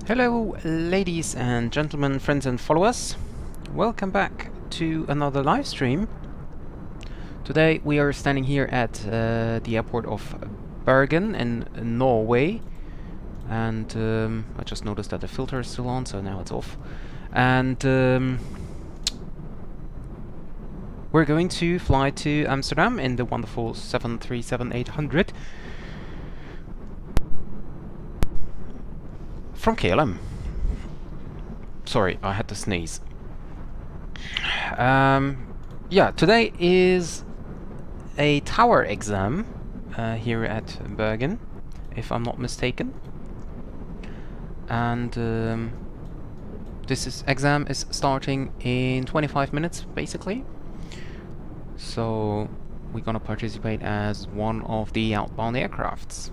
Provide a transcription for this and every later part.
Hello, ladies and gentlemen, friends and followers. Welcome back to another live stream. Today we are standing here at the airport of Bergen in Norway, and I just noticed that the filter is still on, so now it's off. And we're going to fly to Amsterdam in the wonderful 737-800 from KLM. Sorry, I had to sneeze. Yeah, today is a tower exam here at Bergen, if I'm not mistaken. And this exam is starting in 25 minutes, basically. So we're gonna participate as one of the outbound aircrafts.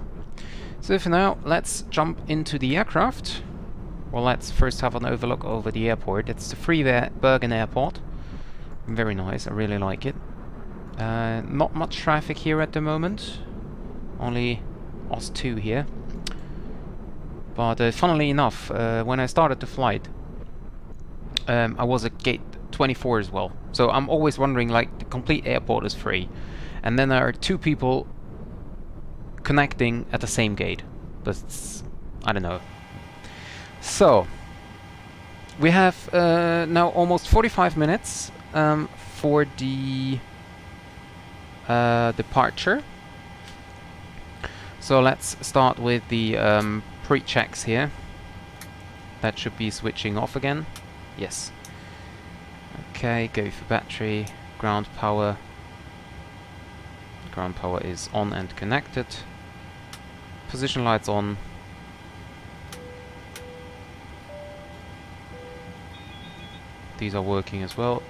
So for now, let's jump into the aircraft. Well, let's first have an overlook over the airport. It's the free Bergen airport. Very nice, I really like it. Not much traffic here at the moment. Only us two here. But funnily enough, when I started the flight, I was at gate 24 as well. So I'm always wondering, like, the complete airport is free. And then there are two people connecting at the same gate, but I don't know. So we have now almost 45 minutes for the departure. So let's start with the pre-checks here. That should be switching off again. Yes. Okay, go for battery, ground power. Ground power is on and connected. Position lights on. These are working as well.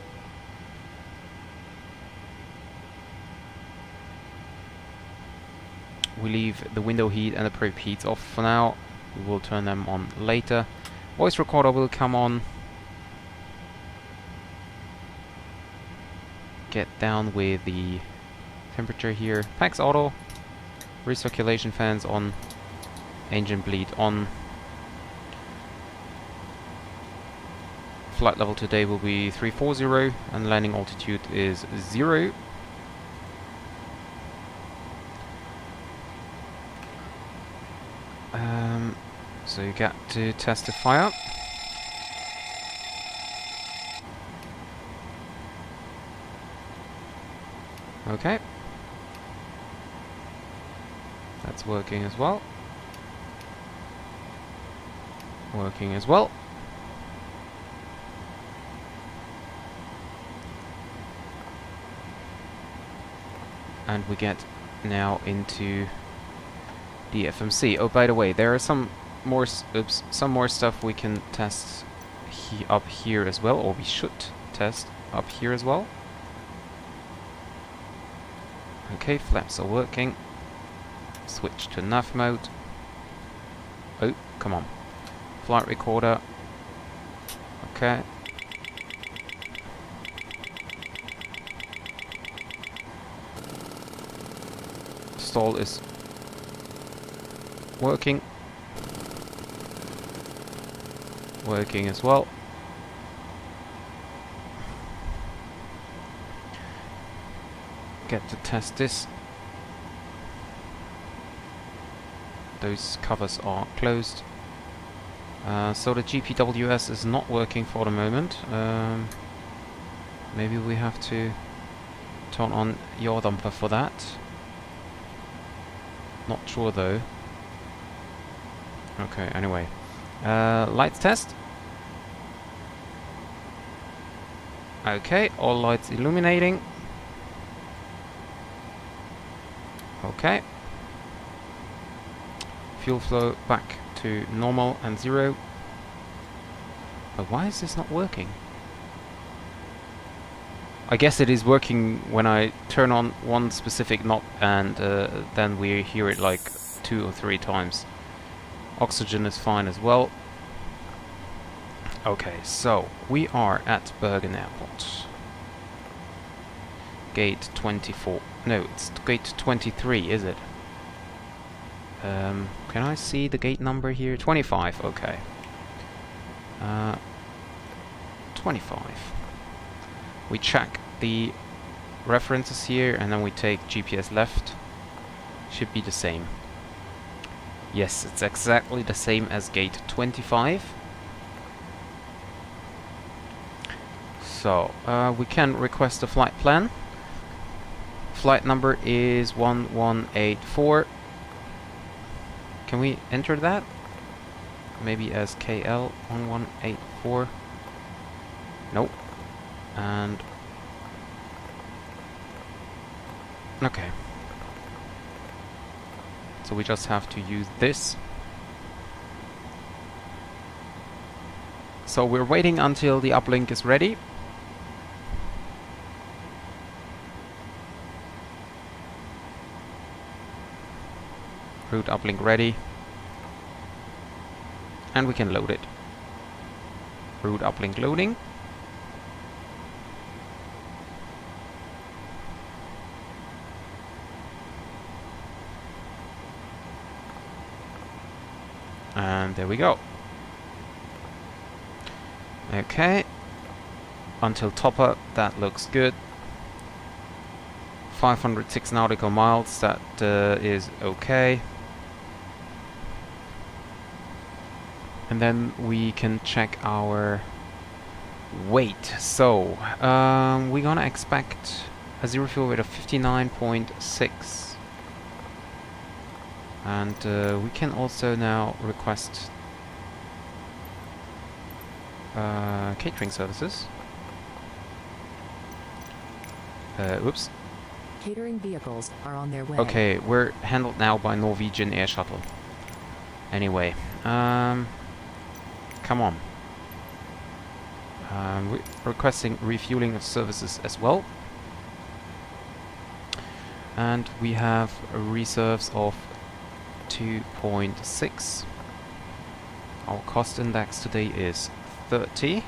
We leave the window heat and the prop heats off for now. We will turn them on later. Voice recorder will come on. Get down with the temperature here. Pax auto. Recirculation fans on. Engine bleed on. Flight level today will be 340 and landing altitude is 0. So you got to test the fire. Okay. That's working as well. Working as well. And we get now into the FMC. Oh, by the way, there are some more stuff we can test up here as well, or we should test up here as well. Okay, flaps are working. Switch to nav mode. Oh, come on. Flight recorder. Okay. Stall is working. Working as well. Get to test this. Those covers are closed. So the GPWS is not working for the moment. Maybe we have to turn on yaw dumper for that. Not sure though. Okay, anyway. Lights test. Okay, all lights illuminating. Okay. Fuel flow back to normal and 0. But why is this not working? I guess it is working when I turn on one specific knob and then we hear it like 2 or 3 times. Oxygen is fine as well. Okay, so we are at Bergen Airport. Gate 24. No, it's gate 23, is it? Can I see the gate number here? 25, okay. 25. We check the references here and then we take GPS left. Should be the same. Yes, it's exactly the same as gate 25. So, we can request a flight plan. Flight number is 1184. Can we enter that? Maybe as KL 1184. Nope. And okay. So we just have to use this. So we're waiting until the uplink is ready. Route uplink ready. And we can load it. Route uplink loading. And there we go. Okay. Until topper, that looks good. 506 nautical miles, that is okay. And then we can check our weight. So, we're gonna expect a zero fuel weight of 59.6. And we can also now request catering services. Oops. Catering vehicles are on their way. Okay, we're handled now by Norwegian Air Shuttle. Anyway, come on. We're requesting refueling of services as well. And we have reserves of 2.6. Our cost index today is 30.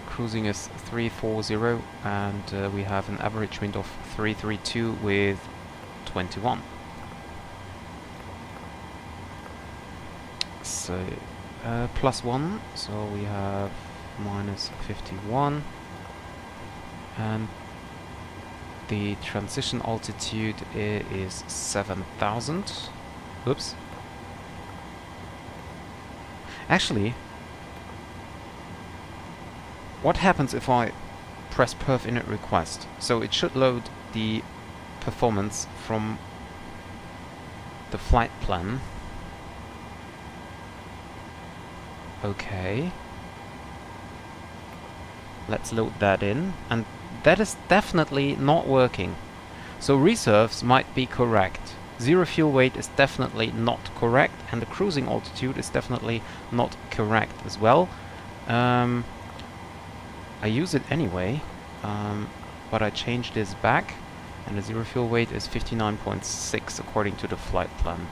Cruising is 340 and we have an average wind of 332 with 21. So +1, so we have -51, and the transition altitude is 7,000. Oops. Actually, what happens if I press perf init request? So it should load the performance from the flight plan. Okay. Let's load that in, and that is definitely not working. So reserves might be correct. Zero fuel weight is definitely not correct, and the cruising altitude is definitely not correct as well. I use it anyway, but I changed this back, and the zero fuel weight is 59.6 according to the flight plan.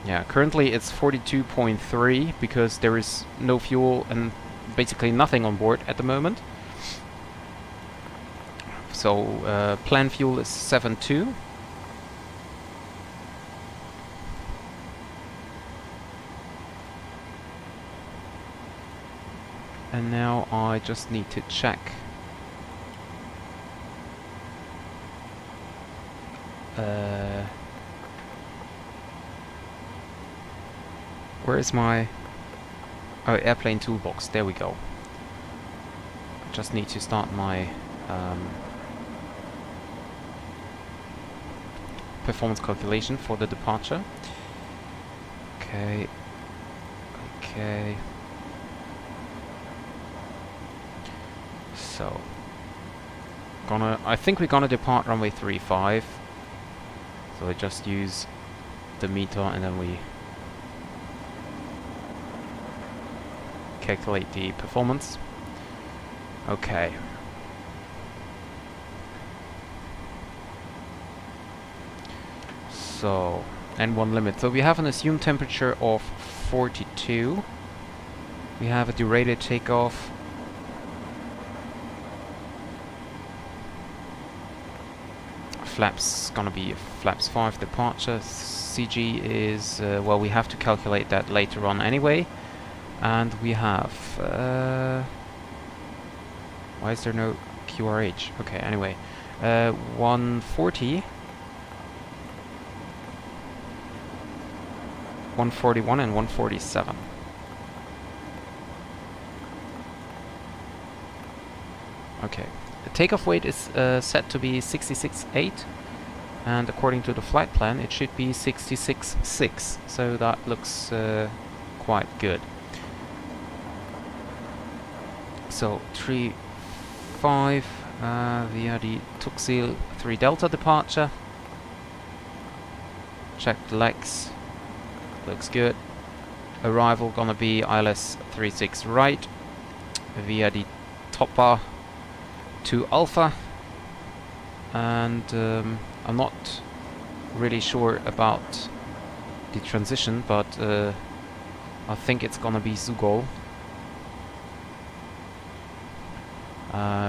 Yeah, currently it's 42.3 because there is no fuel and basically nothing on board at the moment. So plan fuel is 7.2. And now I just need to check where is my airplane toolbox? There we go. Just need to start my performance calculation for the departure. Okay. Okay. So, I think we're gonna depart runway 35. So I just use the meter and then we calculate the performance. Okay. So, N1 limit. So we have an assumed temperature of 42. We have a derated takeoff. flaps gonna be flaps 5 departure. CG is, well, we have to calculate that later on anyway. And we have, why is there no QRH? Okay, anyway, 140, 141 and 147. Okay, the takeoff weight is set to be 66.8, and according to the flight plan it should be 66.6, so that looks quite good. So 3-5 via the Tuxil 3 Delta departure. Check the legs, looks good. Arrival gonna be ILS 36 right via the top bar to Alpha, and I'm not really sure about the transition, but I think it's gonna be Zugol.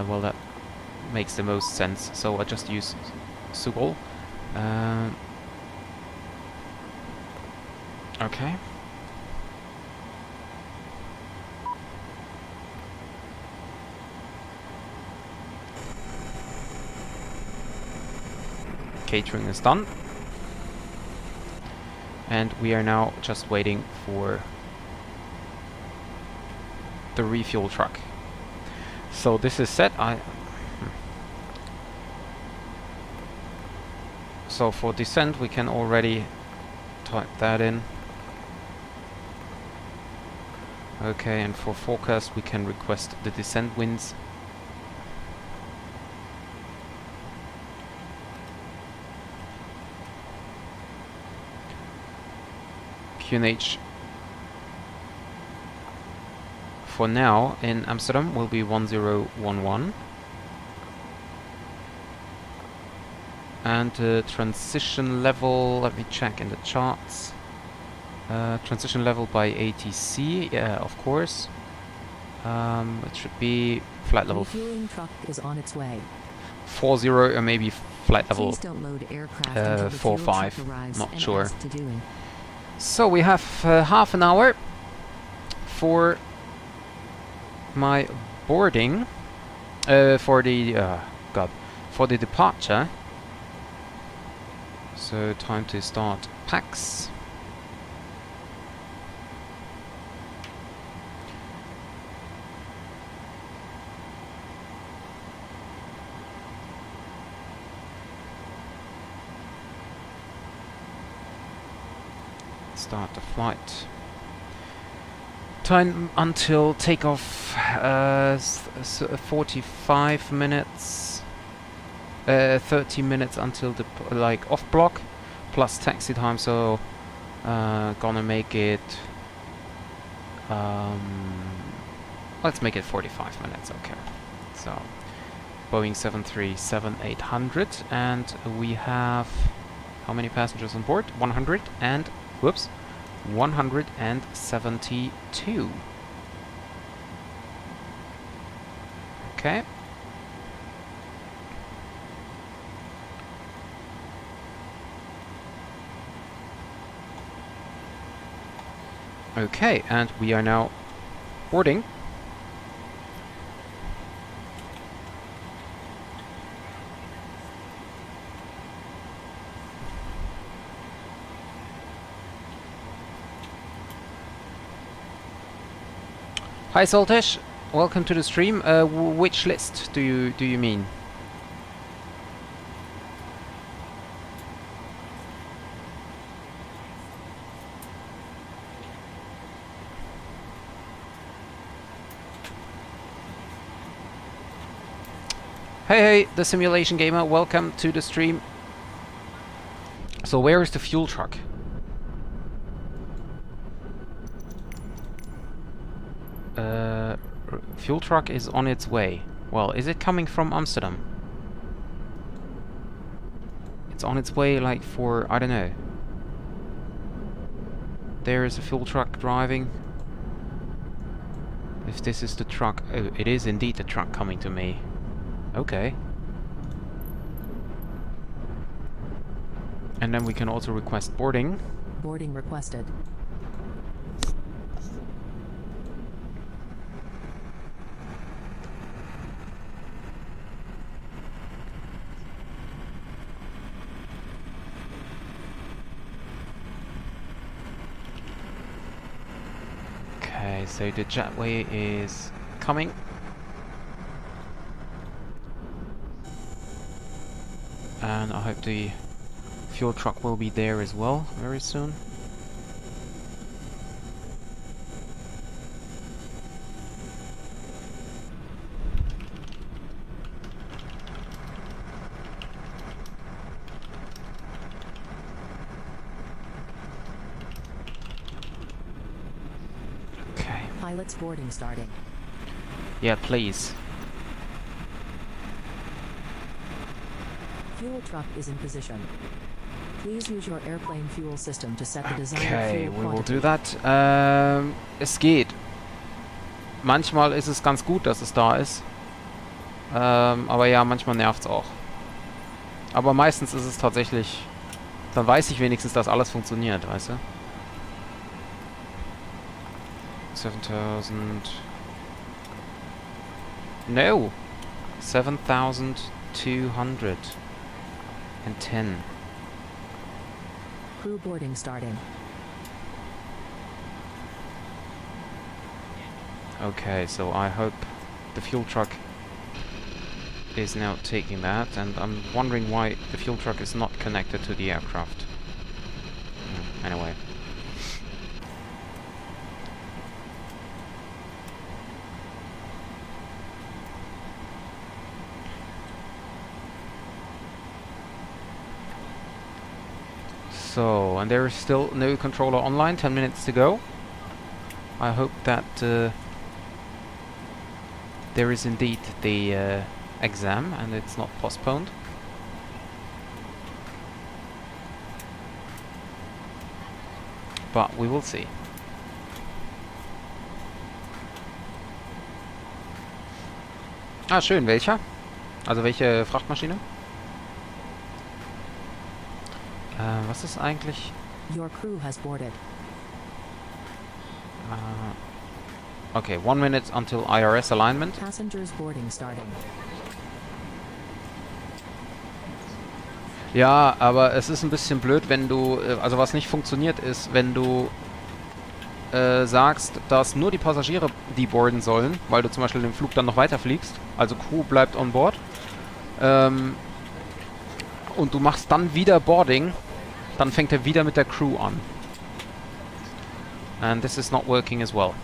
Well, that makes the most sense, so I just use Zugol. Okay. Catering is done, and we are now just waiting for the refuel truck. So this is set. So for descent we can already type that in. Okay, and for forecast we can request the descent winds. QNH for now in Amsterdam will be 1011, and transition level, let me check in the charts. Transition level by ATC, yeah, of course. It should be flight level. Refueling truck is on its way. 40 or maybe flight level Please don't load aircraft until the fuel 45, truck arrives not and sure. asked to do. So we have half an hour for my boarding, for the for the departure. So time to start packs. Start the flight. Time until takeoff 45 minutes. 30 minutes until the off block, plus taxi time. So gonna make it. Let's make it 45 minutes. Okay. So Boeing 737-800, and we have how many passengers on board? 100 and. Whoops, 172. Okay. Okay, and we are now boarding. Hi Saltish, welcome to the stream. Which list do you mean? Hey, the Simulation Gamer, welcome to the stream. So where is the fuel truck? Fuel truck is on its way. Well, is it coming from Amsterdam? It's on its way, like, for, I don't know. There is a fuel truck driving. If this is the truck... Oh, it is indeed the truck coming to me. Okay. And then we can also request boarding. Boarding requested. Okay, so the jetway is coming. And I hope the fuel truck will be there as well very soon. Okay. Pilot's boarding starting. Yeah, please. Fuel truck is in position. Please use your airplane fuel system to set the desired Okay, fuel we will quantity. do that. Es geht. Manchmal ist es ganz gut, dass es da ist. Aber ja, manchmal nervt es auch. Aber meistens ist es tatsächlich... Dann weiß ich wenigstens, dass alles funktioniert, weißt du? 7000... No! 7210. Crew boarding starting. Okay, so I hope the fuel truck is now taking that, and I'm wondering why the fuel truck is not connected to the aircraft. Anyway. So, and there is still no controller online, 10 minutes to go. I hope that there is indeed the exam and it's not postponed. But we will see. Ah, schön. Welcher? Also welche Frachtmaschine? Was ist eigentlich? Your crew has boarded. Okay, 1 minute until IRS alignment. Passengers boarding starting. Ja, aber es ist ein bisschen blöd, wenn du, also was nicht funktioniert ist, wenn du sagst, dass nur die Passagiere die boarden sollen, weil du zum Beispiel den Flug dann noch weiterfliegst, also Crew bleibt on board, und du machst dann wieder Boarding, dann fängt er wieder mit der Crew an. And this is not working as well.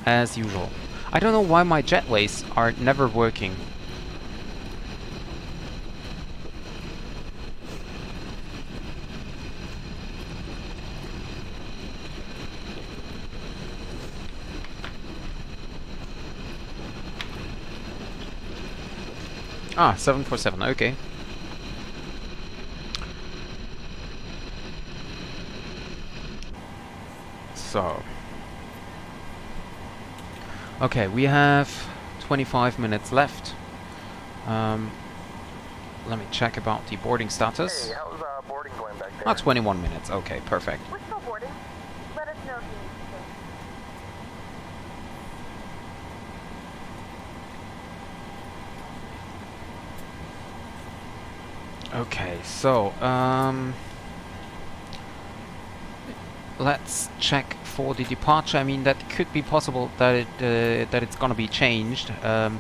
As usual. I don't know why my jetways are never working. Ah, 747, okay. So. Okay, we have 25 minutes left. Let me check about the boarding status. Hey, how's boarding going back there? Ah, 21 minutes. Okay, perfect. We're still boarding. Let us know if you need to change. Okay, so let's check for the departure. I mean, that could be possible that it's gonna be changed.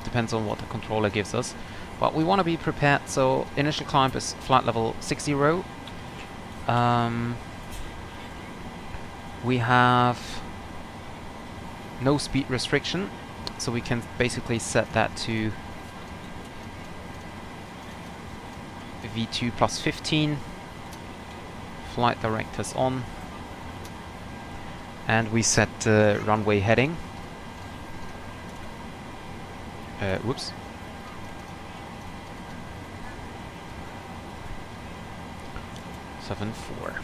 Depends on what the controller gives us. But we want to be prepared. So initial climb is flight level 60. We have no speed restriction, so we can basically set that to V2 plus 15. Flight directors on. And we set runway heading. Whoops. Seven 4.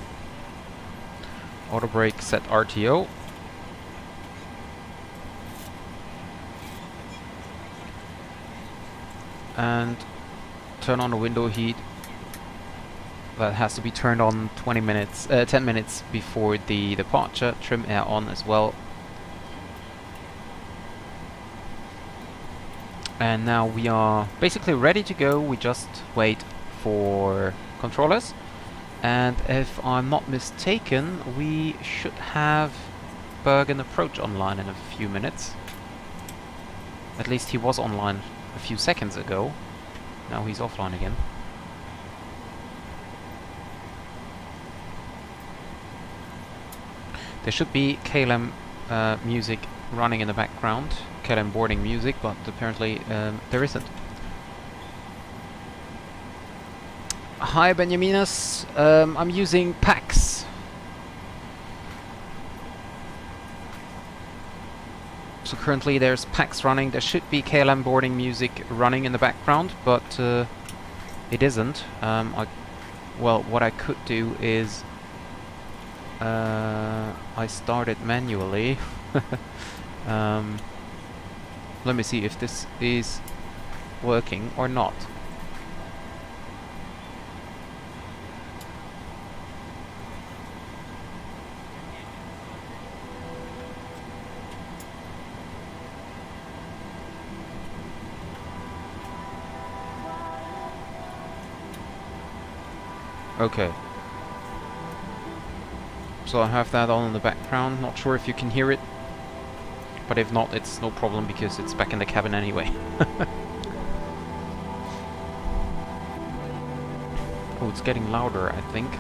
Auto brake set RTO. And turn on the window heat that has to be turned on 10 minutes before the departure. Trim air on as well. And now we are basically ready to go. We just wait for controllers. And if I'm not mistaken, we should have Bergen approach online in a few minutes. At least he was online a few seconds ago. Now he's offline again. There should be KLM music running in the background, KLM boarding music, but apparently there isn't. Hi Benjaminus, I'm using PAX. So currently there's PAX running. There should be KLM boarding music running in the background, but it isn't. Well, what I could do is I start it manually. Let me see if this is working or not. Okay. So I have that on in the background. Not sure if you can hear it, but if not, it's no problem because it's back in the cabin anyway. Oh, it's getting louder, I think.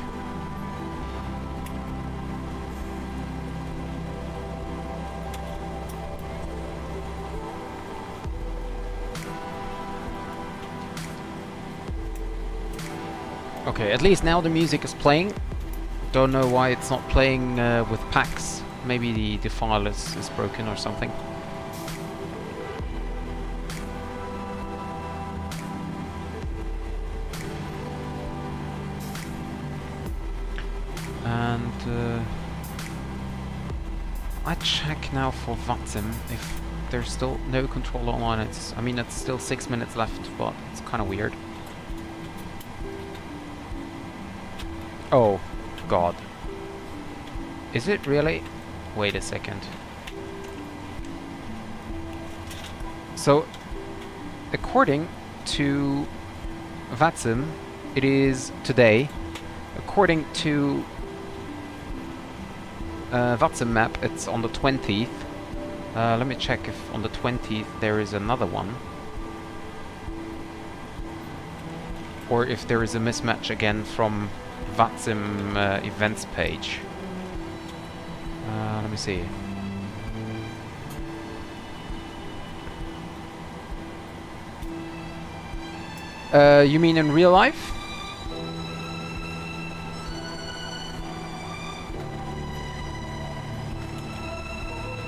Okay, at least now the music is playing. Don't know why it's not playing with PAX. Maybe the file is broken or something. And I check now for VATSIM if there's still no controller on it. I mean, it's still 6 minutes left, but it's kind of weird. Oh, God. Is it really? Wait a second. So, according to VATSIM, it is today. According to VATSIM map, it's on the 20th. Let me check if on the 20th there is another one. Or if there is a mismatch again from VATSIM events page. Let me see. You mean in real life?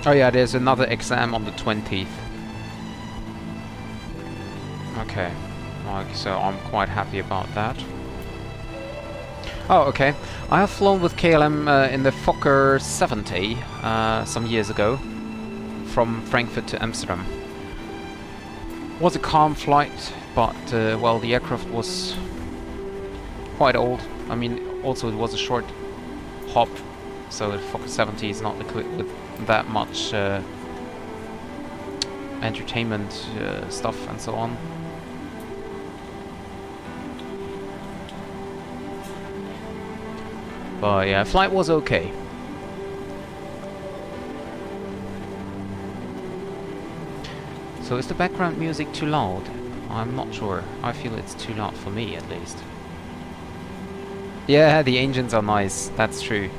Oh yeah, there's another exam on the 20th. Okay. So I'm quite happy about that. Oh, okay. I have flown with KLM in the Fokker 70 some years ago from Frankfurt to Amsterdam. Was a calm flight, but well, the aircraft was quite old. I mean, also it was a short hop, so the Fokker 70 is not equipped with that much entertainment stuff and so on. But yeah, flight was okay. So is the background music too loud? I'm not sure. I feel it's too loud for me, at least. Yeah, the engines are nice. That's true.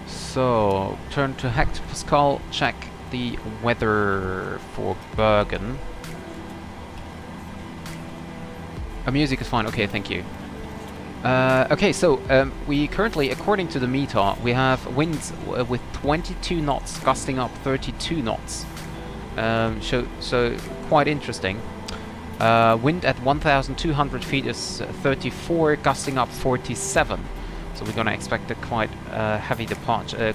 So, turn to hectopascal, check the weather for Bergen. Music is fine. Okay, thank you. Okay, so we currently, according to the meter, we have winds with 22 knots, gusting up 32 knots. So quite interesting. Wind at 1,200 feet is 34, gusting up 47. So we're going to expect a quite heavy departure,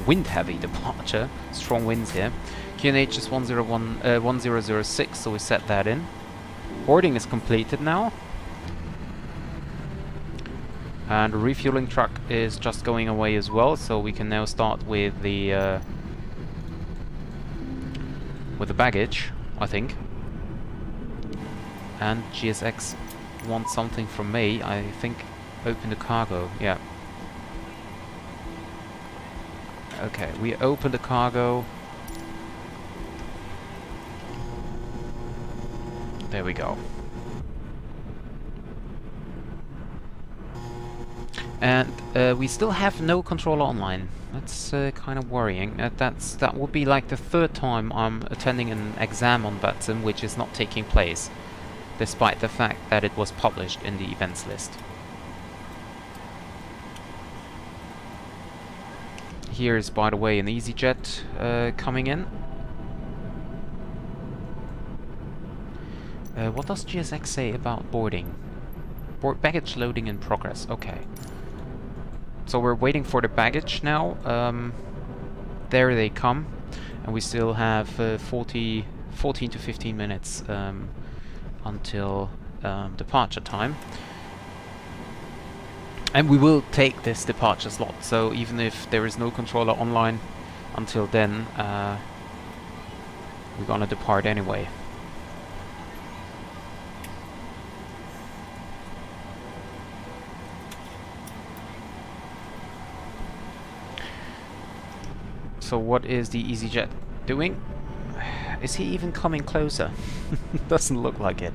wind-heavy departure. Strong winds here. QNH is 1006, so we set that in. Boarding is completed now. And the refueling truck is just going away as well, so we can now start with the baggage, I think. And GSX wants something from me, I think. Open the cargo, yeah. Okay, we open the cargo. There we go. And we still have no controller online. That's kind of worrying. That would be like the third time I'm attending an exam on that sim which is not taking place, despite the fact that it was published in the events list. Here's, by the way, an EasyJet coming in. What does GSX say about boarding? Baggage loading in progress. Okay. So we're waiting for the baggage now. There they come. And we still have 14 to 15 minutes until departure time. And we will take this departure slot, so even if there is no controller online until then, we're gonna depart anyway. So what is the EasyJet doing? Is he even coming closer? Doesn't look like it.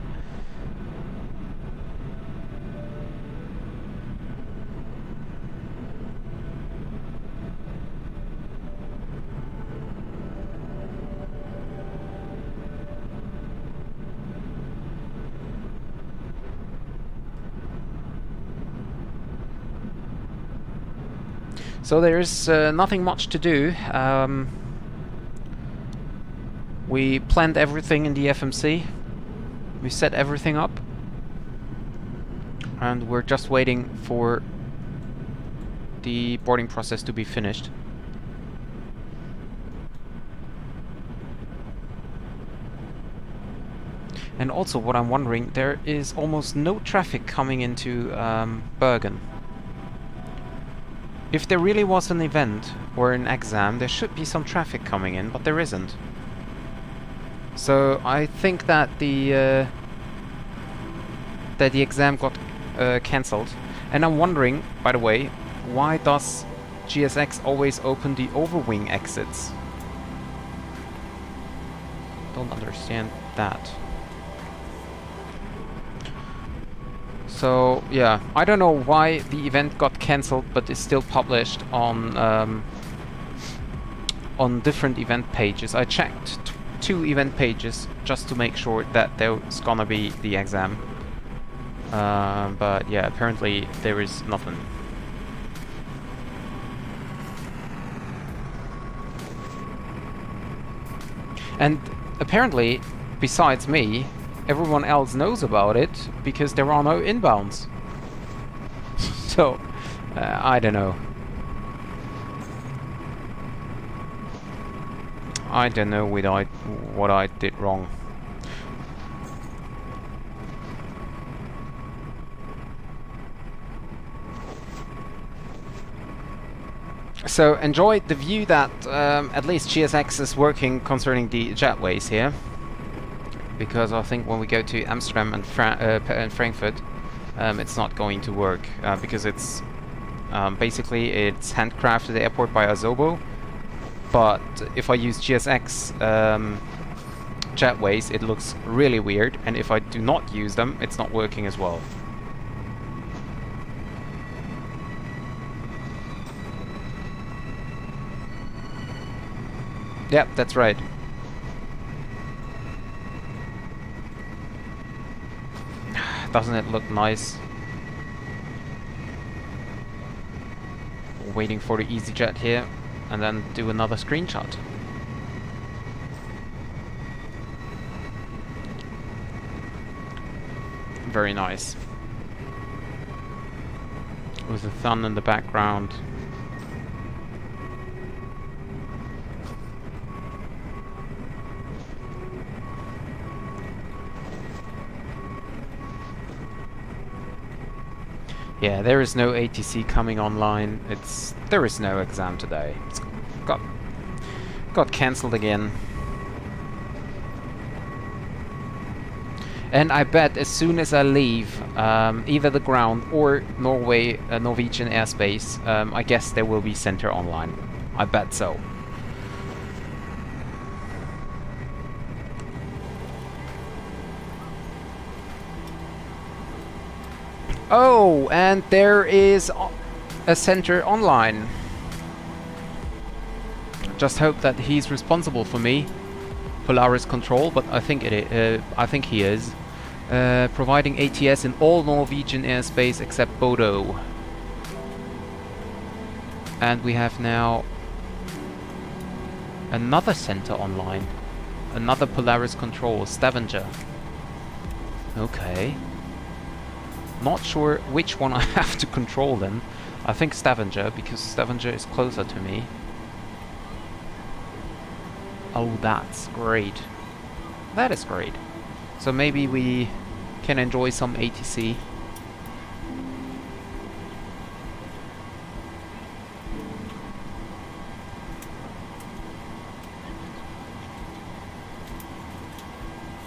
So there's nothing much to do. We planned everything in the FMC. We set everything up. And we're just waiting for the boarding process to be finished. And also what I'm wondering, there is almost no traffic coming into Bergen. If there really was an event or an exam, there should be some traffic coming in, but there isn't. So I think that the exam got cancelled. And I'm wondering, by the way, why does GSX always open the overwing exits? Don't understand that. So yeah, I don't know why the event got cancelled, but it's still published on different event pages. I checked two event pages just to make sure that there's gonna be the exam. But yeah, apparently there is nothing. And apparently, besides me, everyone else knows about it because there are no inbounds. So, I don't know. I don't know what I did wrong. So enjoy the view that at least GSX is working concerning the jetways here. Because I think when we go to Amsterdam and Frankfurt, it's not going to work because it's basically it's handcrafted airport by Azobo. But if I use GSX jetways, it looks really weird, and if I do not use them, it's not working as well. Yep, that's right. Doesn't it look nice? Waiting for the EasyJet here, and then do another screenshot. Very nice. With the sun in the background. Yeah, there is no ATC coming online. There is no exam today. It's got cancelled again. And I bet as soon as I leave either the ground or Norwegian airspace, I guess there will be center online. I bet so. Oh, and there is a center online. Just hope that he's responsible for me. Polaris Control, but I think I think he is. Providing ATS in all Norwegian airspace except Bodo. And we have now another center online. Another Polaris Control, Stavanger. Okay. Not sure which one I have to control then. I think Stavanger, because Stavanger is closer to me. Oh, that's great. That is great. So maybe we can enjoy some ATC.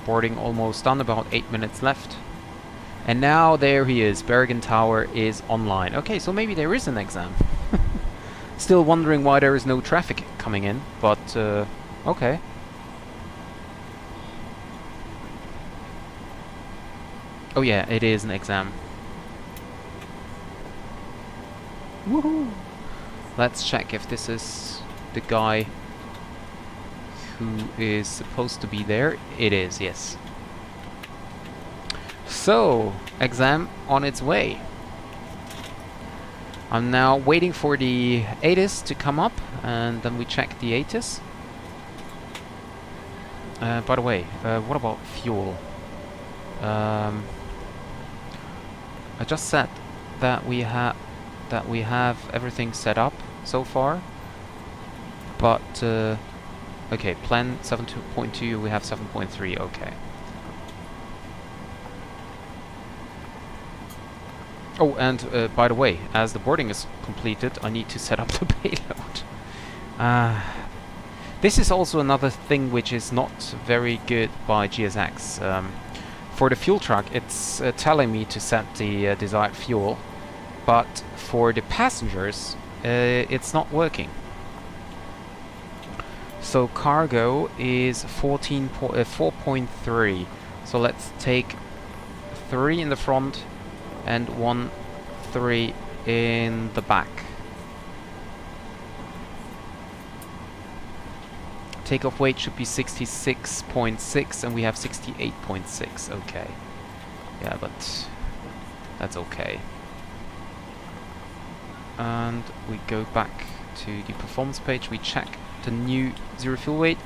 Boarding almost done, about 8 minutes left. And now there he is, Bergen Tower is online. Okay, so maybe there is an exam. Still wondering why there is no traffic coming in, but okay. Oh yeah, it is an exam. Woohoo! Let's check if this is the guy who is supposed to be there. It is, yes. So, exam on its way. I'm now waiting for the ATIS to come up, and then we check the ATIS. By the way, what about fuel? I just said that we have everything set up so far, but okay, plan 7.2, we have 7.3. Okay. Oh, and by the way, as the boarding is completed, I need to set up the payload. This is also another thing which is not very good by GSX. For the fuel truck, it's telling me to set the desired fuel, but for the passengers, it's not working. So cargo is 4.3. So let's take 3 in the front and 3 in the back. Takeoff weight should be 66.6 and we have 68.6. Okay. Yeah, but that's okay. And we go back to the performance page. We check the new zero fuel weight.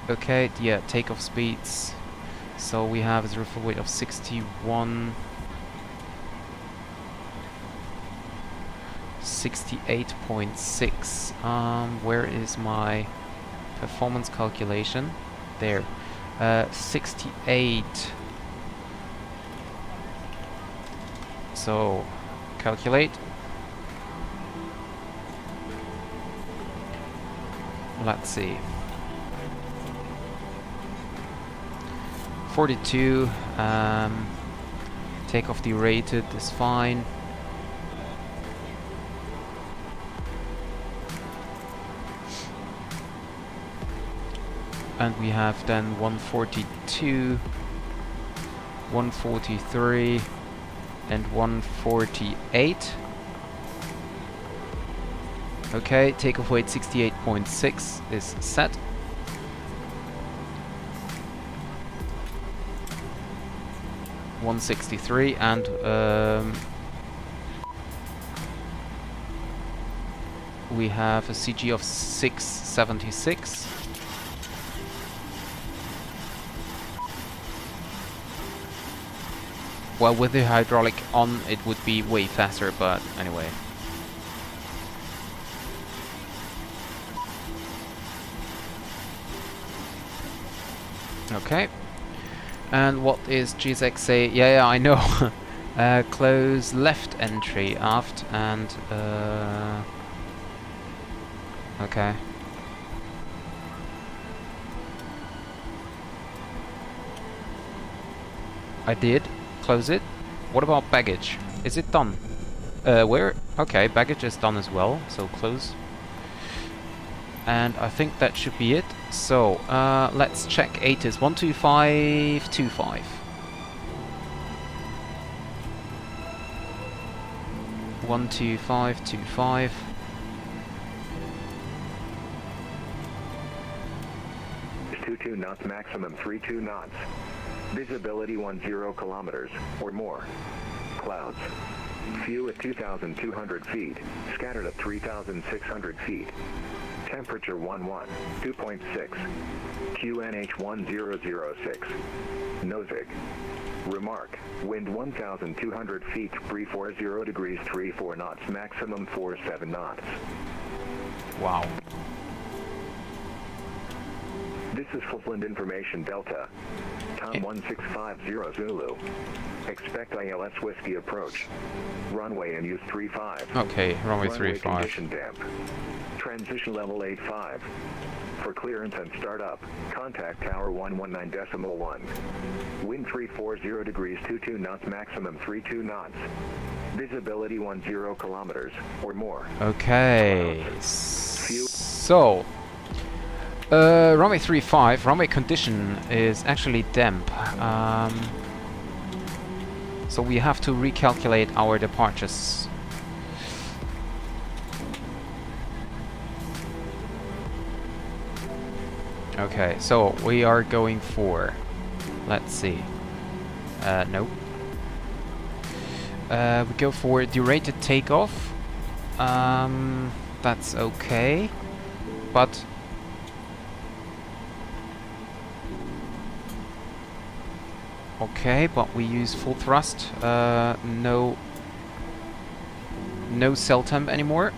Okay, yeah, takeoff speeds. So we have a zero fuel weight of 61. 68.6. Where is my performance calculation? There. 68. So calculate. Let's see. 42. Takeoff derated is fine. And we have then 142, 143, and 148. Okay, takeoff weight 68.6 is set. $163 and we have a CG of 676. Well, with the hydraulic on, it would be way faster, but anyway. Okay. And what is GSX say? Yeah, I know. Close left entry aft and okay. I did close it. What about baggage? Is it done? Where? Okay, baggage is done as well, so close. And I think that should be it. So, let's check ATIS 12525. 12525. Is 22 knots maximum 32 knots. Visibility 10 kilometers or more. Clouds. Few at 2,200 feet. Scattered at 3,600 feet. Temperature 2.6. QNH 1006. Nosig. Remark. Wind 1,200 feet. Free 40 degrees 34 knots. Maximum 47 knots. Wow. This is Fulfland Information Delta. Tom 1650 Zulu. Expect ILS Whiskey approach. Runway and use 35. Okay, runway 35. Condition damp. Transition level 85. For clearance and startup, contact tower 119.1. Wind 340 degrees 22 knots, maximum 32 knots. Visibility 10 kilometers or more. Okay. So, runway 35, runway condition is actually damp. So we have to recalculate our departures. Okay, so we are going for, let's see, nope. We go for derated takeoff. That's okay, but we use full thrust. No cell temp anymore.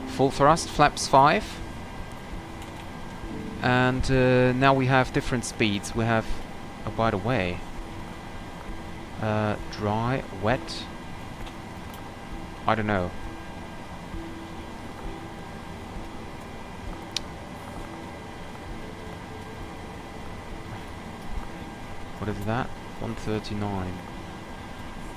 Full thrust, flaps 5. And now we have different speeds. We have, oh, by the way, dry, wet. I don't know. What is that? 139.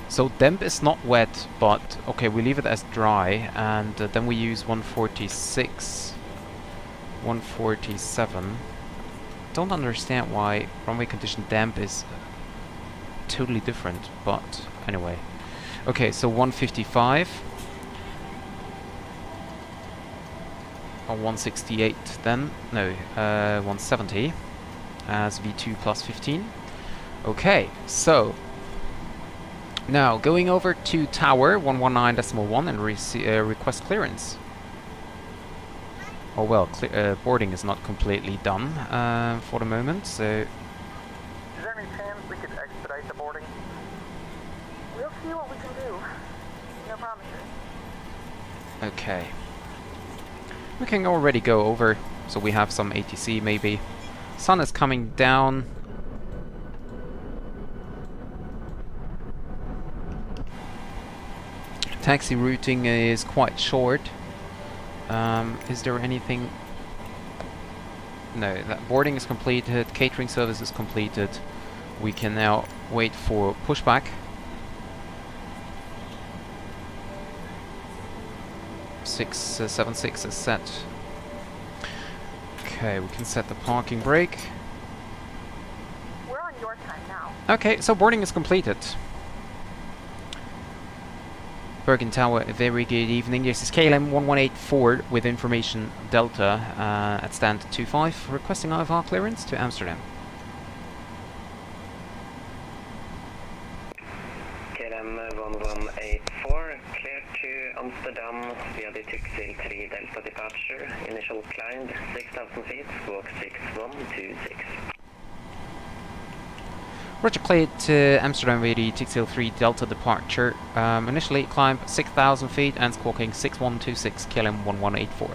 So damp is not wet, but okay, we leave it as dry, and then we use 146. 147. Don't understand why runway condition damp is totally different, but anyway. Okay, so 155 or 168 then. No, 170 as V2 plus 15. Okay, so now going over to tower 119.1 and request clearance. Oh well, boarding is not completely done for the moment, so... Is there any chance we could expedite the boarding? We'll see what we can do. No promises. Okay. We can already go over, so we have some ATC maybe. Sun is coming down. Taxi routing is quite short. Is there anything? No, that boarding is completed, catering service is completed. We can now wait for pushback. 676 is set. Okay, we can set the parking brake. We're on your time now. Okay, so boarding is completed. Bergen Tower, a very good evening. This is KLM 1184 with information Delta at stand 25, requesting IFR clearance to Amsterdam. KLM 1184, clear to Amsterdam via the Tuxil 3 Delta departure. Initial climb 6,000 feet, squawk 6126. Roger, cleared to Amsterdam via the Tuxil 3 Delta departure. Initially climb 6,000 feet and squawking 6126, KLM 1184.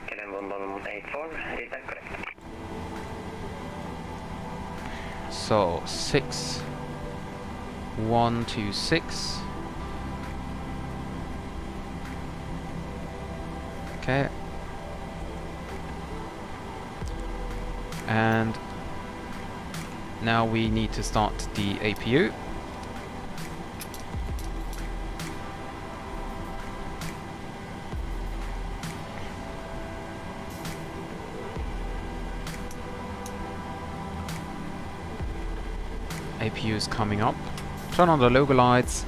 KLM 1184, read that correct. So 6, 1, 2, 6. Okay. And now we need to start the APU. APU is coming up. Turn on the logo lights.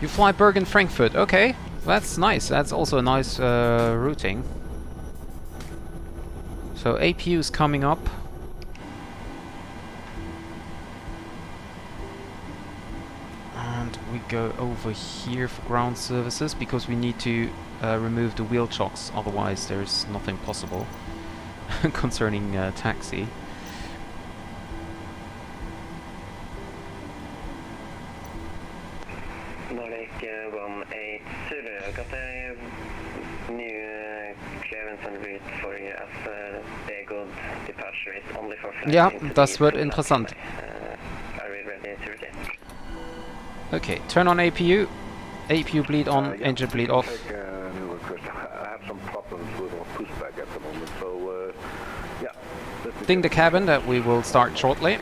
You fly Bergen, Frankfurt. Okay, that's nice. That's also a nice routing. So APU is coming up. And we go over here for ground services because we need to remove the wheel chocks. Otherwise, there's nothing possible concerning taxi. Nordic 18 Zulu, I've got a new clearance en route for you as the good departure is only for flight. Ja, das wird interessant. Are we ready to receive? Okay, turn on APU. APU bleed on, Yeah, engine bleed off. take a new request. I have some problems with our pushback at the moment, so yeah. let me Ding the get- cabin that we will start shortly.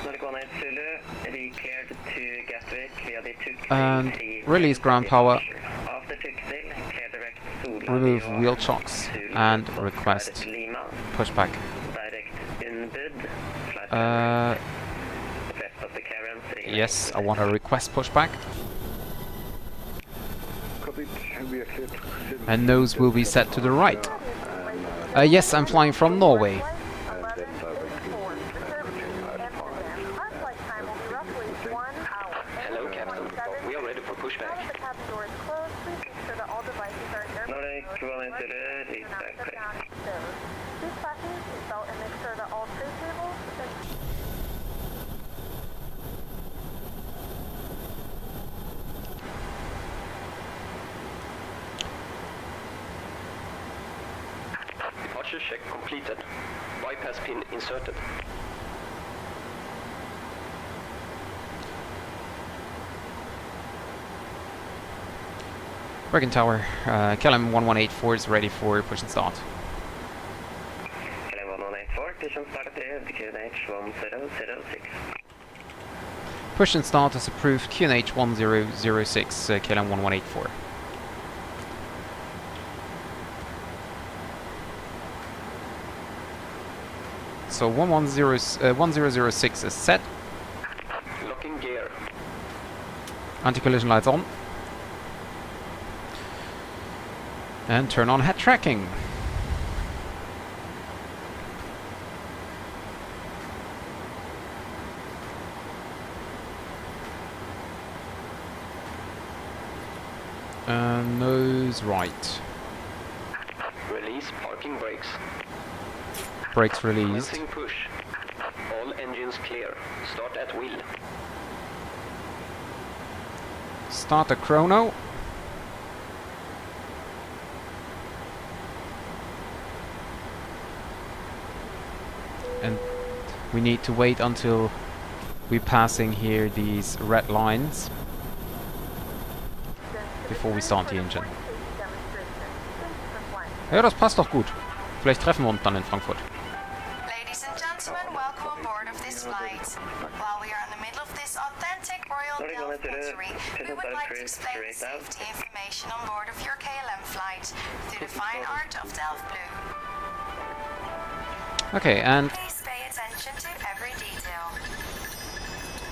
Nordic 18 Zulu, be cleared to Gatwick via the Tuxil And 3 release ground power. After Tuxil, clear direct Sola Remove via wheel chocks Zulu and Foxtrot request Lima, pushback. direct inbid, flight rest of the clearance. Yes, I want to request pushback. Copy, we are clear to- And nose will be set to the right. Yes, I'm flying from Norway. And then directly Our flight time will be roughly 1 hour. Hello, Captain. We are ready for Now pushback. that the cabin door is closed, please make sure that all devices are in airplane Nordic mode. 18 Zulu, Do reach not back, shut please. down any stoves. Please fasten your seatbelt and make sure that all tray tables and Departure check completed. Bypass pin inserted. Bergen Tower, KLM 1184 is ready for push and start. KLM 1184, push and start at 3, QNH 1006. Push and start is approved. QNH 1006, KLM 1184. So 1006 is set. Locking gear. Anti-collision lights on. And turn on head tracking. Nose right. Release parking brakes. Brakes released. Commencing push. All engines clear. Start at wheel. Start the chrono. And we need to wait until we're passing here these red lines before we start the engine. Ja, das passt doch gut. Vielleicht treffen wir uns dann in Frankfurt. Ladies and gentlemen, welcome on board of this flight. While we are in the middle of this authentic Royal Delft pottery, we would like to explain the safety information on board of your KLM flight through the fine art of Delft Blue. Okay, and Please pay attention to every detail.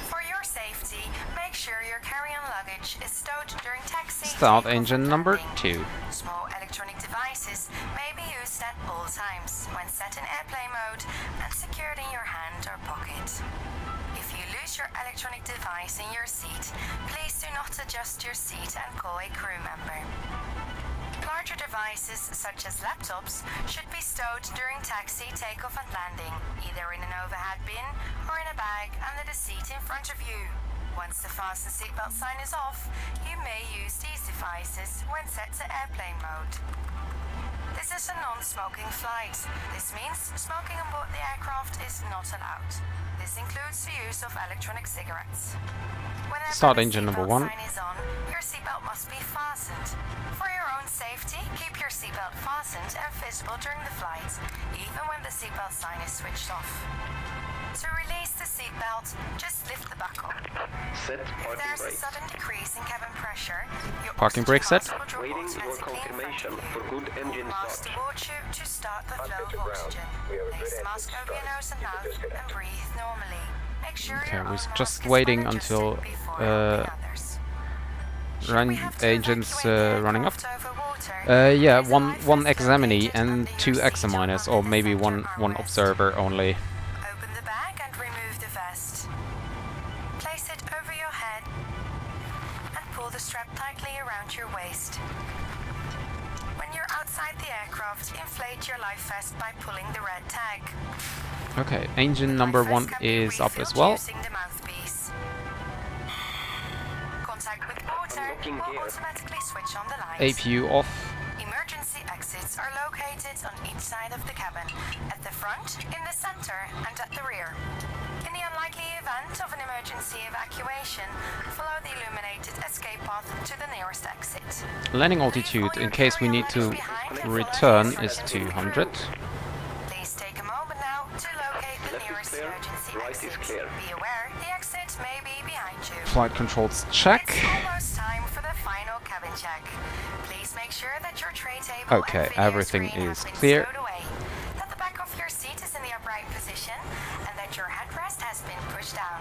For your safety, make sure your carry-on luggage is stowed during taxi. start takeoff, engine and number landing. 2. Small electronic devices may be used at all times when set in airplane mode and secured in your hand or pocket. If you lose your electronic device in your seat, please do not adjust your seat and call a crew member. Larger devices, such as laptops, should be stowed during taxi, takeoff and landing, either in an overhead bin or in a bag under the seat in front of you. Once the fasten seatbelt sign is off, you may use these devices when set to airplane mode. This is a non-smoking flight. This means smoking on board the aircraft is not allowed. This includes the use of electronic cigarettes. Whenever Start the engine number seatbelt 1. sign is on, your seatbelt must be fastened. For your own safety, keep your seatbelt fastened and visible during the flight, even when the seatbelt sign is switched off. To release the seatbelt, just lift the buckle. Set If parking there's a brakes. sudden decrease in cabin pressure, your Parking oxygen brake set. mask will drop Waiting your automatically in front confirmation of you. for good engine Mask start. towards you to start the flow of oxygen. Place the mask over your nose and mouth and breathe normally. Make sure Okay, your we're own just mask is waiting well until adjusted before helping others. Should we have to engines evacuate the running up. aircraft over water, Yeah, there is a one life vest examinee located and under 2 your seat examiners, on or the maybe center one armrest. observer only. Open the bag and remove the vest. Place it over your head and pull the strap tightly around your waist. When you're outside the aircraft, inflate your life vest by pulling the red tag. Okay, engine The number life 1 vest can be is up as refilled well. using the mouthpiece. Contact with water Unlocking will gear. automatically switch on the lights. APU off. Emergency exits are located on each side of the cabin, at the front, in the center, and at the rear. In the unlikely event of an emergency evacuation, follow the illuminated escape path to the nearest exit. Landing altitude, in case we need to return, is 200. Please take a moment now to locate the Left is nearest clear, emergency right is exit. clear. Be aware, the exit may be behind you. Flight controls check. It's almost time for the final cabin check. Please make sure that your tray table Okay, and video everything screen is have been clear. stowed away, that the back of your seat is in the upright position, and that your headrest has been pushed down.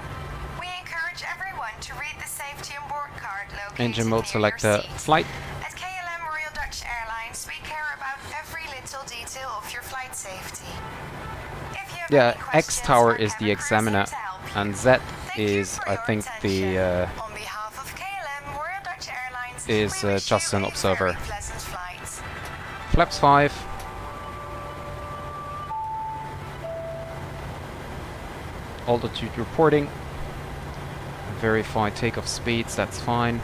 We encourage everyone to read the safety on board card located Engine mode near selector, your seat. flight. At KLM Royal Dutch Airlines, we care about every little detail of your flight safety. If you have Yeah, any X questions tower or is the cabin crew examiner, here to help you. and Z Thank you is, for I your think, attention. the On behalf of KLM Royal Dutch Airlines, is, we wish just you an a observer. very pleasant flight. flaps 5. Altitude reporting. Verify takeoff speeds, that's fine.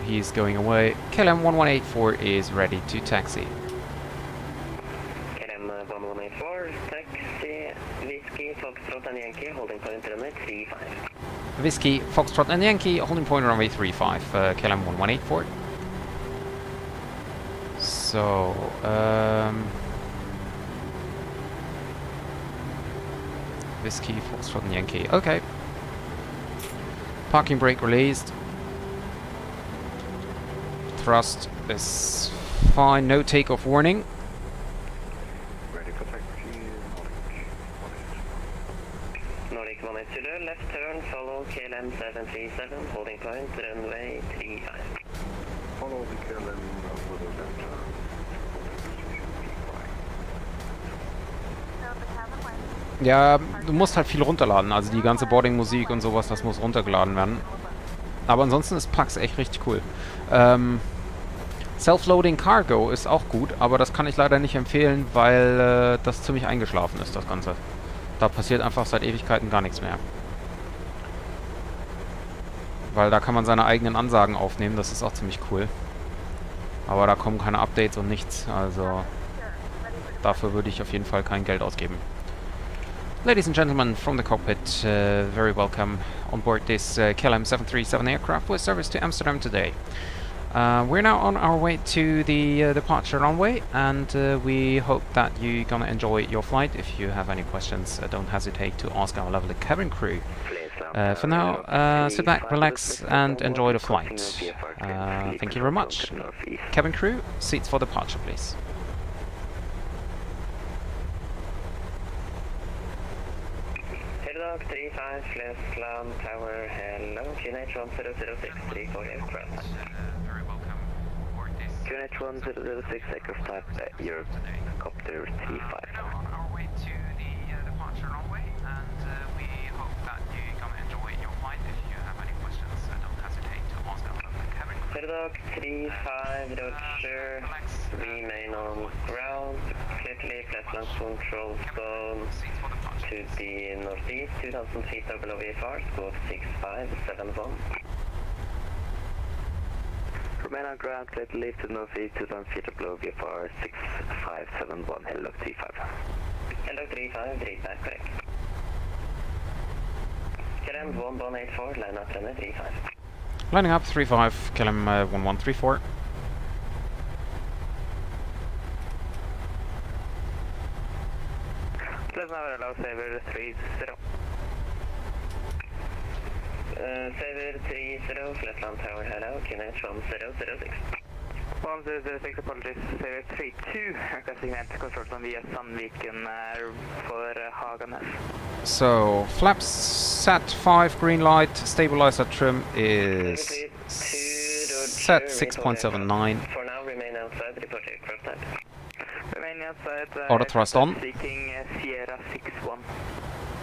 He's going away. KLM 1184 is ready to taxi. KLM 1184, taxi, Whiskey, Foxtrot and Yankee, holding point runway 35. Whiskey, Foxtrot and Yankee, holding point runway 35, KLM 1184. So, Whiskey, Foxtrot and Yankee, okay. Parking brake released. Thrust is fine, no takeoff warning. Ready for taxi. Nordic 180, left turn, follow KLM 737, holding point runway 35. Follow the KLM with the left turn. Ja, du musst halt viel runterladen, also die ganze Boarding-Musik und sowas, das muss runtergeladen werden. Aber ansonsten ist Pax echt richtig cool. Self-Loading Cargo ist auch gut, aber das kann ich leider nicht empfehlen, weil das ziemlich eingeschlafen ist, das Ganze. Da passiert einfach seit Ewigkeiten gar nichts mehr. Weil da kann man seine eigenen Ansagen aufnehmen, das ist auch ziemlich cool. Aber da kommen keine Updates und nichts, also dafür würde ich auf jeden Fall kein Geld ausgeben. Ladies and gentlemen from the cockpit, very welcome on board this KLM 737 aircraft with service to Amsterdam today. We're now on our way to the departure runway, and we hope that you're gonna enjoy your flight. If you have any questions, don't hesitate to ask our lovely cabin crew. For now, sit back, relax, and enjoy the flight. Thank you very much. Cabin crew, seats for departure, please. Dog 35, left land tower, hello, QNH 1006, 34 aircraft. Very welcome aboard this. QNH 1006, aircraft type, your copter 35. On our way to the departure runway, and we hope that you're gonna enjoy your flight. If you have any questions, don't hesitate to ask our cabin crew. Dog 35, Roger, remain on ground, clearly flat land control zone to the northeast, 2000 feet below VFR, squawk 6571. Remain on ground, clear to leave to the northeast, 2,000 feet of below VFR 6571, hello 35. Hello 35, read back correct. KLM 1184, line up runway 35. Lining up 35, KLM 1134. Please now allow Saver 30. Saver 30, Flatland Tower, hello, QNH 1006. 1006, apologies, Saver 32, requesting that control from via Sandviken for Haganes. So, flaps set 5, green light, stabilizer trim is set 6.79. For now, remain outside, report aircraft type. Remain outside, Auto thrust on. seeking Sierra 61.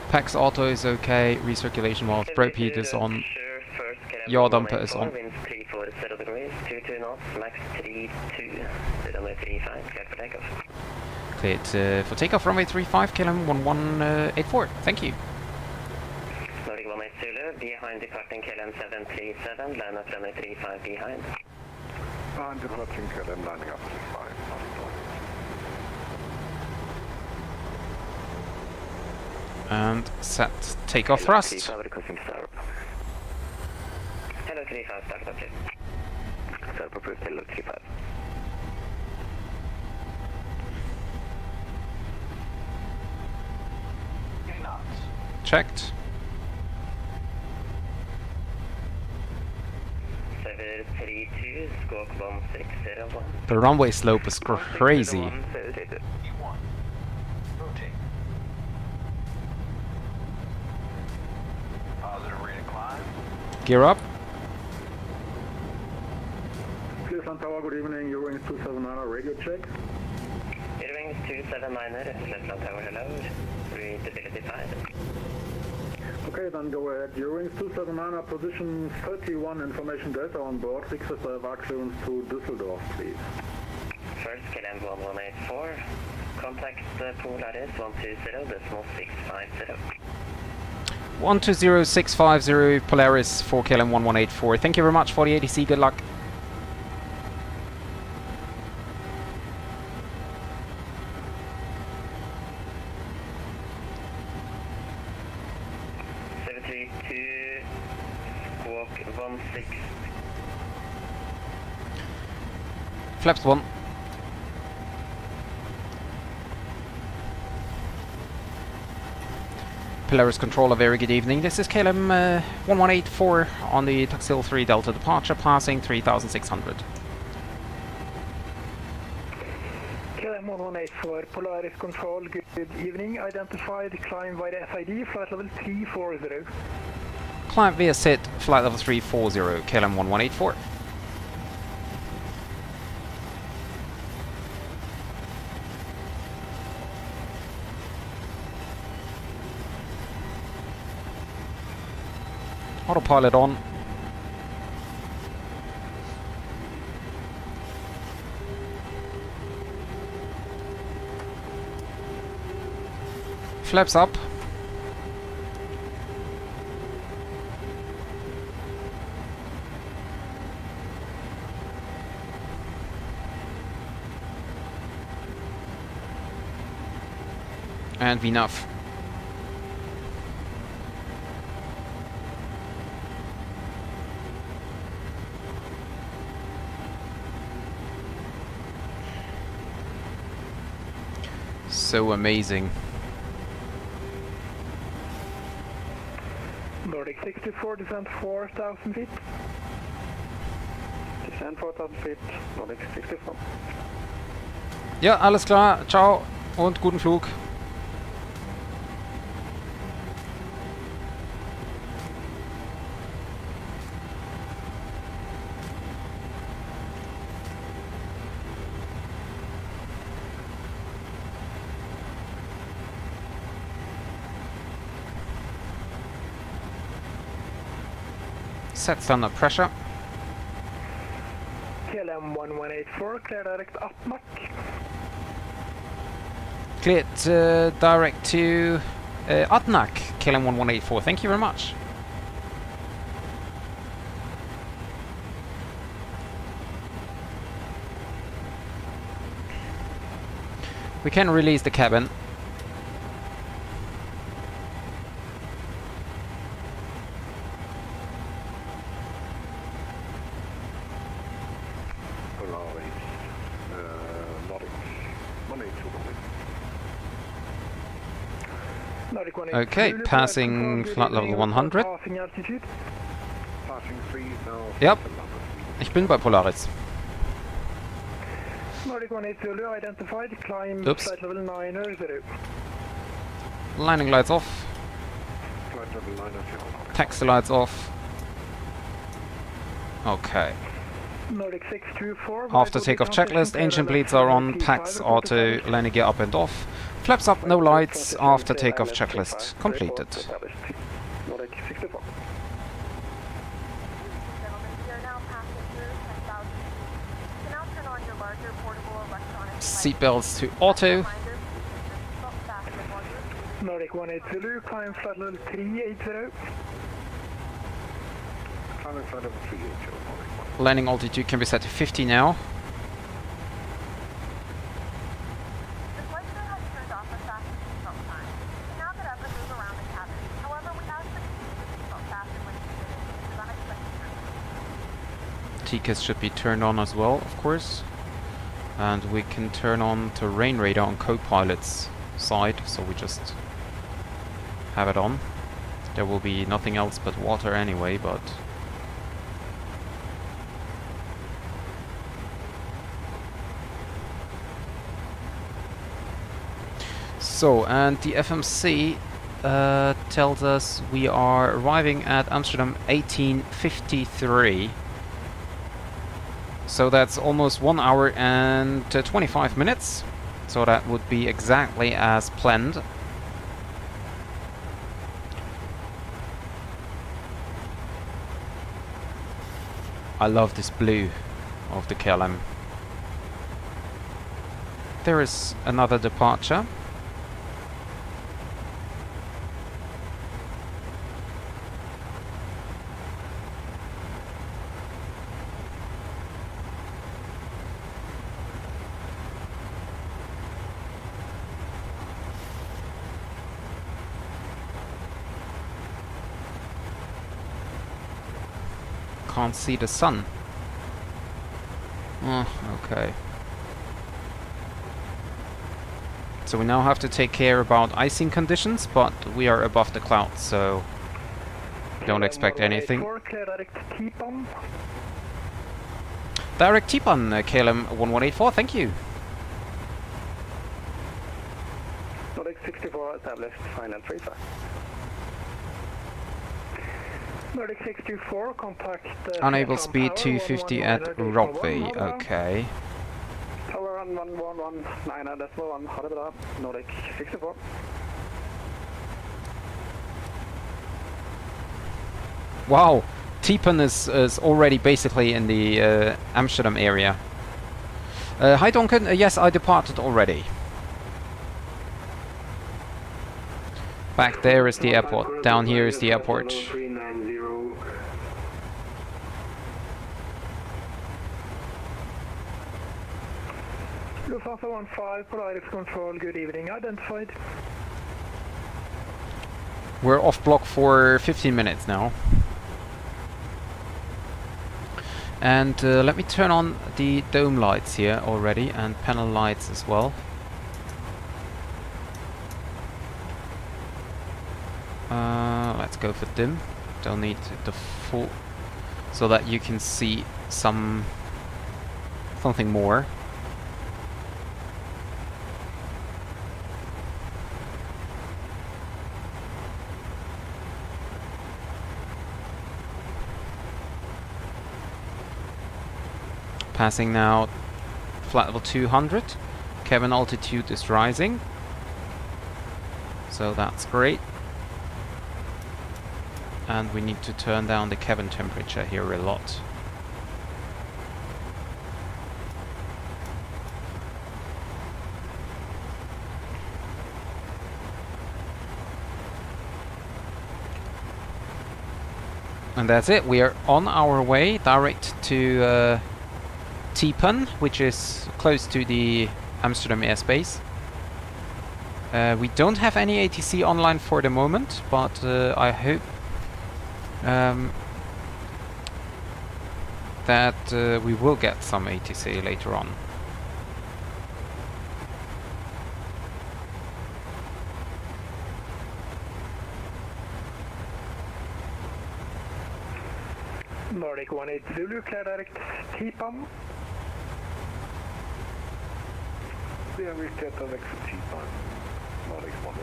PAX auto is okay, recirculation valve, brake heat is on, yaw damper is on. Winds 340 degrees, 22 knots, max 32, runway 35, cleared for takeoff. Cleared for takeoff, runway 35, KLM 1184. Thank you. Nordic 18 Zulu, behind departing KLM 737, line up runway 35 behind. I'm departing KLM, landing up 5. And set takeoff thrust. Hello 35, start up please. Start approved, hello 35. Checked. 732, squawk 1601. The runway slope is crazy. Gear up. Cleveland Tower, good evening. Eurowings 279, radio check. Eurowings 279, Cleveland Tower, hello. Readability 5. Okay, then go ahead. Eurowings 279, position 31, information data on board. 6 VAR clearance to Düsseldorf, please. First, KLM 1184. Contact pool address 120.650. 120650 Polaris for KLM 1184. Thank you very much for the ADC. Good luck. Squawk 16. Flaps 1. Polaris control, a very good evening. This is KLM 1184 on the Tuxil 3 Delta departure, passing 3600. KLM 1184, Polaris Control, good evening. Identified, climb via SID, flight level 340. Climb via SID, flight level 340, KLM 1184. Autopilot on. Flaps up. And VNAV. So amazing. Nordic 64, descent 4,000 feet. Descent 4,000 feet, Nordic 64. Ja, alles klar. Ciao und guten Flug. Set standard pressure. KLM 1184, clear direct up Mach. Cleared direct to Adnak, KLM 1184. Thank you very much. We can release the cabin. Okay, passing flight level 100. Ja, ich bin bei Polaris. Oops. Landing lights off. Taxi lights off. Okay. After takeoff checklist, engine bleeds are on, packs auto, landing gear up and off. Flaps up, no lights, after takeoff checklist completed. Seatbelts to auto. Nordic 180 Zulu, climb flight level 380. Climbing flight level 380. Landing altitude can be set to 50 now. The flight crew has turned off the fast seatbelt sign. You can now get up and move around the cabin. However, we ask that you keep your seatbelt fastened when you get in because of unexpected circumstances. TCAS should be turned on as well, of course. And we can turn on terrain radar on co-pilot's side, so we just have it on. There will be nothing else but water anyway, but... So, and the FMC tells us we are arriving at Amsterdam 18:53. So that's almost 1 hour and 25 minutes. So that would be exactly as planned. I love this blue of the KLM. There is another departure. Can't see the sun. Oh, okay. So we now have to take care about icing conditions, but we are above the clouds, so don't expect anything. Direct T-Pun, KLM 1184, thank you. Nordic 64 established, final 35. Nordic 624, contact... Unable speed 250 at Rockby, okay. Tower 1119.1, ha det bra. Nordic 64. Wow, T-Pun is already basically in the Amsterdam area. Hi Duncan, yes, I departed already. Back there is the airport, down here is the airport. Lufthansa 15, Polaris Control, good evening, identified. We're off block for 15 minutes now. And let me turn on the dome lights here already, and panel lights as well. Let's go for dim. Don't need the full, so that you can see something more. Passing now flight level 200. Cabin altitude is rising, so that's great. And we need to turn down the cabin temperature here a lot. And that's it, we are on our way direct to T-Pun, which is close to the Amsterdam airspace. We don't have any ATC online for the moment, but I hope that we will get some ATC later on. Nordic 18 Zulu, clear direct T-PAM. Ja, we get the next T-PAM. Nordic 18.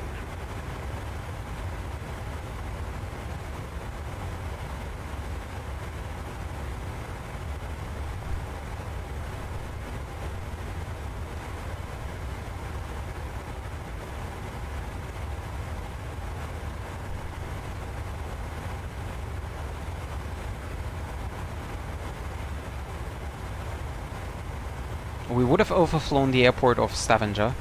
We would have overflown the airport of Stavanger,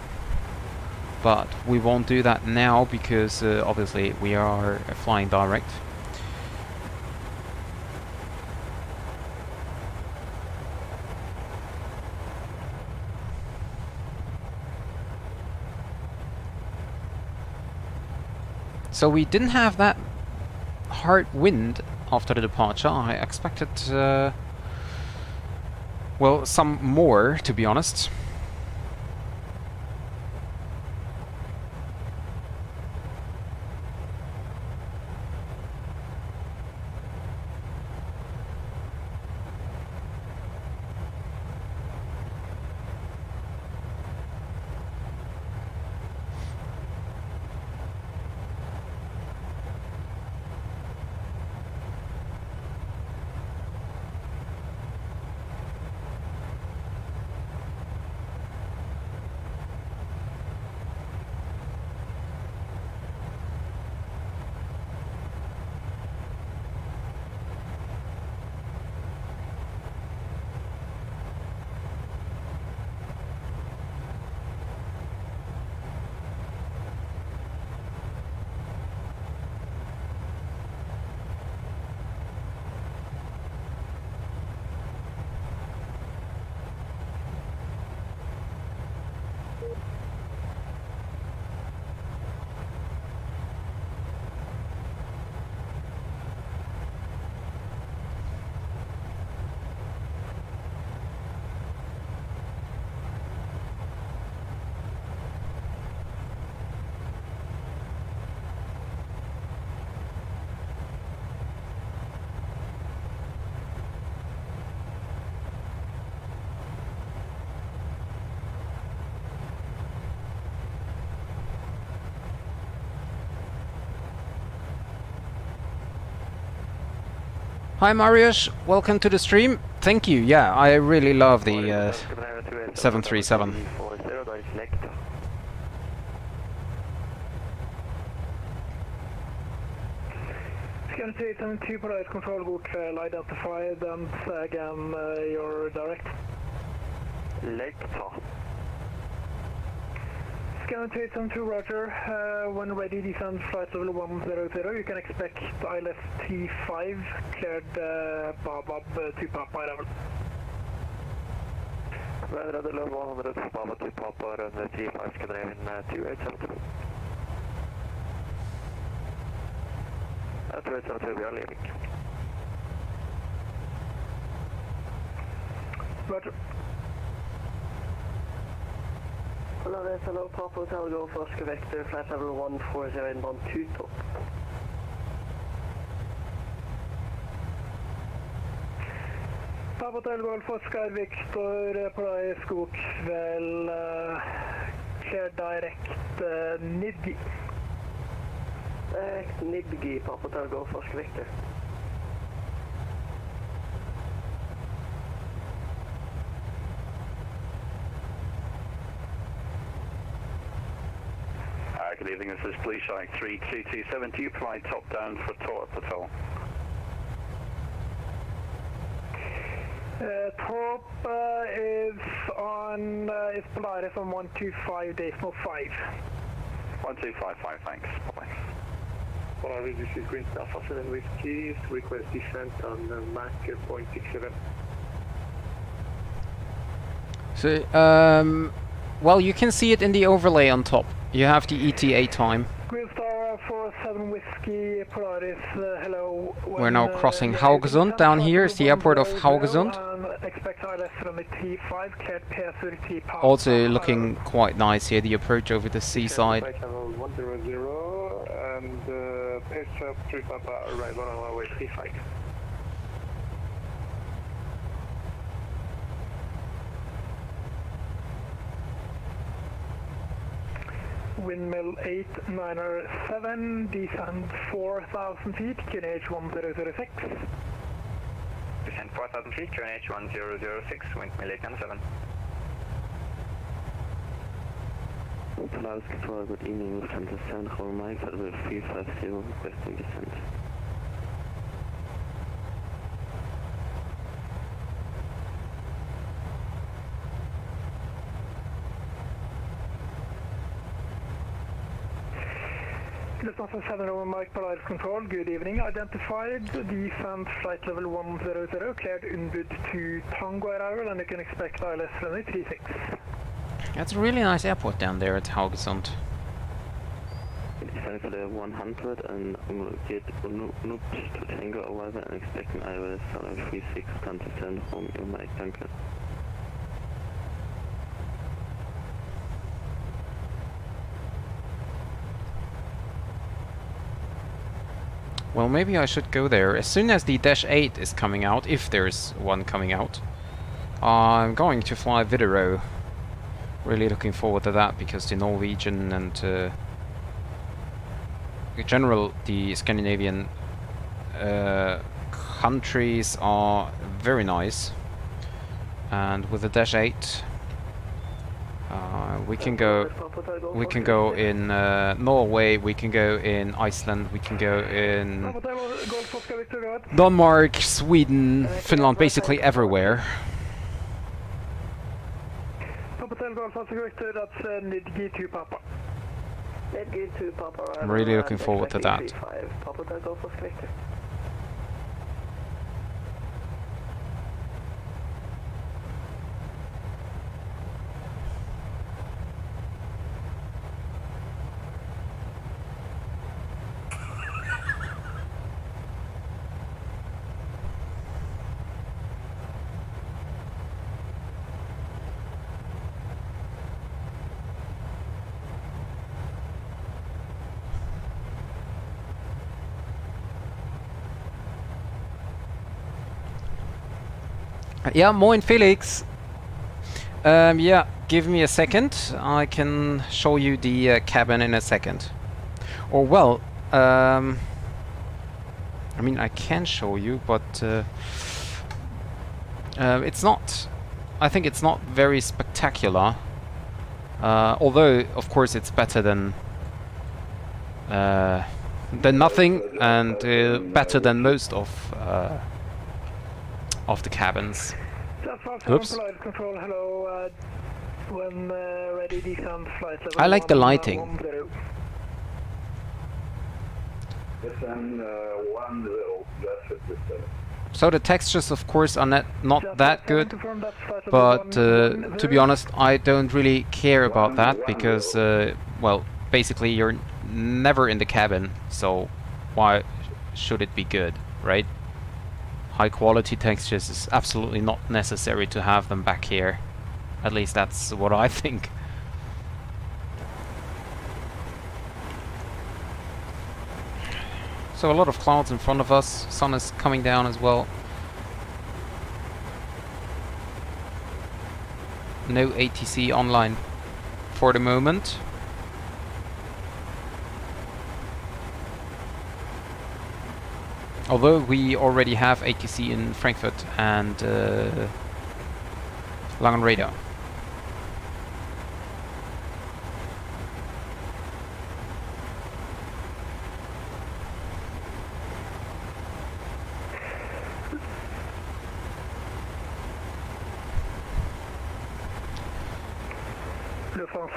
but we won't do that now because obviously we are flying direct. So we didn't have that hard wind after the departure. I expected well, some more, to be honest. Hi Mariusz, welcome to the stream. Thank you. Yeah, I really love the 737. Scan 372 Polaris control, good trail identified, and again your direct. Lekta. Scan 372 Roger, when ready descend flight level 100, you can expect ILS T5 cleared Babab to Papa level. Weather level 100 Papa to Papa and the T5 Scandinavian 2872. At 2872 we are leaving. Roger. Hello, that's hello, Papa Hotel, go for Oscar Vector, flight level 140 inbound 2 top. Papa Hotel, Golf Oscar Victor, Polaris Skogkväll, clear direct Nidgi. Direct Nidgi, Papa Hotel, go for Oscar Victor. Good evening, this is Blue Shark 3227, fly top down for Torp Hotel. Torp is on, is Polaris on 125 decimal 5. 1255, thanks. Bye-bye. Polaris, this is Green Alpha 7 Whiskey, request descent on Mach 0.67. So, well, you can see it in the overlay on top. You have the ETA time. Green Star 47 Whiskey Polaris, hello. We're now crossing Haugesund. Down here is the airport of Haugesund. Expect ILS from T5, cleared P30 power. Also looking quite nice here, the approach over the seaside. 100 and pace up 3 Papa, arrival on our way T5. Windmill 8907, descend 4,000 feet, QNH 1006. Descend 4,000 feet, QNH 1006, windmill 897. Polaris Control, good evening, Lufthansa Central, Mike, Federal 350, requesting descent. Lufthansa 7 over Mike, Polaris Control, good evening. Identified, descent flight level 100, cleared inbound to Tango arrival, and you can expect ILS runway 36. That's a really nice airport down there at Haugesund. Descend for the 100 and get Nup to Tango arrival and expecting ILS runway 36, come to send home your Mike, danke. Well, maybe I should go there as soon as the Dash 8 is coming out, if there's one coming out. I'm going to fly Widerøe. Really looking forward to that because the Norwegian and in general the Scandinavian countries are very nice, and with the Dash 8 we can go in Norway, we can go in Iceland, we can go in Denmark, Sweden, Finland, basically everywhere. I'm really looking forward to that. Yeah, moin Felix. Yeah, give me a second. I can show you the cabin in a second. Or well, I mean I can show you, but it's not. I think it's not very spectacular. Although, of course, it's better than nothing, and better than most of the cabins. Oops. I like the lighting. So the textures, of course, are not that good, but to be honest, I don't really care about that because, well, basically you're never in the cabin, so why should it be good, right? High quality textures is absolutely not necessary to have them back here. At least that's what I think. So a lot of clouds in front of us. Sun is coming down as well. No ATC online for the moment. Although we already have ATC in Frankfurt and Langenrede.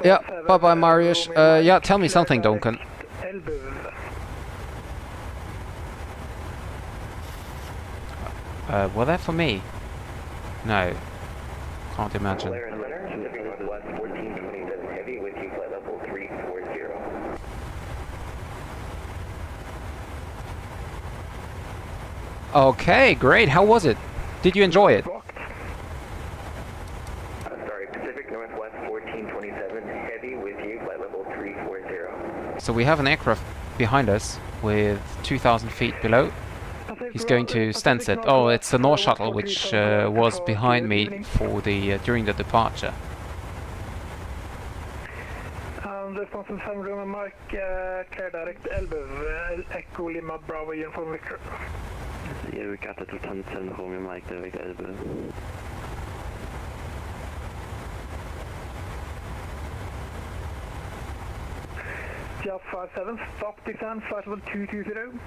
Yeah, bye-bye Marius. Yeah, tell me something, Duncan. Was that for me? No. Can't imagine. Okay, great. How was it? Did you enjoy it? Sorry, Pacific Northwest 1427, heavy with you, flight level 340. So we have an aircraft behind us with 2,000 feet below. He's going to stance it. Oh, it's the North Shuttle, which was behind me for the during the departure. Responsive 7 room and Mike, clear direct 11, Echo Lima Bravo uniform Victor. Ja, vi got it to 10 Romeo Mike, direkt 11. Just 57, stop descent, flight level 220.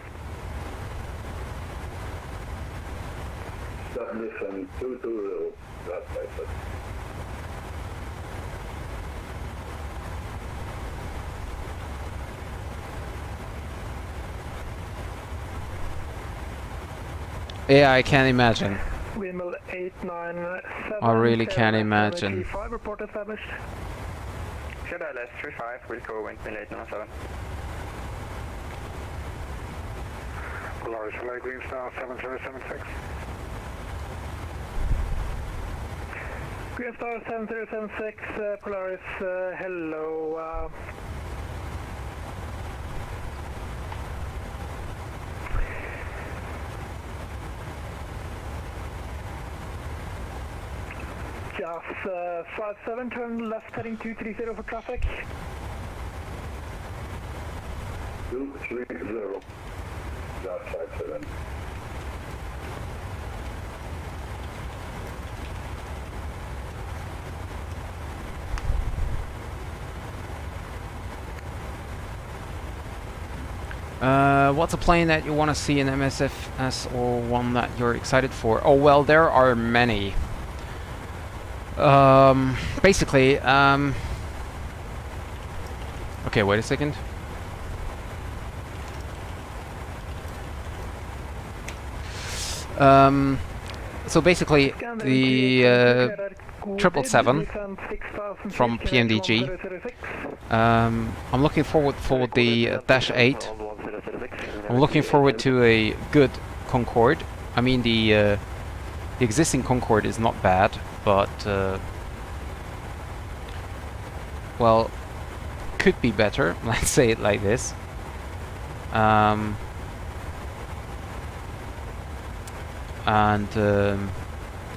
Stop descent 220, that's right. Yeah, I can imagine. Windmill 897. I really can imagine. 5 report established. Should I less 35, we'll go windmill 897. Polaris Hello, Green Star 7076. Green Star 7076, Polaris hello. Just 57, turn left heading 230 for traffic. 230, that's 57. What's a plane that you want to see in MSFS or one that you're excited for? Oh, well, there are many. Basically, okay, wait a second. So basically, the 777 from PMDG. I'm looking forward for the Dash 8. I'm looking forward to a good Concorde. I mean, the existing Concorde is not bad, but well, could be better. Let's say it like this.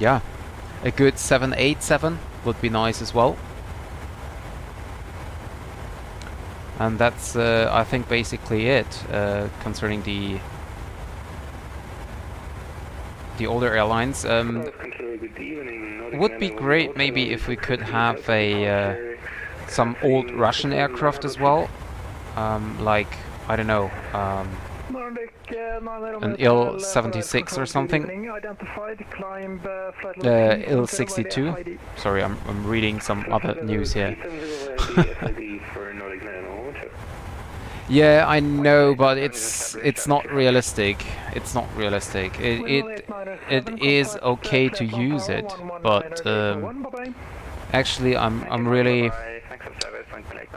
Yeah, a good 787 would be nice as well. And that's I think basically it concerning the older airlines. Would be great maybe if we could have a some old Russian aircraft as well, like, I don't know, an Il-76 or something. Il-62. Sorry, I'm reading some other news here. Yeah, I know, but it's not realistic. It's not realistic. It is okay to use it, but actually I'm really,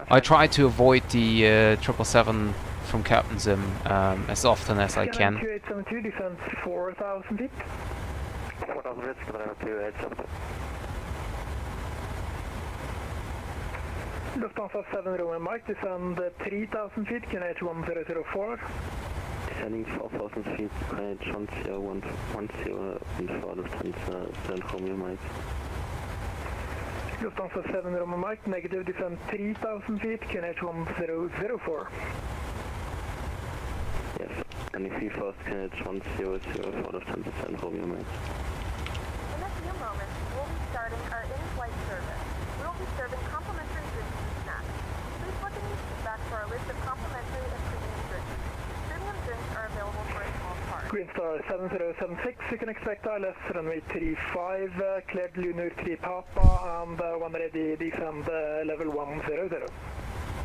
I try to avoid the 777 from Captain Zim as often as I can. Lufthansa 7 Roman Mike, descend 3000 feet, QNH 1004. Descending 4000 feet, QNH 1010 and for Lufthansa 7 Romeo Mike. Lufthansa 7 Roman Mike, negative, descend 3000 feet, QNH 1004. Yes, and if you first QNH 100 for Lufthansa 7 Romeo Mike. In a few moments, we'll be starting our in-flight service. We'll be serving complimentary drinks and snacks. Please look in your seat back for our list of complimentary and premium drinks. Premium drinks are available for a small part. Green Star 7076, you can expect ILS runway 35, cleared Lunar 3 Papa, and when ready, descend level 100.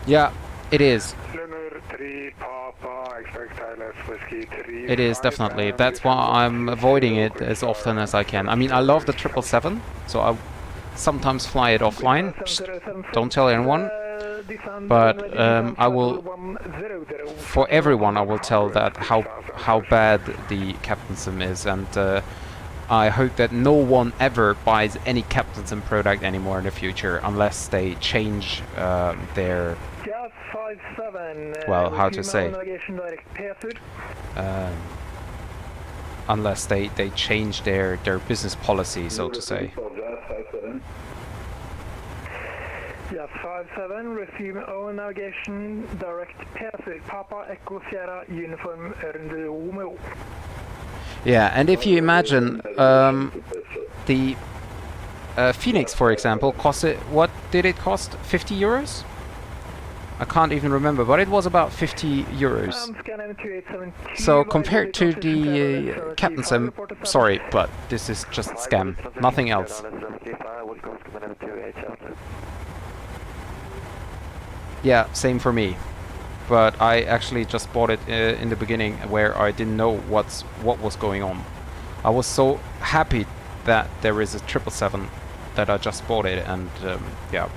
Yeah, it is. Lunar 3 Papa, expect ILS whiskey 3. It is, definitely. That's why I'm avoiding it as often as I can. I mean, I love the 777, so I sometimes fly it offline. Psst, don't tell anyone. But I will, for everyone, I will tell that how bad the captain sim is, and I hope that no one ever buys any captain sim product anymore in the future unless they change their, well, how to say, unless they change their business policy, so to say. Yes, 57, resume own navigation, direct P4, Papa Echo Sierra, uniform Romeo. Yeah, and if you imagine the Phoenix, for example, costed, what did it cost? 50 euros? I can't even remember, but it was about 50 euros. So compared to the Captain Sim, sorry, but this is just a scam, nothing else. Yeah, same for me. But I actually just bought it in the beginning where I didn't know what was going on. I was so happy that there is a 777 that I just bought it, and yeah.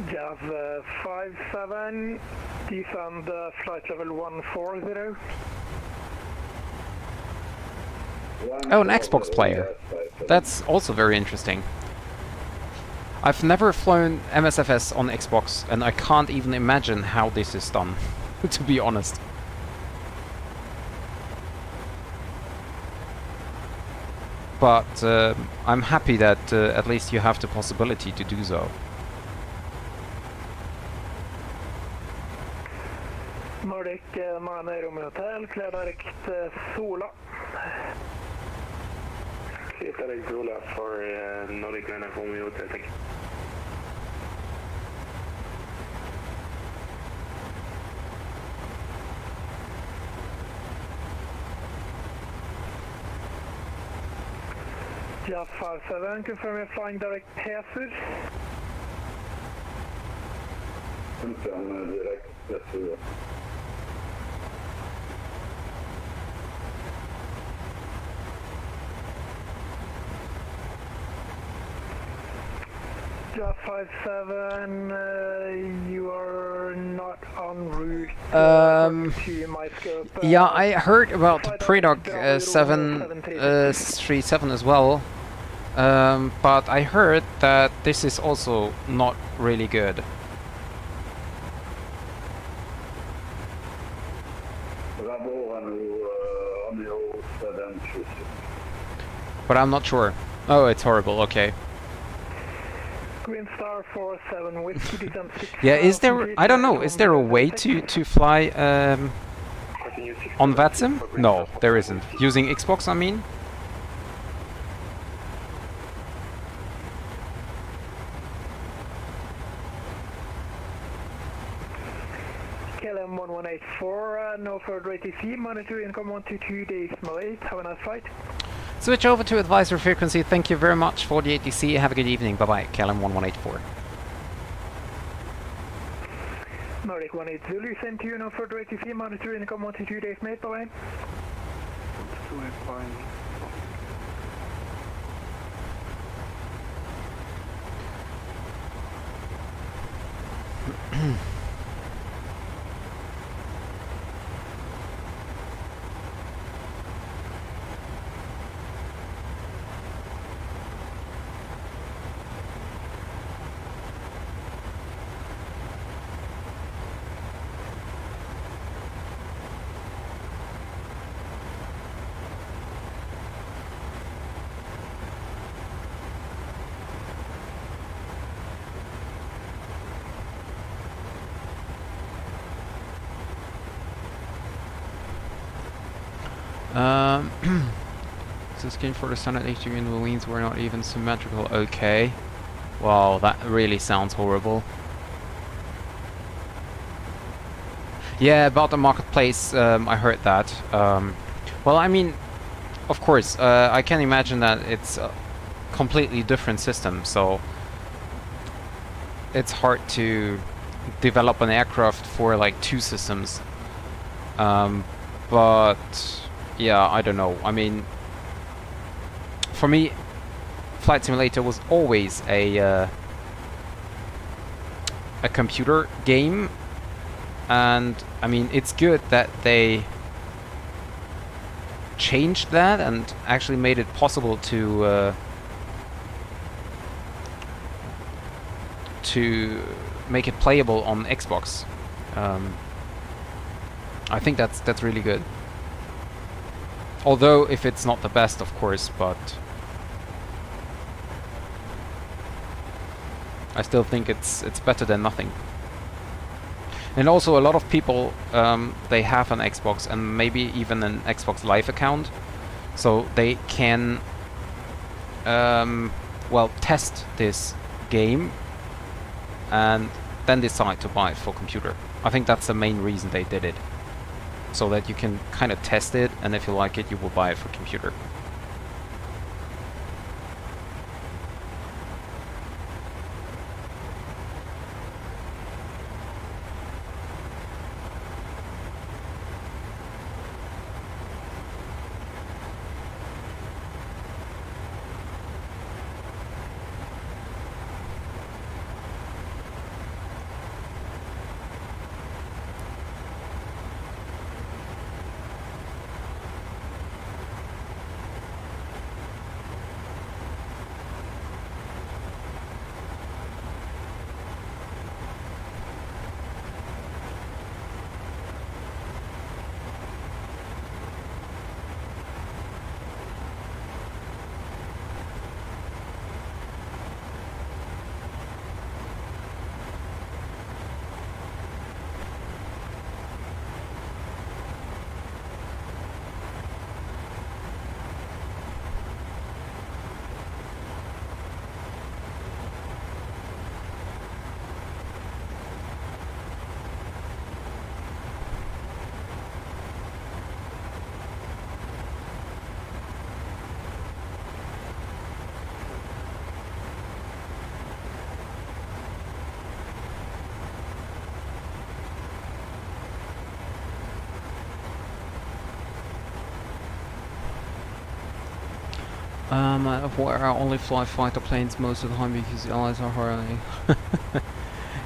Jazz 57, descend flight level 140. Oh, an Xbox player. That's also very interesting. I've never flown MSFS on Xbox, and I can't even imagine how this is done, to be honest. But I'm happy that at least you have the possibility to do so. Nordic Miami Romeo Hotel, clear direct Sola. Clear direct Sola for Nordic Miami Romeo Hotel, thank you. Jazz 57, confirm you're flying direct P4. Confirm direct P4. Jazz 57, you are not en route to my scope. Yeah, I heard about the Predoc 737 as well, but I heard that this is also not really good. But I'm not sure. Oh, it's horrible, okay. Green Star 47 with descent 6. Yeah, is there, I don't know, is there a way to fly on VATSIM? No, there isn't. Using Xbox, I mean? KLM 1184, no further ATC, monitor income 122 days, Malay, have a nice flight. Switch over to advisory frequency. Thank you very much for the ATC. Have a good evening. Bye-bye. KLM 1184. Nordic 18 Zulu, send to you, no further ATC, monitor income 122 days, mate, bye-bye. So skin for the standard HG and the wings were not even symmetrical. Okay. Wow, that really sounds horrible. Yeah, about the marketplace, I heard that. Well, I mean, of course, I can imagine that it's completely different system, so it's hard to develop an aircraft for like two systems. But yeah, I don't know. I mean, for me, Flight Simulator was always a computer game, and I mean, it's good that they changed that and actually made it possible to make it playable on Xbox. I think that's really good. Although if it's not the best, of course, but I still think it's better than nothing. And also a lot of people, they have an Xbox and maybe even an Xbox Live account, so they can well, test this game and then decide to buy it for computer. I think that's the main reason they did it, so that you can kind of test it, and if you like it, you will buy it for computer. I only fly fighter planes most of the time because the allies are hardly.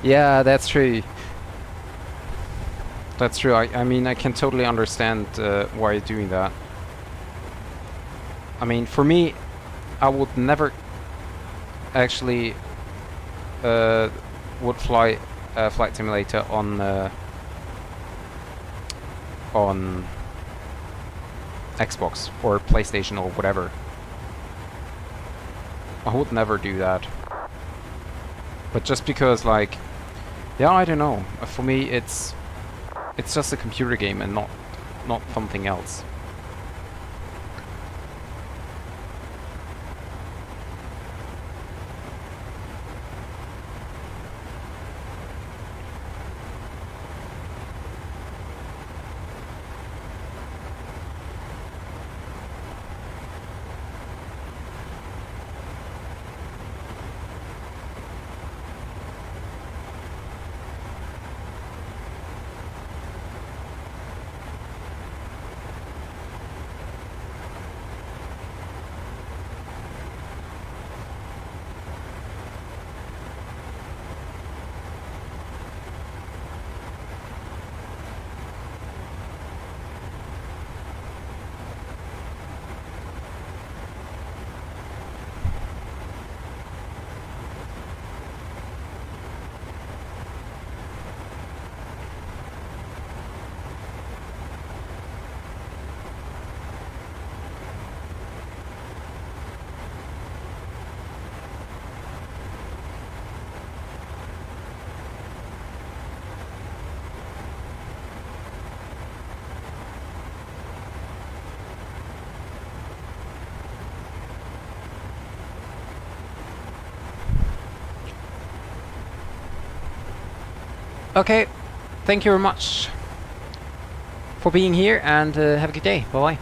Yeah, that's true. That's true. I mean, I can totally understand why you're doing that. I mean, for me, I would never actually would fly Flight Simulator on Xbox or PlayStation or whatever. I would never do that. But just because, like, yeah, I don't know. For me, it's just a computer game and not something else. Okay, thank you very much for being here, and have a good day. Bye bye.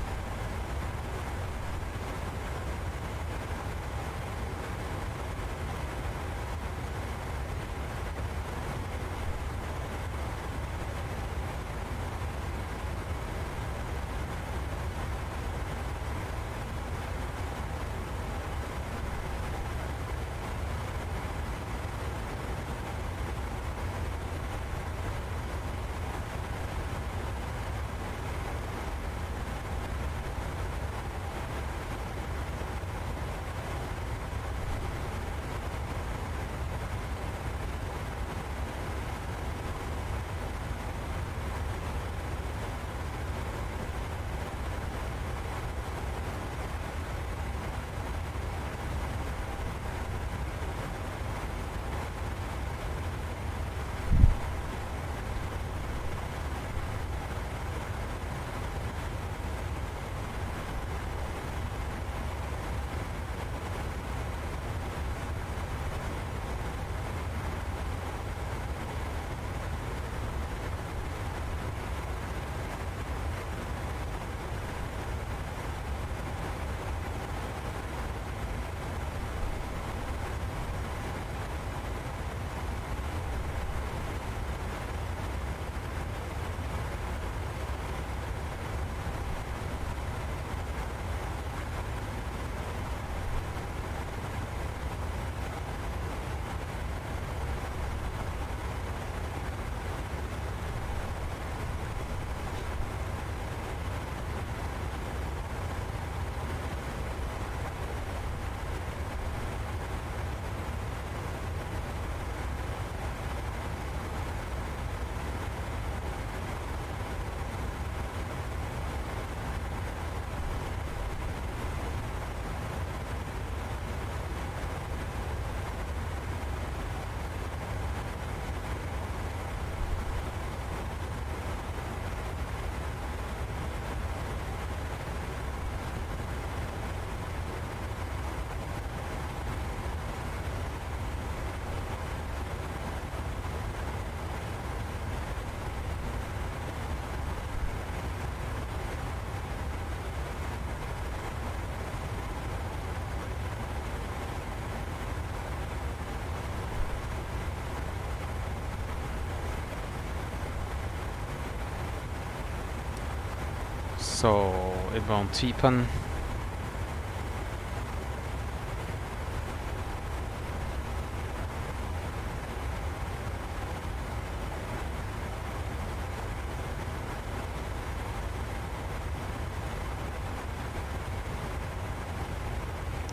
So, inbound T-Pan.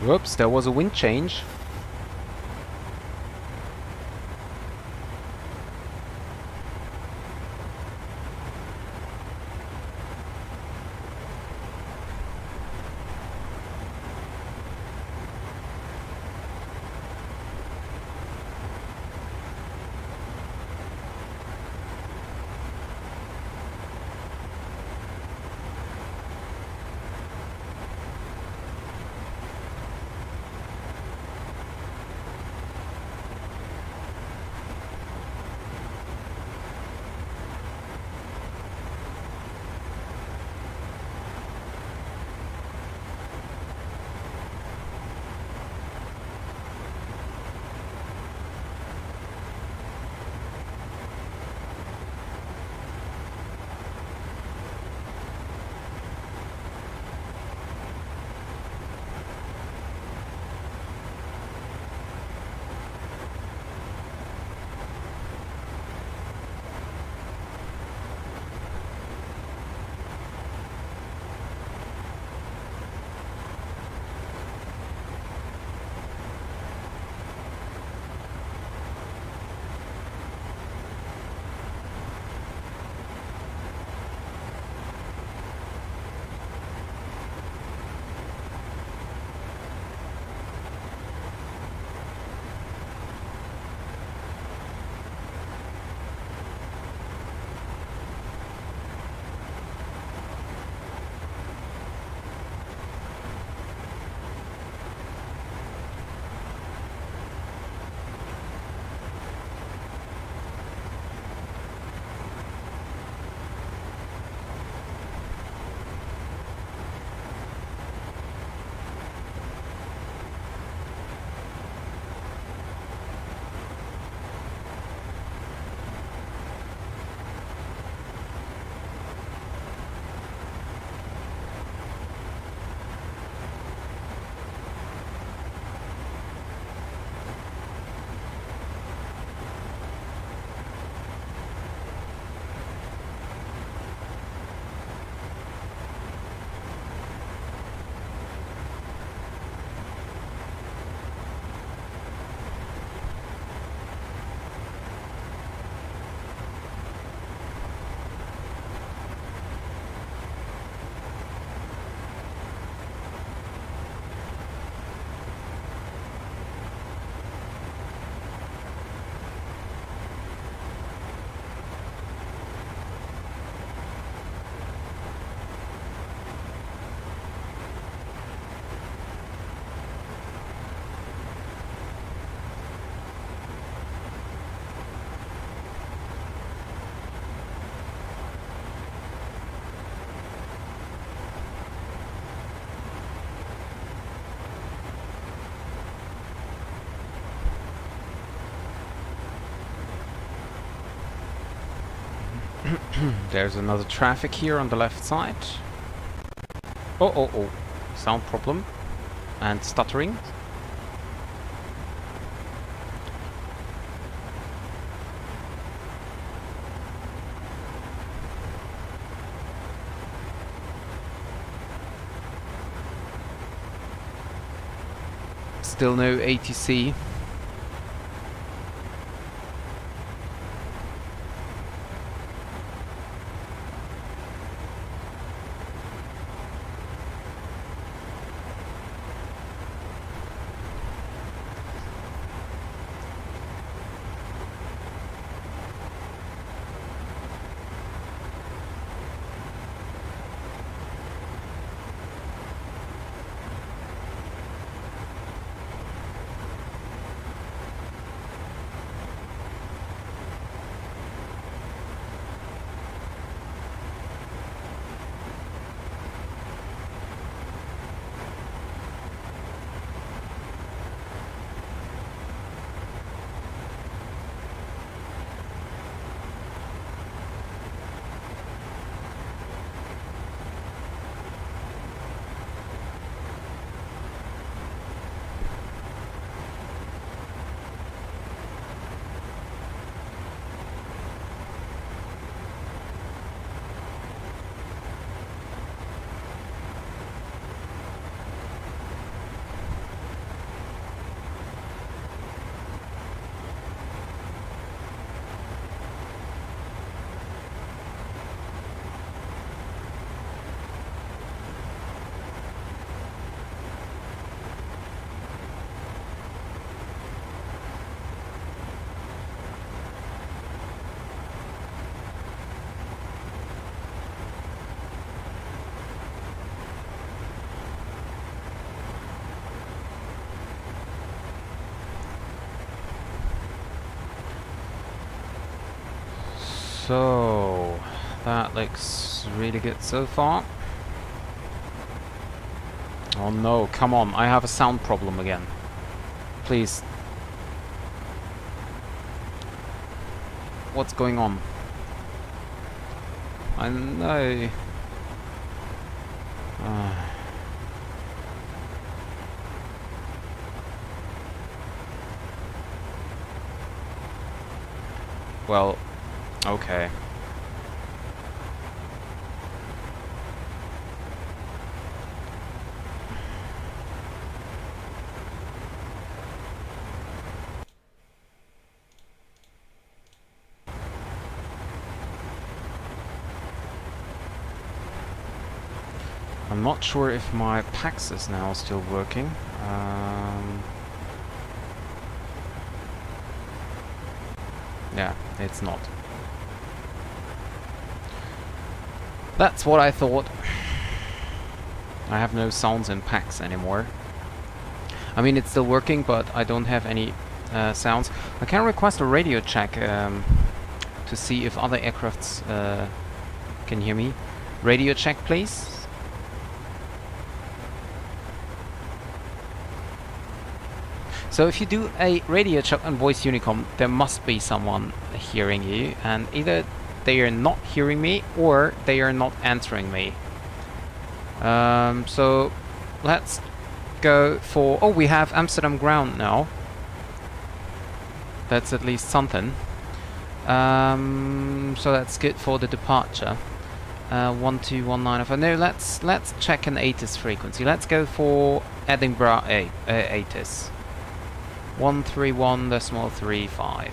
Whoops, there was a wind change. There's another traffic here on the left side. Oh. Sound problem. And stuttering. Still no ATC. So that looks really good so far. Oh no, come on, I have a sound problem again. Please. What's going on? I know. Well, okay. I'm not sure if my PAX is now still working. Yeah, it's not. That's what I thought. I have no sounds in PAX anymore. I mean, it's still working, but I don't have any sounds. I can request a radio check to see if other aircrafts can hear me. Radio check, please. So if you do a radio check on voice unicom, there must be someone hearing you, and either they are not hearing me or they are not answering me. So let's go for... Oh, we have Amsterdam ground now. That's at least something. So that's good for the departure. 1219. No, let's check an ATIS frequency. Let's go for Edinburgh ATIS. 131.35.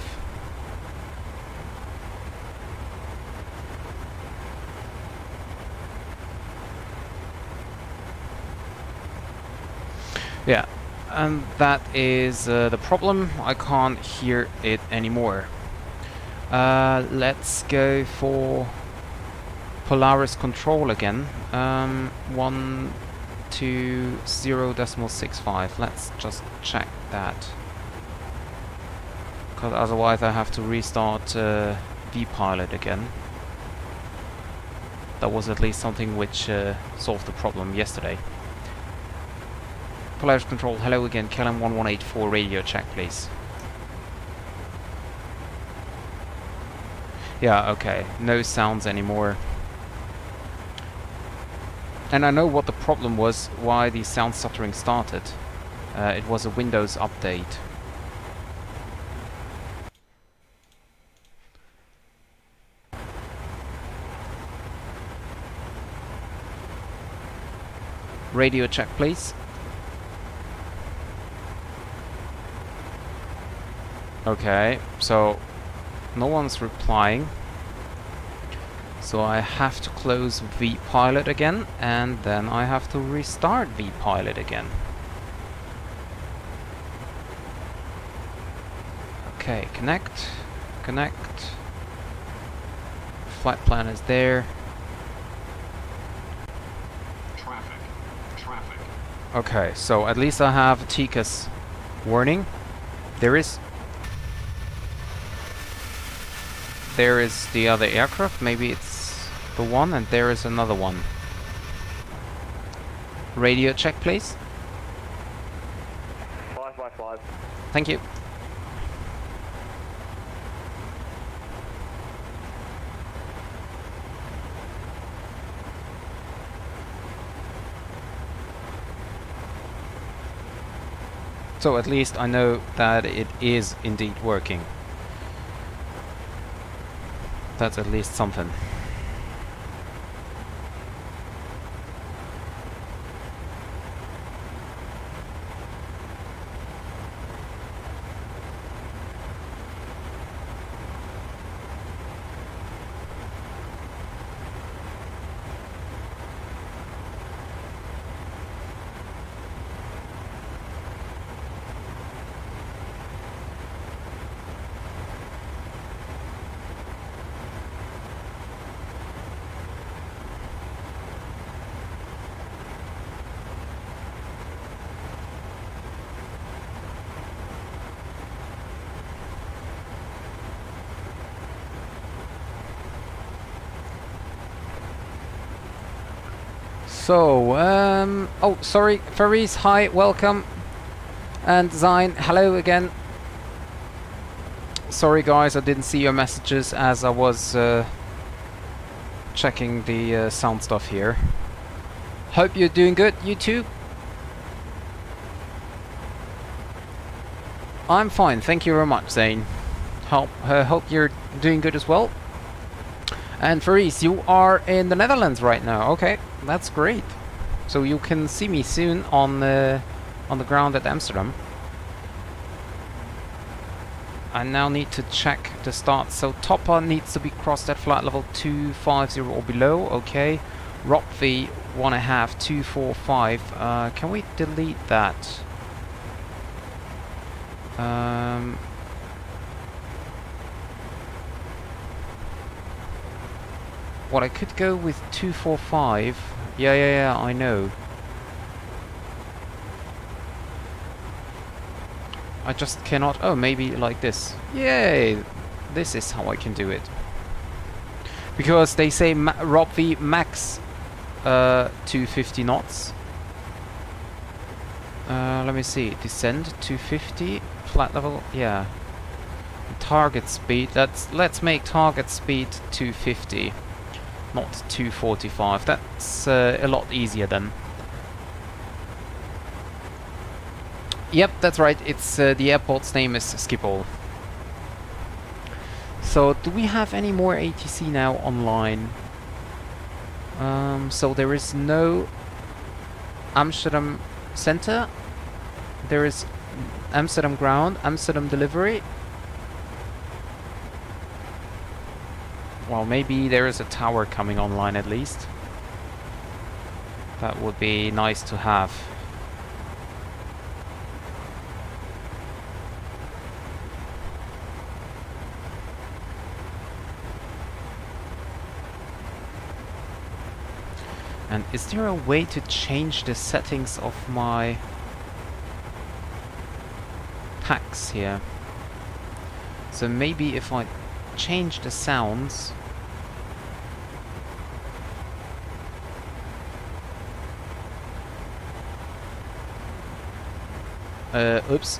Yeah, and that is the problem. I can't hear it anymore. Let's go for Polaris control again. 120.65. Let's just check that. Because otherwise I have to restart vPilot again. That was at least something which solved the problem yesterday. Polaris control, hello again, KLM 1184 radio check please. Yeah, okay, no sounds anymore. And I know what the problem was, why the sound stuttering started. It was a Windows update. Radio check, please. Okay, so no one's replying. So I have to close vPilot again, and then I have to restart vPilot again. Okay, connect. Flight plan is there. Okay, so at least I have a TCAS warning. There is the other aircraft, maybe it's the one, and there is another one. Radio check, please. 555. Thank you. So at least I know that it is indeed working. That's at least something. So, oh, sorry, Faris, hi, welcome. And Zine, hello again. Sorry guys, I didn't see your messages as I was checking the sound stuff here. Hope you're doing good, you too. I'm fine, thank you very much, Zane. Hope you're doing good as well. And Faris, you are in the Netherlands right now. Okay, that's great. So you can see me soon on the ground at Amsterdam. I now need to check the start. So Topper needs to be crossed at flight level 250 or below. Okay. Rockv 1.5 245. Can we delete that? Well, I could go with 245. Yeah, I know. I just cannot... Oh, maybe like this. Yay! This is how I can do it. Because they say Rob V max 250 knots. Let me see. Descend 250. Flat level. Yeah. Target speed. Let's make target speed 250. Not 245. That's a lot easier then. Yep, that's right. It's the airport's name is Schiphol. So, do we have any more ATC now online? So there is no Amsterdam Center. There is Amsterdam Ground, Amsterdam Delivery. Well, maybe there is a tower coming online at least. That would be nice to have. And is there a way to change the settings of my packs here? So maybe if I change the sounds. Oops.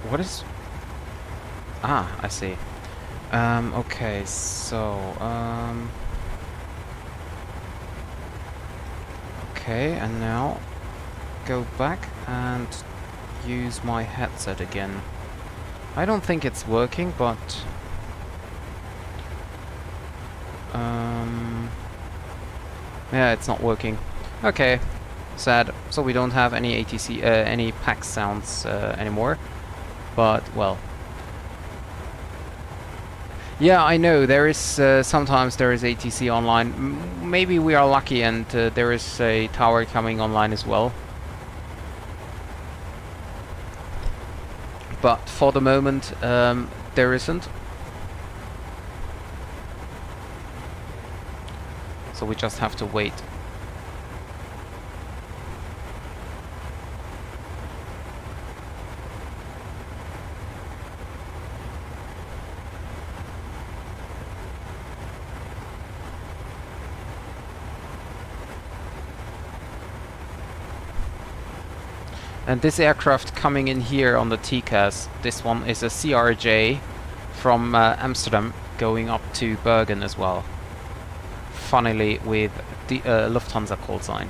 What is... Ah, I see. Okay, so... Okay, and now go back and use my headset again. I don't think it's working, but... yeah, it's not working. Okay, sad. So we don't have any ATC, any pack sounds anymore. But, well... Yeah, I know, there is, sometimes there is ATC online. Maybe we are lucky and there is a tower coming online as well. But for the moment, there isn't. So we just have to wait. And this aircraft coming in here on the TCAS, this one is a CRJ from Amsterdam going up to Bergen as well. Funnily with the Lufthansa call sign.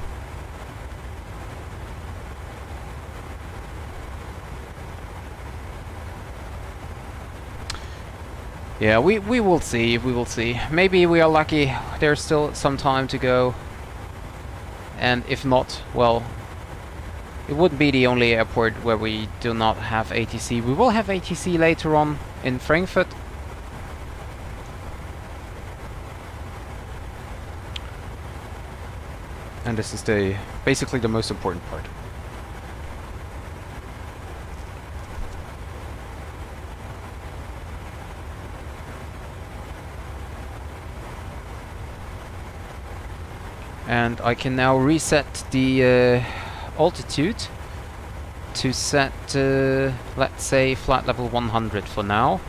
Yeah, we will see, we will see. Maybe we are lucky, there's still some time to go. And if not, well... It wouldn't be the only airport where we do not have ATC. We will have ATC later on in Frankfurt. And this is basically the most important part. And I can now reset the altitude to set, let's say, flight level 100 for now.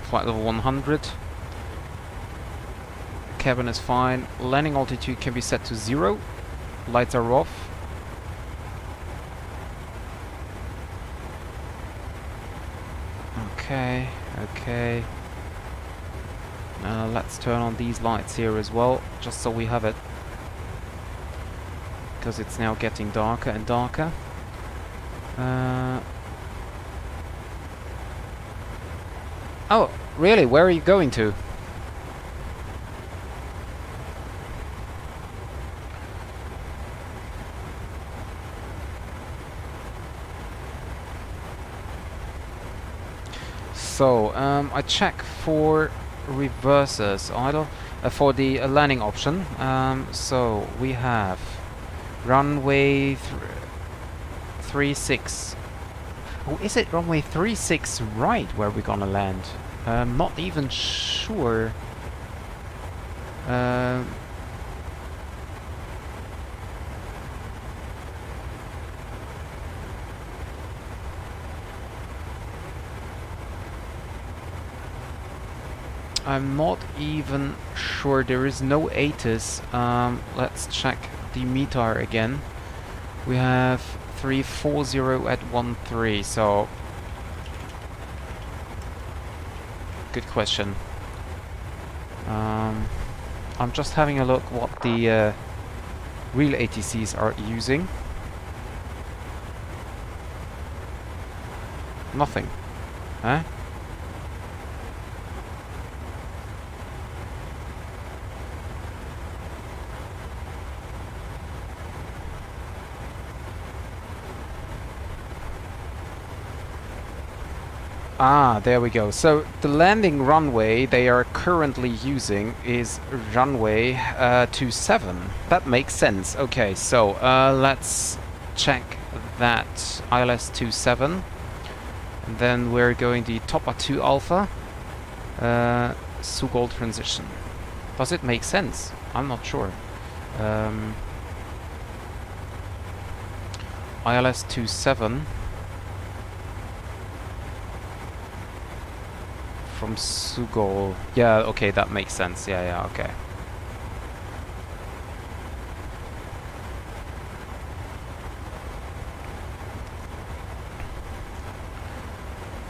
Flight level 100. Cabin is fine. Landing altitude can be set to 0. Lights are off. Okay, okay. Let's turn on these lights here as well, just so we have it. Because it's now getting darker and darker. Oh, really? Where are you going to? So, I check for reversers idle for the landing option. So we have runway 36. Oh, is it runway 36 right where we're gonna land? I'm not even sure. I'm not even sure. There is no ATIS. Let's check the METAR again. We have 340 at 13, so good question. I'm just having a look what the real ATCs are using. Nothing. Huh? Ah, there we go. So the landing runway they are currently using is runway 27. That makes sense. Okay, so let's check that ILS 27. And then we're going the Topper 2 Alpha Sugol transition. Does it make sense? I'm not sure. ILS 27 from Sugol. Yeah, okay, that makes sense. Yeah, okay.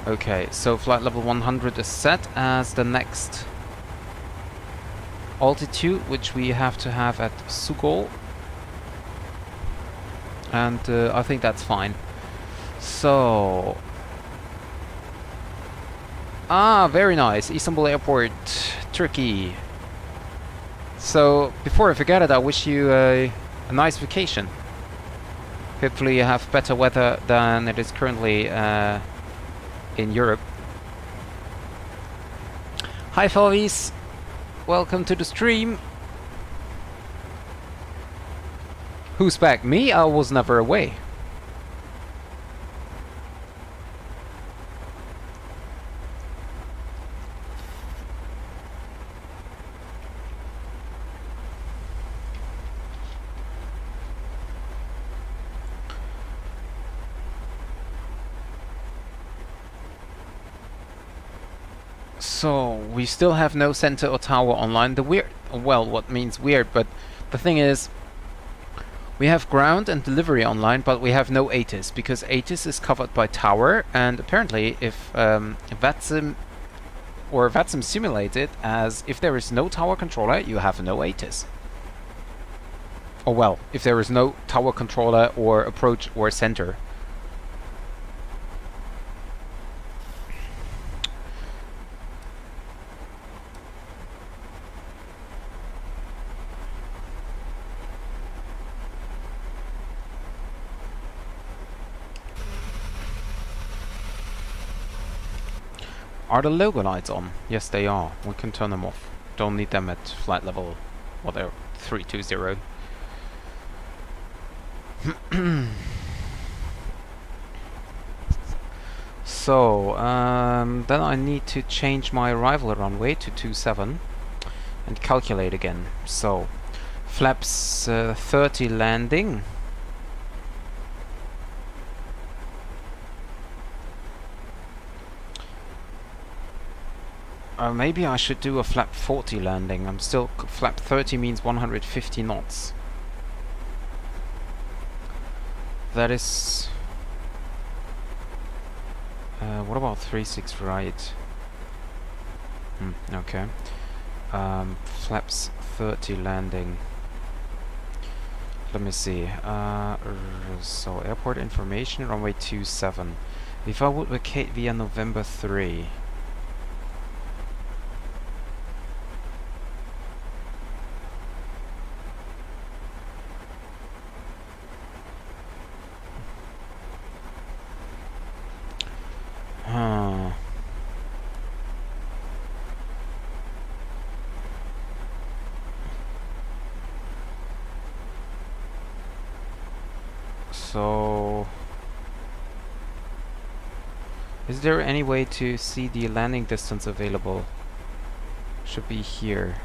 Okay, so flight level 100 is set as the next altitude, which we have to have at Sugol. And I think that's fine. So... Ah, very nice. Istanbul Airport, Turkey. So, before I forget it, I wish you a nice vacation. Hopefully you have better weather than it is currently in Europe. Hi Felvies, welcome to the stream. Who's back? Me? I was never away. So, we still have no center or tower online. The weird... Well, what means weird, but the thing is... We have ground and delivery online, but we have no ATIS, because ATIS is covered by tower, and apparently if VATSIM or VATSIM simulated as if there is no tower controller, you have no ATIS. Or well, if there is no tower controller or approach or center. Are the logo lights on? Yes, they are. We can turn them off. Don't need them at flight level, whatever, 320. So, then I need to change my arrival runway to 27 and calculate again. So, flaps 30 landing. Maybe I should do a flap 40 landing. Flap 30 means 150 knots. That is... what about 36 right? Okay. Flaps 30 landing. Let me see. So airport information, runway 27. If I would vacate via November 3. So, is there any way to see the landing distance available? Should be here.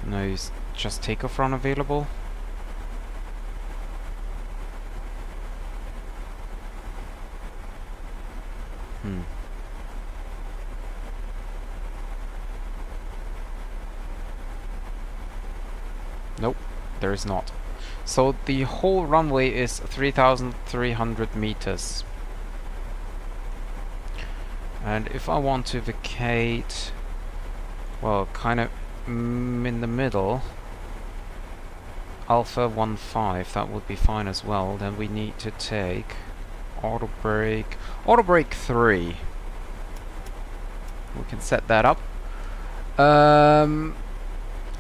No, is just takeoff run available? Nope, there is not. So the whole runway is 3,300 meters. And if I want to vacate, well, kind of in the middle, Alpha 15, that would be fine as well. Then we need to take auto brake 3. We can set that up.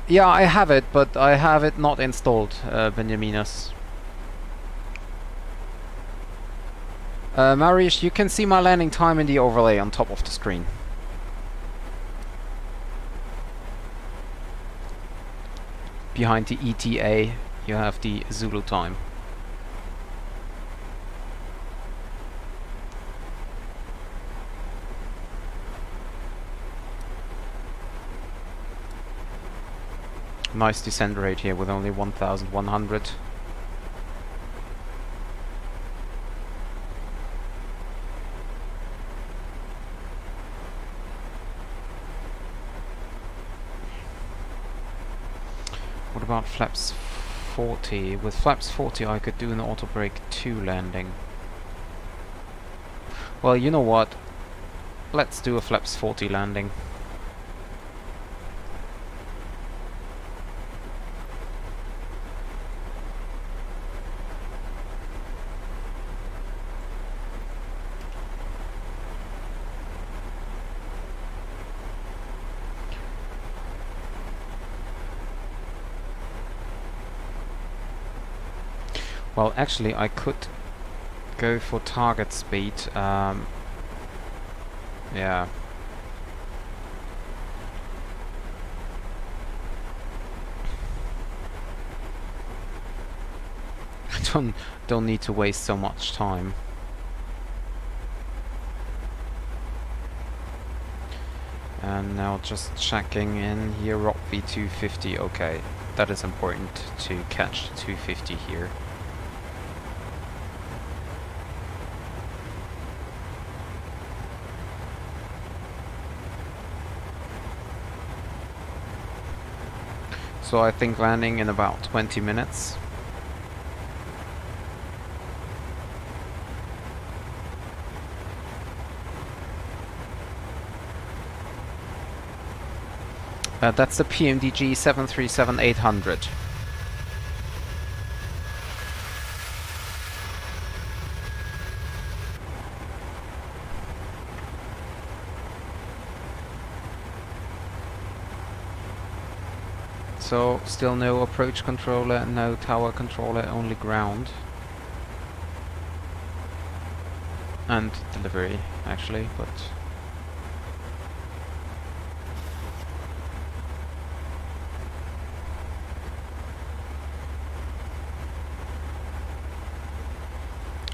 Yeah, I have it, but I have it not installed, Benjaminus. Marius, you can see my landing time in the overlay on top of the screen. Behind the ETA, you have the Zulu time. Nice descent rate here with only 1,100. What about flaps 40? With flaps 40 I could do an auto brake 2 landing. Well, you know what? Let's do a flaps 40 landing. Well, actually, I could go for target speed. Yeah. I don't need to waste so much time. And now just checking in here, Rock V250. Okay, that is important to catch the 250 here. So I think landing in about 20 minutes. That's the PMDG 737-800. So, still no approach controller, no tower controller, only ground. And delivery, actually, but...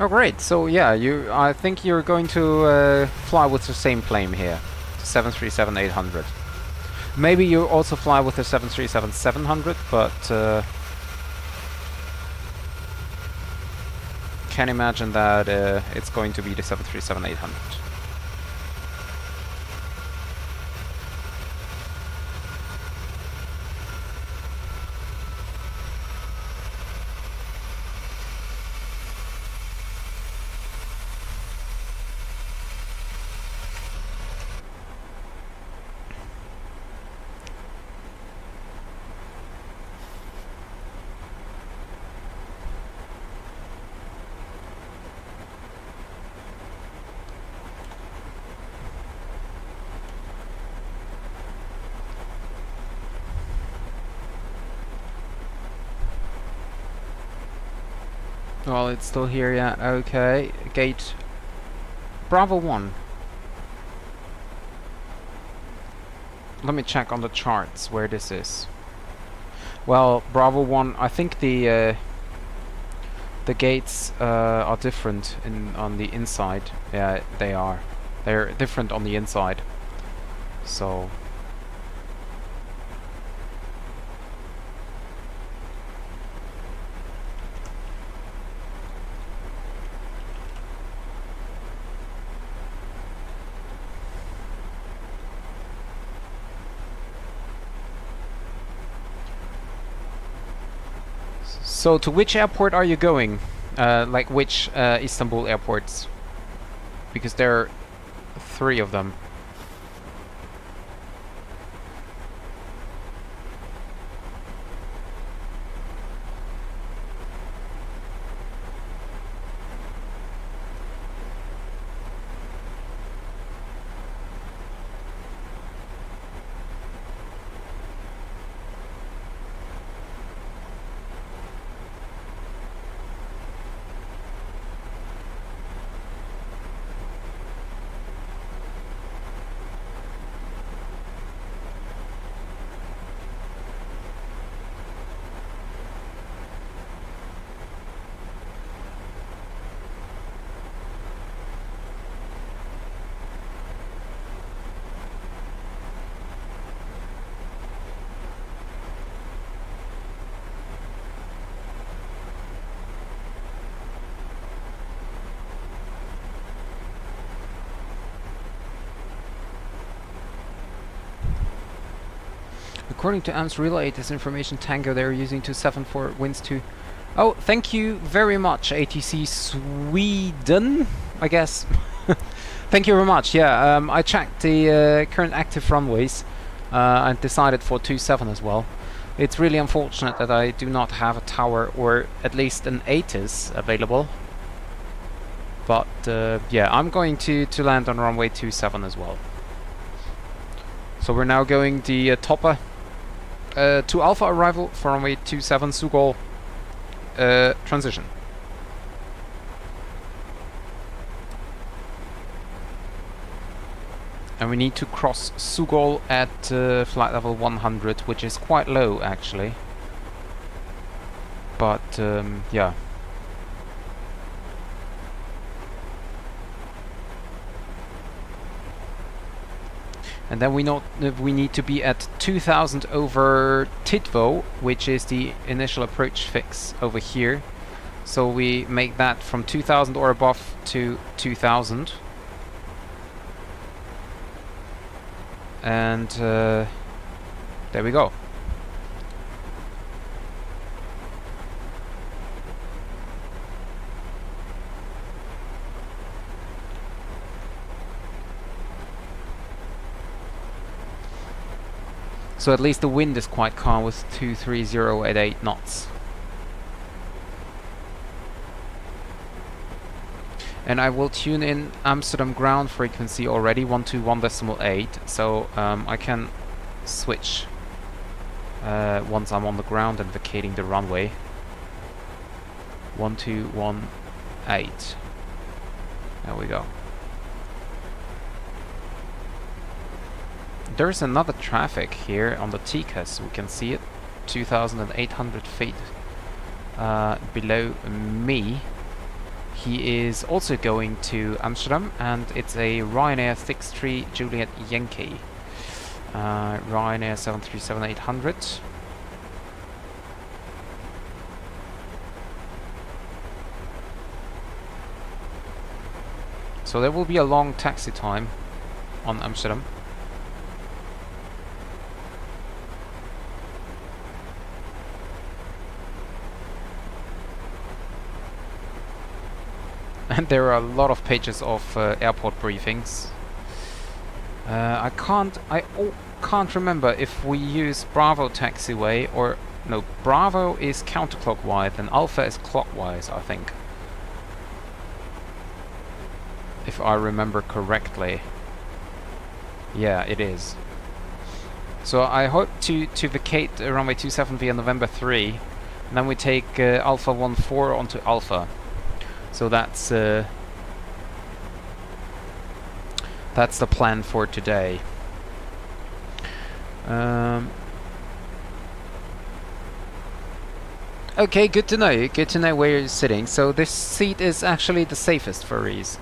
Oh great, so yeah, I think you're going to fly with the same plane here, 737-800. Maybe you also fly with the 737-700, but can imagine that it's going to be the 737-800. Well, it's still here, yeah, okay. Gate Bravo 1. Let me check on the charts where this is. Well, Bravo 1, I think the gates are different on the inside. Yeah, they are. They're different on the inside. So... So, to which airport are you going? Like, which Istanbul airports? Because there are 3 of them. According to AMS Relay, this information Tango they're using 274 winds to... Oh, thank you very much, ATC Sweden, I guess. Thank you very much, yeah. I checked the current active runways and decided for 27 as well. It's really unfortunate that I do not have a tower or at least an ATIS available. But yeah, I'm going to land on runway 27 as well. So we're now going the Topper to Alpha arrival for runway 27 Sugol transition. And we need to cross Sugol at flight level 100, which is quite low actually. But yeah. And then we need to be at 2000 over Titvo, which is the initial approach fix over here. So we make that from 2000 or above to 2000. And there we go. So at least the wind is quite calm with 230 at 8 knots. And I will tune in Amsterdam ground frequency already, 121.8, so I can switch once I'm on the ground and vacating the runway. 1218. There we go. There's another traffic here on the TCAS, we can see it, 2,800 feet below me. He is also going to Amsterdam, and it's a Ryanair 63 Juliet Yankee. Ryanair 737-800. So there will be a long taxi time on Amsterdam. And there are a lot of pages of airport briefings. I can't remember if we use Bravo taxiway or no. Bravo is counterclockwise and Alpha is clockwise, I think, if I remember correctly. Yeah, it is. So I hope to vacate runway 27 via November 3, and then we take Alpha 14 onto Alpha. So that's the plan for today. Okay, good to know. Good to know where you're sitting. So this seat is actually the safest for Reese.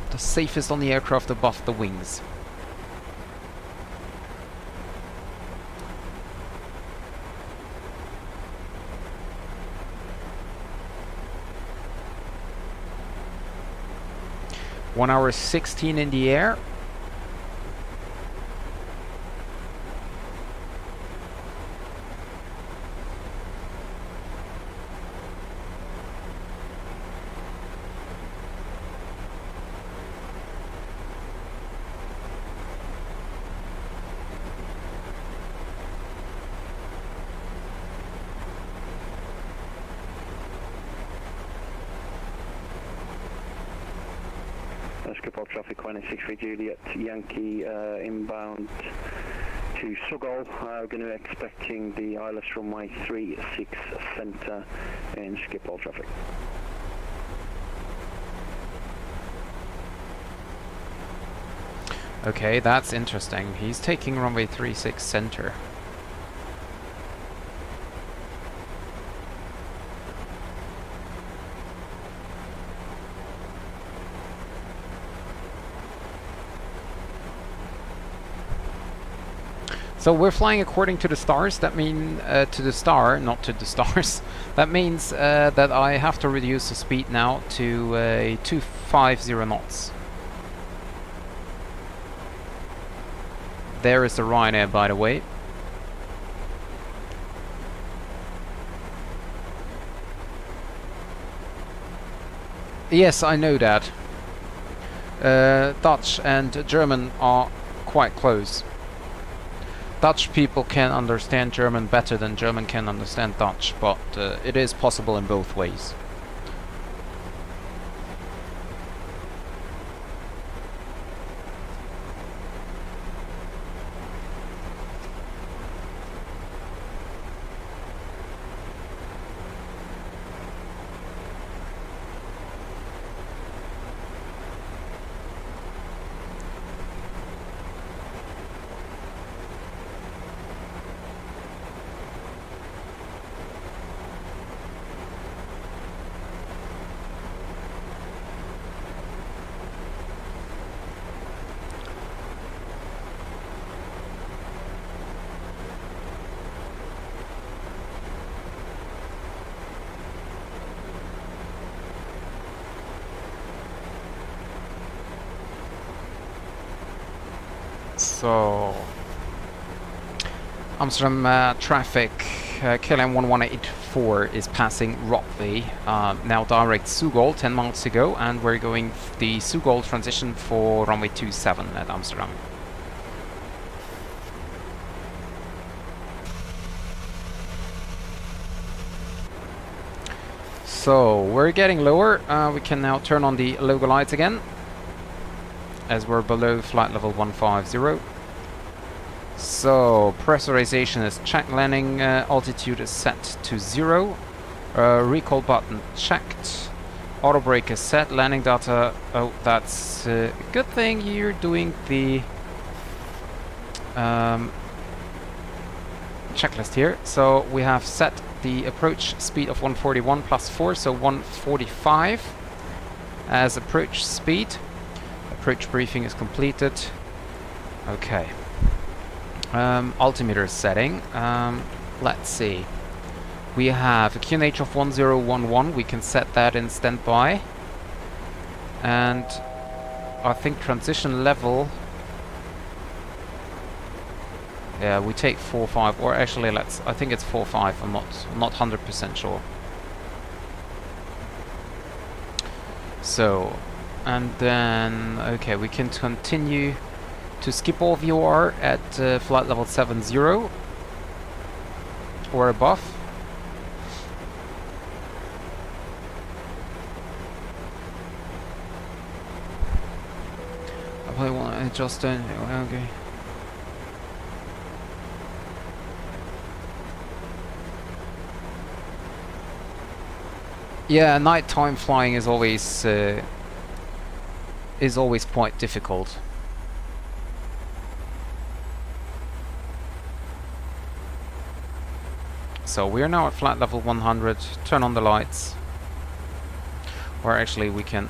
The safest on the aircraft above the wings. One hour 16 in the air. Schiphol traffic 163 Juliet Yankee inbound to Schiphol. We're going to be expecting the ILS runway 36 center in Schiphol traffic. Okay, that's interesting. He's taking runway 36 center. So we're flying according to the stars. That means to the star, not to the stars. That means that I have to reduce the speed now to 250 knots. There is the Ryanair, by the way. Yes, I know that. Dutch and German are quite close. Dutch people can understand German better than German can understand Dutch, but it is possible in both ways. So, Amsterdam traffic, KLM 1184 is passing Rottwey, now direct Schiphol, 10 miles to go, and we're going the Schiphol transition for runway 27 at Amsterdam. So, we're getting lower. We can now turn on the logo lights again, as we're below flight level 150. So, pressurization is checked, landing altitude is set to 0, recall button checked, auto brake is set, landing data, oh, that's a good thing you're doing the checklist here. So we have set the approach speed of 141 plus 4, so 145 as approach speed. Approach briefing is completed. Okay. Altimeter setting. Let's see. We have a QNH of 1011. We can set that in standby. And I think transition level. Yeah, we take 4.5, or actually I think it's 4.5. I'm not 100% sure. So, and then okay, we can continue to Schiphol VOR at flight level 70 or above. I probably want to adjust it. Okay. Yeah, nighttime flying is always quite difficult. So we are now at flight level 100. Turn on the lights. Or actually we can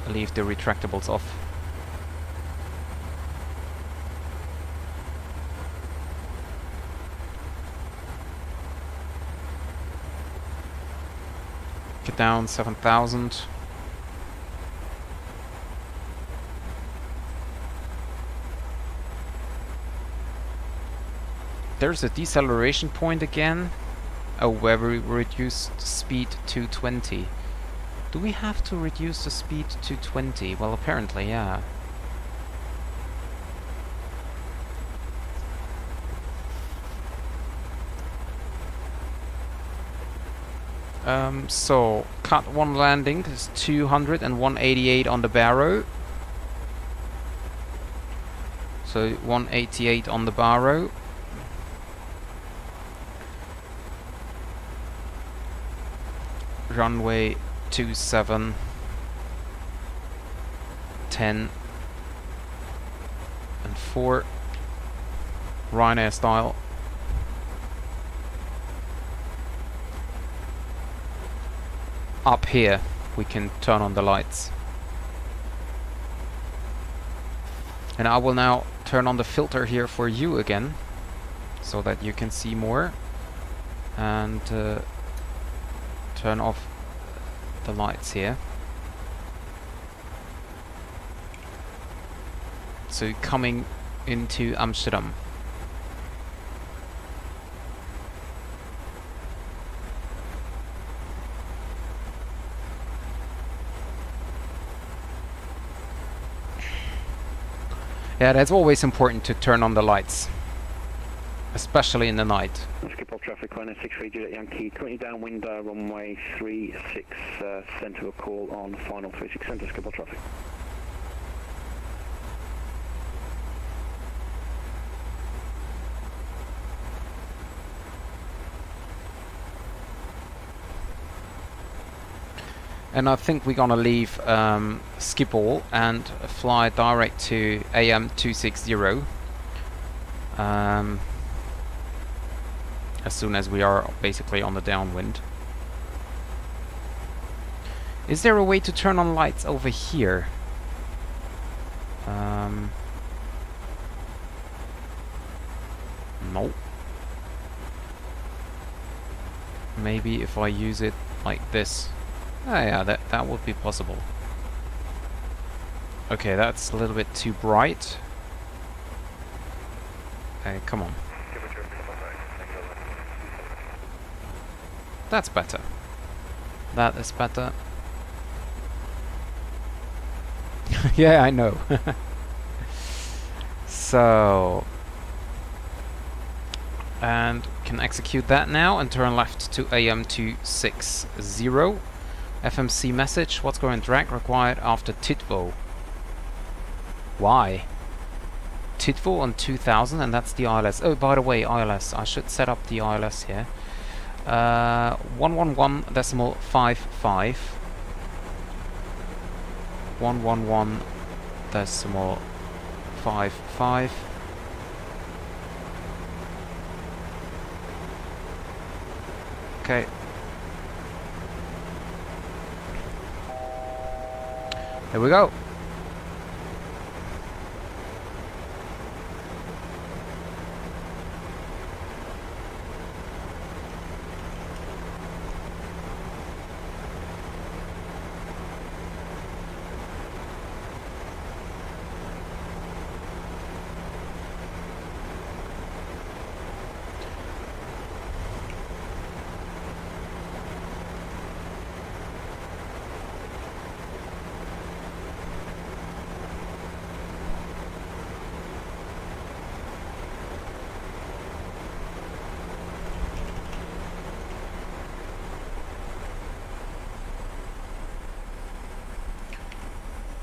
leave the retractables off. Get down 7,000. There's a deceleration point again. Oh, where we reduced speed to 20. Do we have to reduce the speed to 20? Well, apparently, yeah. So, cut 1 landing is 200 and 188 on the Barrow. So, 188 on the Barrow. Runway 27, 10 and 4, Ryanair style. Up here we can turn on the lights. And I will now turn on the filter here for you again, so that you can see more. And turn off the lights here. So coming into Amsterdam. Yeah, that's always important to turn on the lights, especially in the night. Schiphol traffic, Ryanair 63 Juliet Yankee, currently downwind runway 36, send to a call on final 36 center, Schiphol traffic. And I think we're gonna leave Schiphol and fly direct to AM 260 as soon as we are basically on the downwind. Is there a way to turn on lights over here? No. Maybe if I use it like this. Oh yeah, that would be possible. Okay, that's a little bit too bright. Hey, come on. That's better. That is better. Yeah, I know. So, and can execute that now and turn left to AM 260. FMC message, what's going drag required after Titvo? Why? Titvo on 2000, and that's the ILS. Oh, by the way, ILS. I should set up the ILS here. 111.55. 111.55. Okay. Here we go.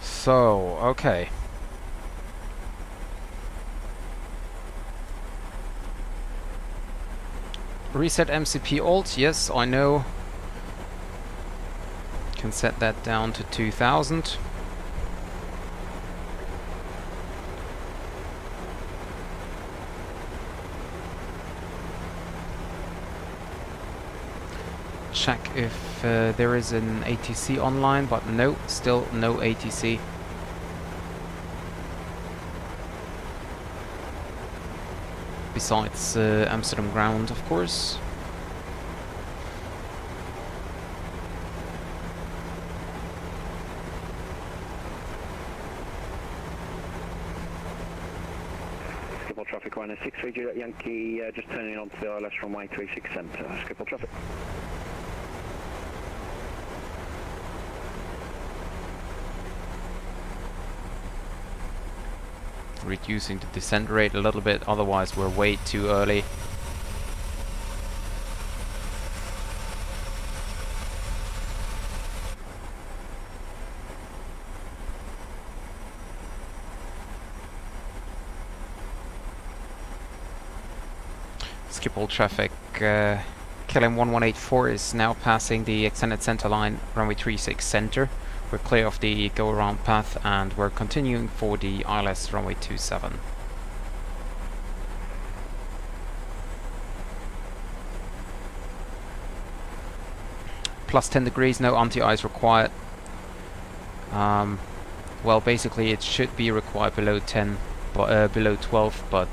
So, okay. Reset MCP alt, yes, I know. Can set that down to 2000. Check if there is an ATC online, but no, still no ATC. Besides Amsterdam ground, of course. Schiphol traffic 163 Juliet Yankee, just turning onto the ILS runway 36 centre. Schiphol traffic. Reducing the descent rate a little bit, otherwise we're way too early. Schiphol traffic, KLM 1184 is now passing the extended center line, runway 36 center. We're clear of the go-around path and we're continuing for the ILS runway 27. Plus 10 degrees, no anti-ice required. Well, basically it should be required below 10, but below 12, but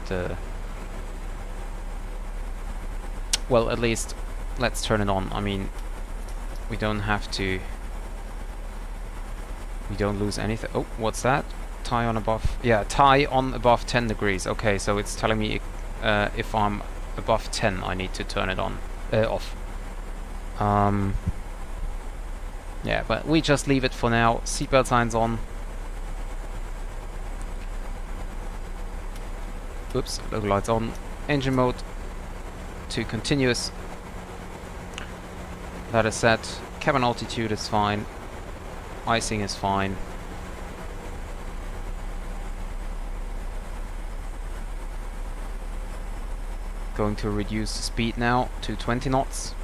well, at least let's turn it on. I mean, we don't have to. We don't lose anything. Oh, what's that? Tie on above. Yeah, tie on above 10 degrees. Okay, so it's telling me if I'm above 10, I need to turn it on, off. Yeah, but we just leave it for now. Seatbelt signs on. Oops, local lights on. Engine mode to continuous. That is set. Cabin altitude is fine. Icing is fine. Going to reduce the speed now to 20 knots.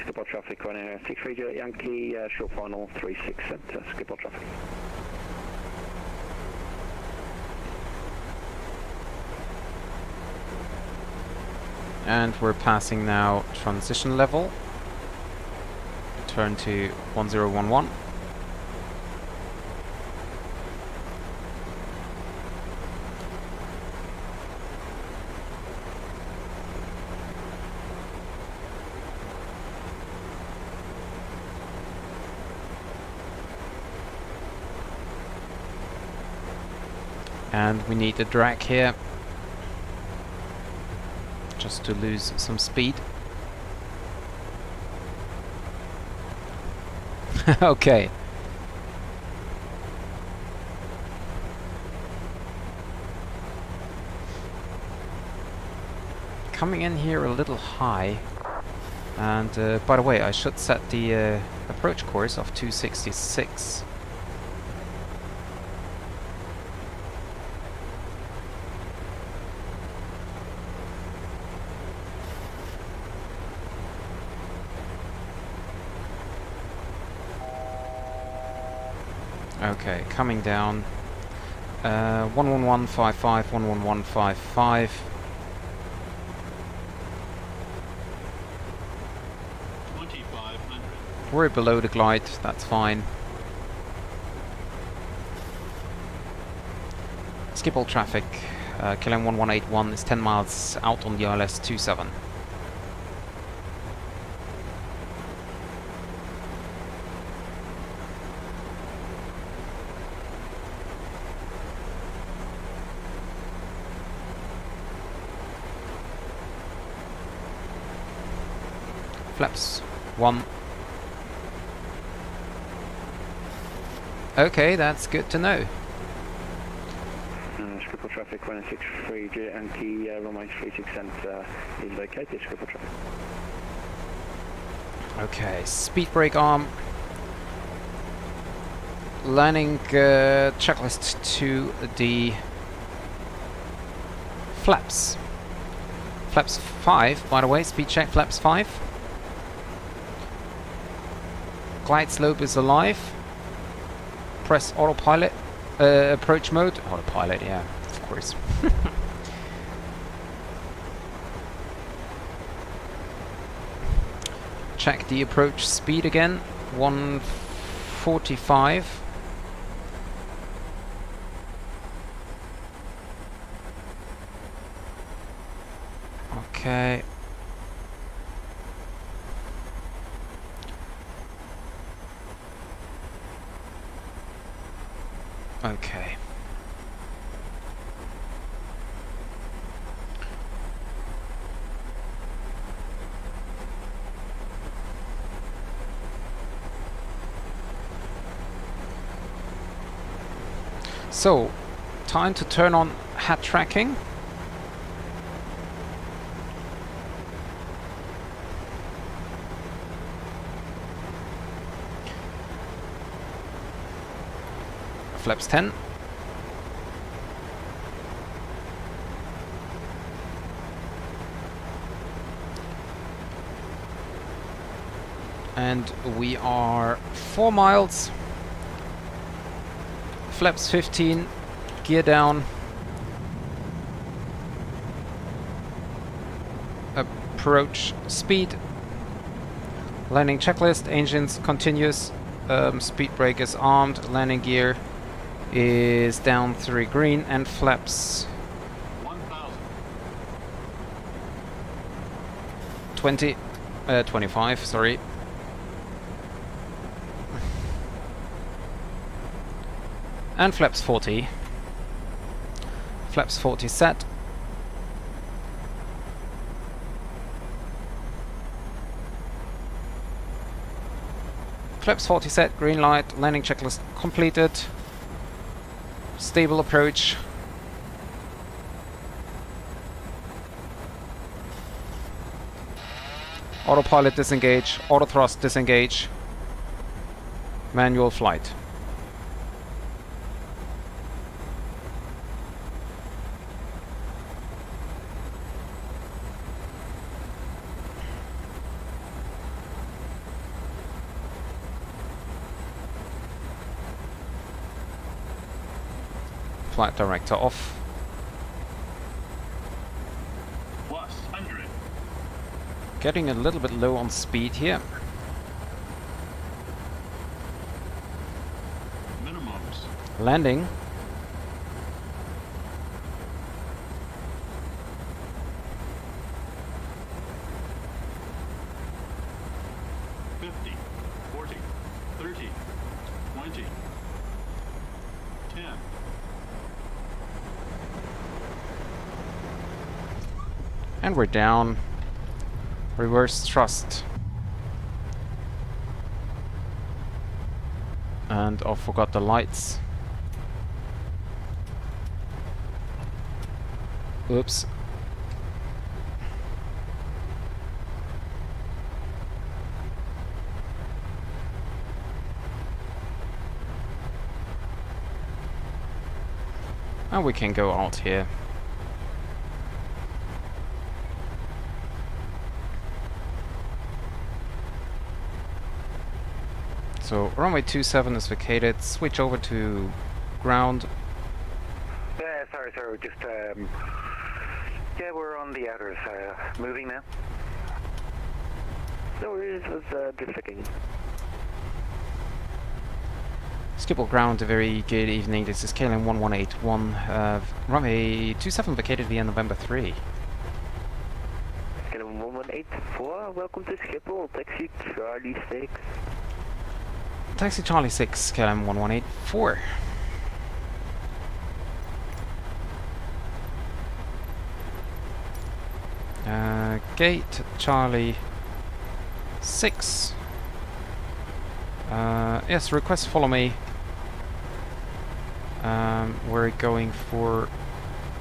Schiphol traffic on air 63 Juliet Yankee, short final 36 centre, Schiphol traffic. And we're passing now transition level. Turn to 1011. And we need a drag here, just to lose some speed. Okay. Coming in here a little high. And by the way, I should set the approach course of 266. Okay, coming down. 11155, 11155. 2500. We're below the glide, that's fine. Schiphol traffic. KLM 1181 is 10 miles out on the ILS 27. Flaps 1. Okay, that's good to know. Schiphol traffic 163 Yankee, runway 36 center is vacated, Schiphol traffic. Okay, speed brake arm. Landing checklist to the flaps. Flaps 5, by the way, speed check flaps 5. Glide slope is alive. Press autopilot. Approach mode. Autopilot, yeah, of course. Check the approach speed again. 145. Okay. Okay. So, time to turn on hat tracking. Flaps 10. And we are 4 miles. Flaps 15. Gear down. Approach speed. Landing checklist. Engines continuous. Speed brake is armed. Landing gear is down 3 green and flaps 1000. 25, sorry. And flaps 40. Flaps 40 set. Flaps 40 set, green light, landing checklist completed. Stable approach. Autopilot disengage, auto thrust disengage. Manual flight. Flight director off. Plus 100. Getting a little bit low on speed here. Minimums. Landing. $50, $40, $30, $20, $10. And we're down. Reverse thrust. And I forgot the lights. Oops. And we can go out here. So runway 27 is vacated. Switch over to ground. Yeah, sorry, just, yeah, we're on the outers, moving now. No worries, was, just checking. Schiphol ground, a very good evening. This is KLM 1181, runway 27 vacated via November 3. KLM 1184, welcome to Schiphol, taxi Charlie 6. Taxi Charlie 6, KLM 1184. Gate Charlie 6. Yes, request follow me. We're going for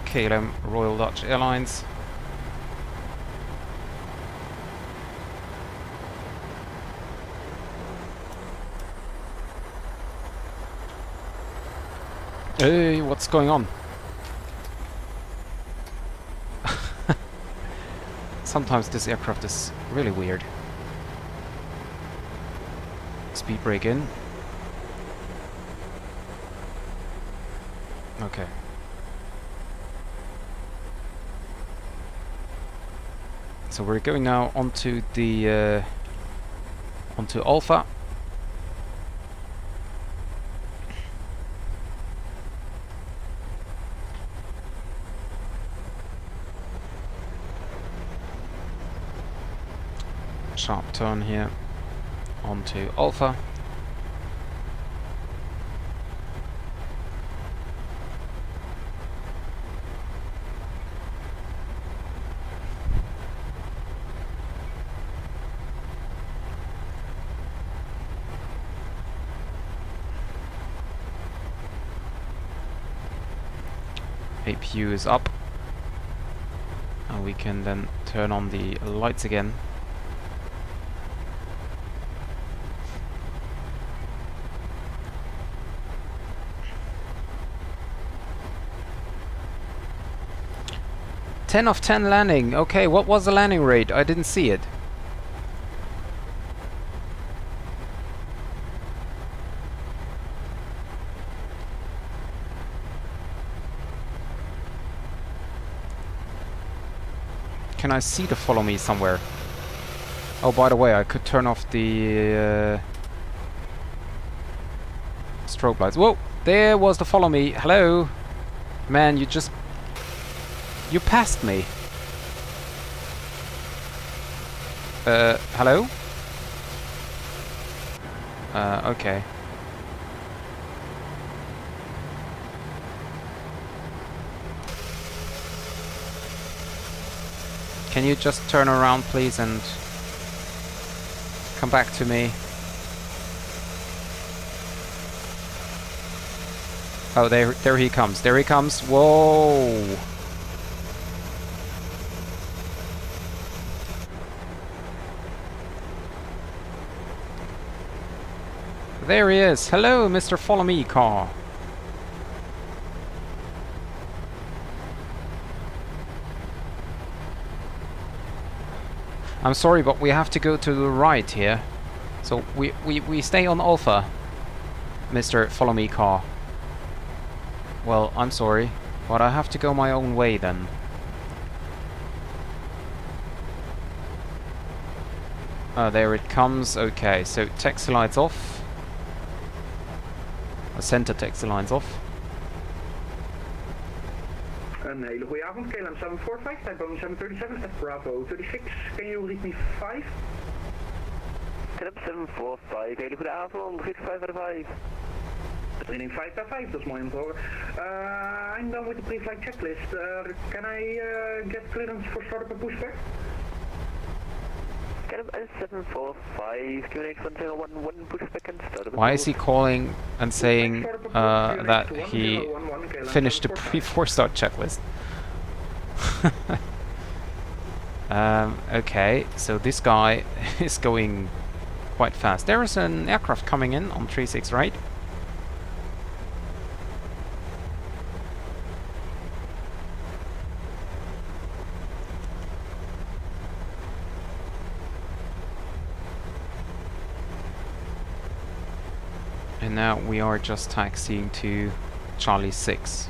KLM Royal Dutch Airlines. Hey, what's going on? Sometimes this aircraft is really weird. Speed brake in. Okay. So we're going now onto the onto Alpha. Sharp turn here onto Alpha. APU is up, and we can then turn on the lights again. Ten of 10 landing. Okay, what was the landing rate? I didn't see it. Can I see the follow me somewhere? Oh, by the way, I could turn off the strobe lights. Whoa! There was the follow me. Hello? Man, you passed me. Hello? Okay. Can you just turn around, please, and come back to me? Oh, there he comes. There he comes. Whoa! There he is. Hello, Mr. Follow Me car. I'm sorry, but we have to go to the right here. So we stay on Alpha, Mr. Follow Me car. Well, I'm sorry, but I have to go my own way then. There it comes. Okay, so taxi lights off. Center taxi lines off. Een hele goede avond, KLM 745, type Boeing 737 at Bravo 36. Can you read me 5? KLM 745, hele goede avond, read 5 out of 5. Reading 5 out of 5, dat is mooi om te horen. I'm done with the pre-flight checklist. Can I get clearance for startup and pushback? Why is he calling and saying that he finished the pre-4 start checklist? Okay, so this guy is going quite fast. There is an aircraft coming in on 36, right? And now we are just taxiing to Charlie 6.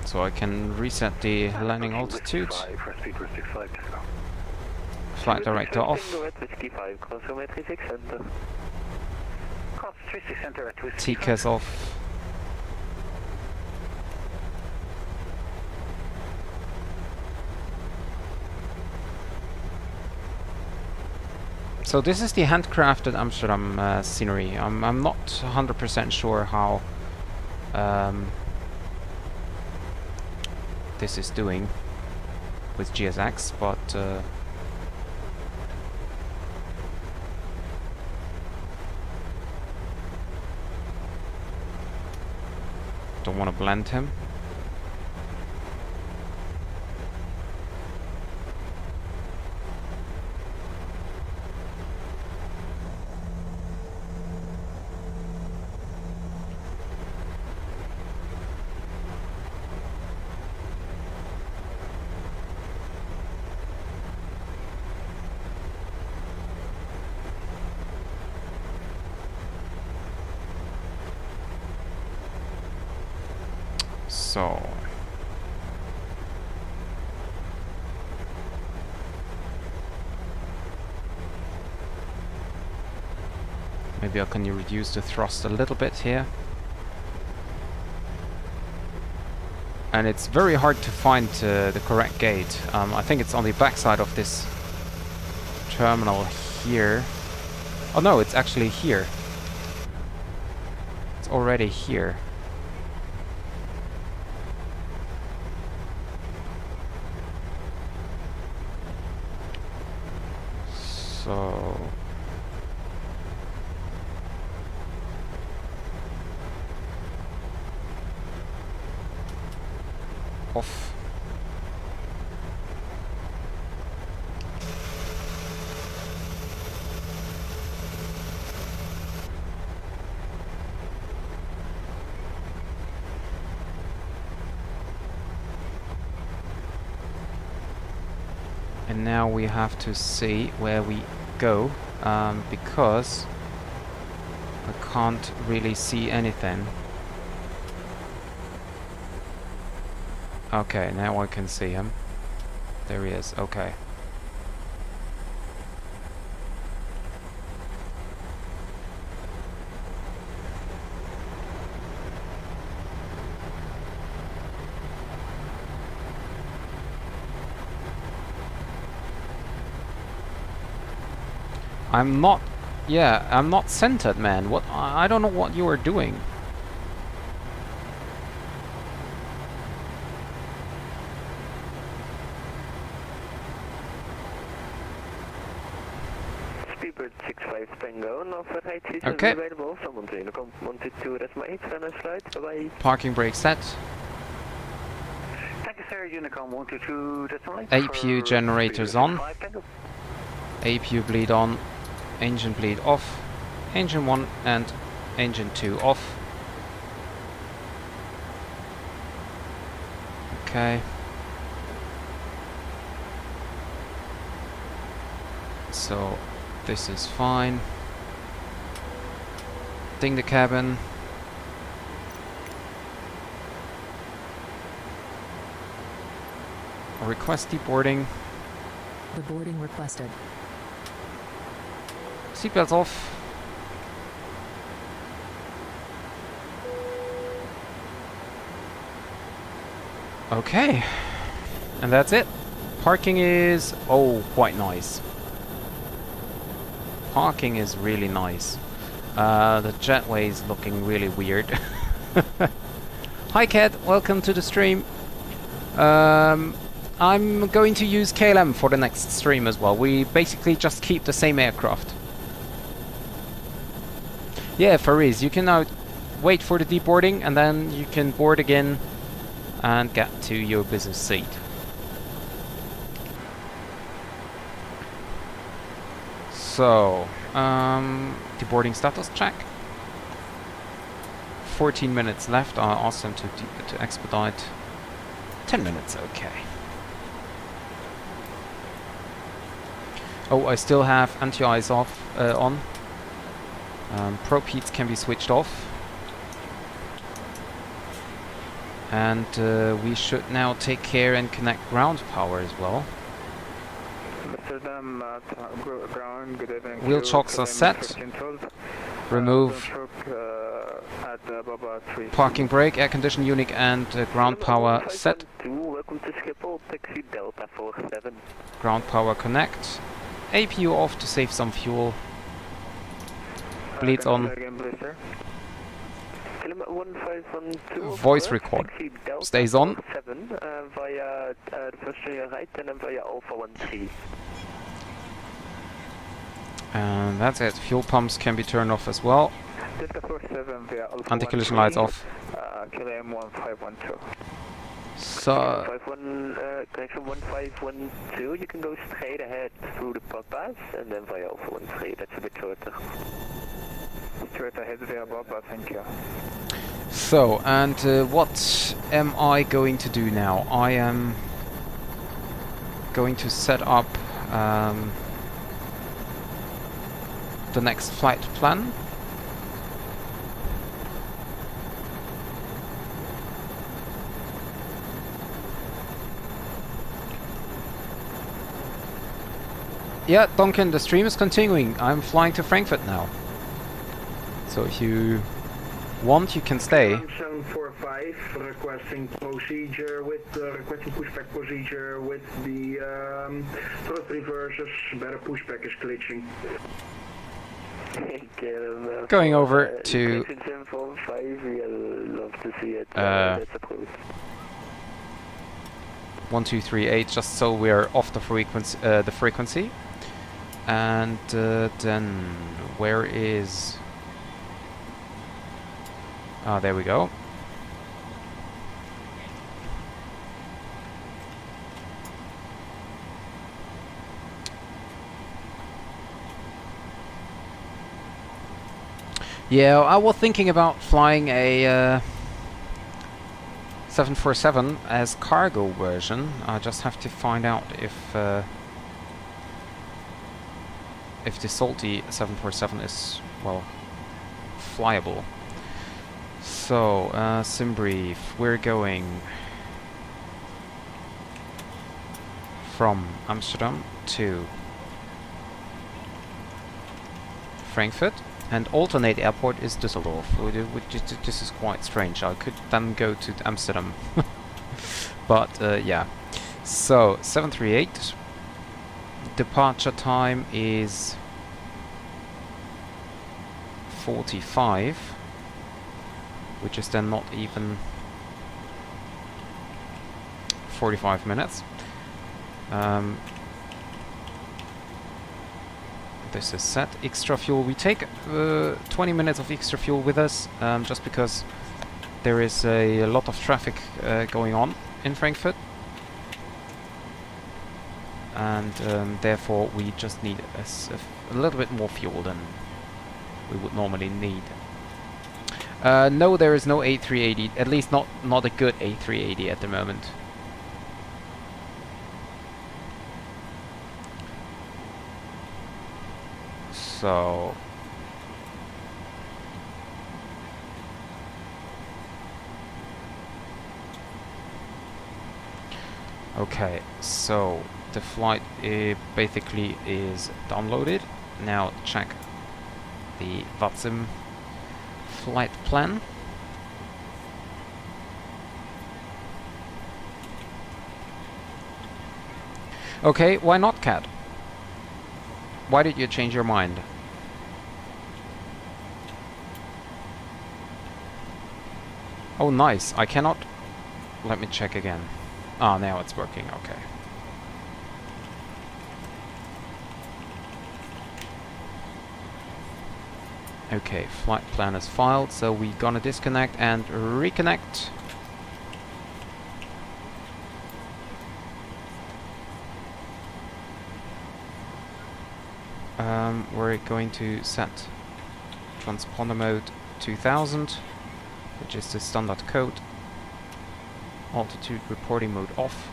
So I can reset the landing altitude. Flight director off. TCAS off. So this is the handcrafted Amsterdam scenery. I'm not 100% sure how this is doing with GSX, but don't want to blend him. So maybe I can reduce the thrust a little bit here. And it's very hard to find the correct gate. I think it's on the backside of this terminal here. Oh no, it's actually here. It's already here. So off. And now we have to see where we go, because I can't really see anything. Okay, now I can see him. There he is, okay. I'm not centered, man. What? I don't know what you are doing. Speedbird 65 Tango, now for height is okay. available. Someone to Unicom 122, that's my 8 final flight. Bye-bye. Parking brake set. Thank you, sir. Unicom 122, that's my APU generators on. APU bleed on. Engine bleed off. Engine 1 and engine 2 off. Okay. So this is fine. Ding the cabin. Request deboarding. The boarding requested. Seatbelts off. Okay. And that's it. Parking is, oh, quite nice. Parking is really nice. The jetway is looking really weird. Hi Kat, welcome to the stream. I'm going to use KLM for the next stream as well. We basically just keep the same aircraft. Yeah, Fariz, you can now wait for the deboarding and then you can board again and get to your business seat. So, deboarding status check. 14 minutes left. I'll ask them to expedite. 10 minutes, okay. Oh, I still have anti-ice off on. Probe heats can be switched off. And we should now take care and connect ground power as well. Amsterdam, ground, good evening. Wheel chocks are set. Remove parking brake, air conditioning unit and ground power set. Welcome to Schiphol, taxi Delta 47. Ground power connect. APU off to save some fuel. Bleeds on. Voice record stays on. Via the first on your right and then via Alpha 13. And that's it. Fuel pumps can be turned off as well. Anti-collision lights off. KLM 1512. So Connection 1512, you can go straight ahead through the bypass and then via Alpha 13. That's a bit shorter. Straight ahead via bypass, thank you. So, and what am I going to do now? I am going to set up the next flight plan. Yeah, Duncan, the stream is continuing. I'm flying to Frankfurt now. So if you want, you can stay. 745 requesting procedure with requesting pushback procedure with the thrust reverses. Better pushback is glitching. Going over to 1238, just so we're off the frequency. And then where is? Ah, there we go. Yeah, I was thinking about flying a 747 as cargo version. I just have to find out if the salty 747 is, well, flyable. So, sim brief, we're going from Amsterdam to Frankfurt, and alternate airport is Düsseldorf, this is quite strange. I could then go to Amsterdam, but yeah. So, 738, departure time is 45, which is then not even 45 minutes. This is set. Extra fuel. We take 20 minutes of extra fuel with us, just because there is a lot of traffic going on in Frankfurt. And therefore we just need a little bit more fuel than we would normally need. No, there is no A380, at least not a good A380 at the moment. So okay, so the flight basically is downloaded. Now check the VATSIM flight plan. Okay, why not, Cat? Why did you change your mind? Oh, nice. I cannot... Let me check again. Ah, now it's working. Okay. Okay, flight plan is filed, so we're gonna disconnect and reconnect. We're going to set transponder mode 2000 which is the standard code. Altitude reporting mode off.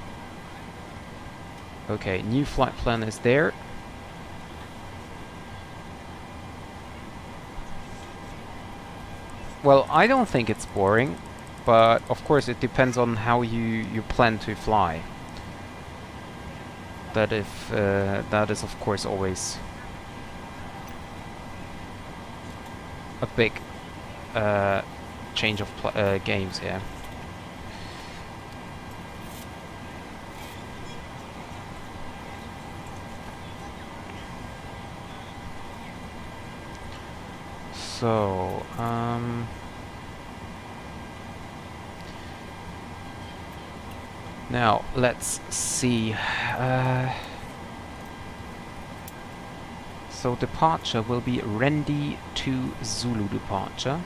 Okay, new flight plan is there. Well, I don't think it's boring, but of course it depends on how you plan to fly. That is of course always a big change of games here. So, now let's see. So departure will be Rendi to Zulu departure.